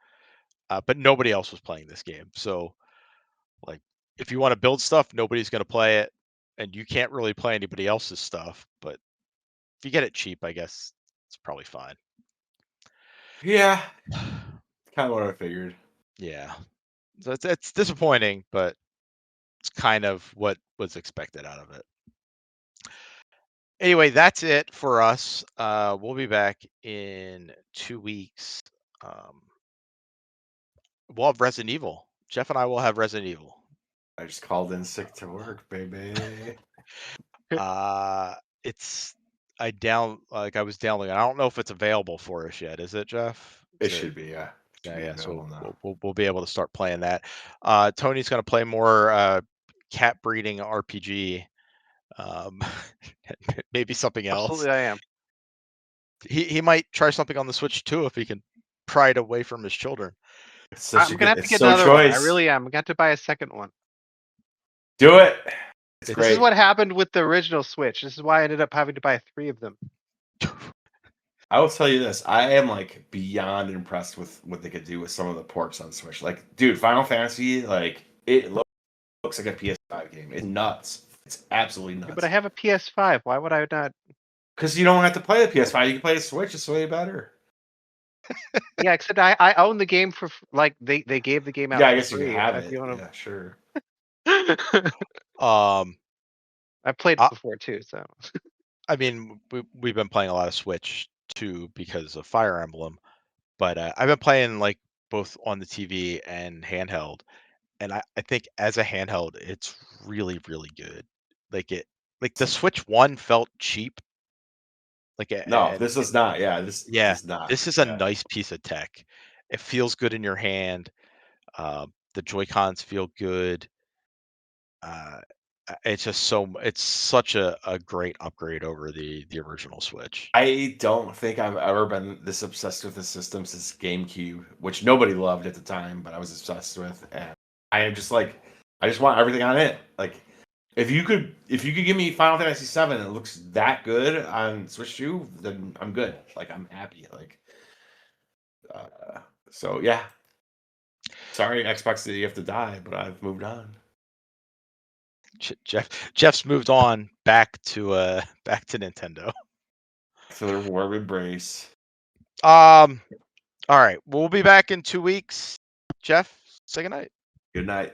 Speaker 1: but nobody else was playing this game. So like, if you want to build stuff, nobody's going to play it, and you can't really play anybody else's stuff. But if you get it cheap, I guess it's probably fine.
Speaker 4: Yeah. Kind of what I figured.
Speaker 1: Yeah, so it's disappointing, but it's kind of what was expected out of it. Anyway, that's it for us. We'll be back in 2 weeks. We'll have Resident Evil. Jeff and I will have Resident Evil.
Speaker 4: I just called in sick to work, baby.
Speaker 1: It's I was downloading. I don't know if it's available for us yet. Is it, Jeff?
Speaker 4: It should be, yeah. Should be
Speaker 1: Yeah. So
Speaker 4: available now.
Speaker 1: we'll be able to start playing that. Tony's going to play more cat breeding RPG. Um, maybe something else.
Speaker 2: Absolutely, I am.
Speaker 1: He might try something on the Switch too if he can pry it away from his children.
Speaker 4: It's such
Speaker 2: I'm
Speaker 4: a
Speaker 2: gonna
Speaker 4: good.
Speaker 2: have to
Speaker 4: It's
Speaker 2: get
Speaker 4: so
Speaker 2: another one. I
Speaker 4: choice.
Speaker 2: really am. I'm gonna have to buy a second one.
Speaker 4: Do it. It's
Speaker 1: This
Speaker 4: great.
Speaker 2: This is what happened with the original Switch. This is why I ended up having to buy 3 of them.
Speaker 4: I will tell you this: I am like beyond impressed with what they could do with some of the ports on Switch. Like, dude, Final Fantasy, like it looks like a PS5 game. It's nuts. It's absolutely nuts.
Speaker 2: Yeah, but I have a PS5. Why would I not?
Speaker 4: Because you don't have to play the PS5. You can play the Switch. It's way better.
Speaker 2: Yeah, except I own the game for like they gave the game out.
Speaker 4: Yeah, I
Speaker 2: for
Speaker 4: guess you
Speaker 2: free.
Speaker 4: can have
Speaker 2: If
Speaker 4: it.
Speaker 2: you wanna-
Speaker 4: Yeah, sure.
Speaker 2: I played
Speaker 1: I-
Speaker 2: it before too, so
Speaker 1: I mean, we've been playing a lot of Switch too because of Fire Emblem, but I've been playing like both on the TV and handheld, and I think as a handheld, it's really really good. Like the Switch One felt cheap. Like
Speaker 4: No, this is not. Yeah, this is not.
Speaker 1: this is a
Speaker 4: Yeah.
Speaker 1: nice piece of tech. It feels good in your hand. The Joy Cons feel good. It's just it's such a great upgrade over the original Switch.
Speaker 4: I don't think I've ever been this obsessed with the system since GameCube, which nobody loved at the time, but I was obsessed with. And I am just like, I just want everything on it. Like, if you could give me Final Fantasy VII and it looks that good on Switch 2, then I'm good. Like, I'm happy. Like, So yeah. Sorry, Xbox, that you have to die, but I've moved on.
Speaker 1: Jeff's moved on back to Nintendo.
Speaker 4: To their warm embrace.
Speaker 1: All right, we'll be back in 2 weeks. Jeff, say goodnight.
Speaker 4: Good night.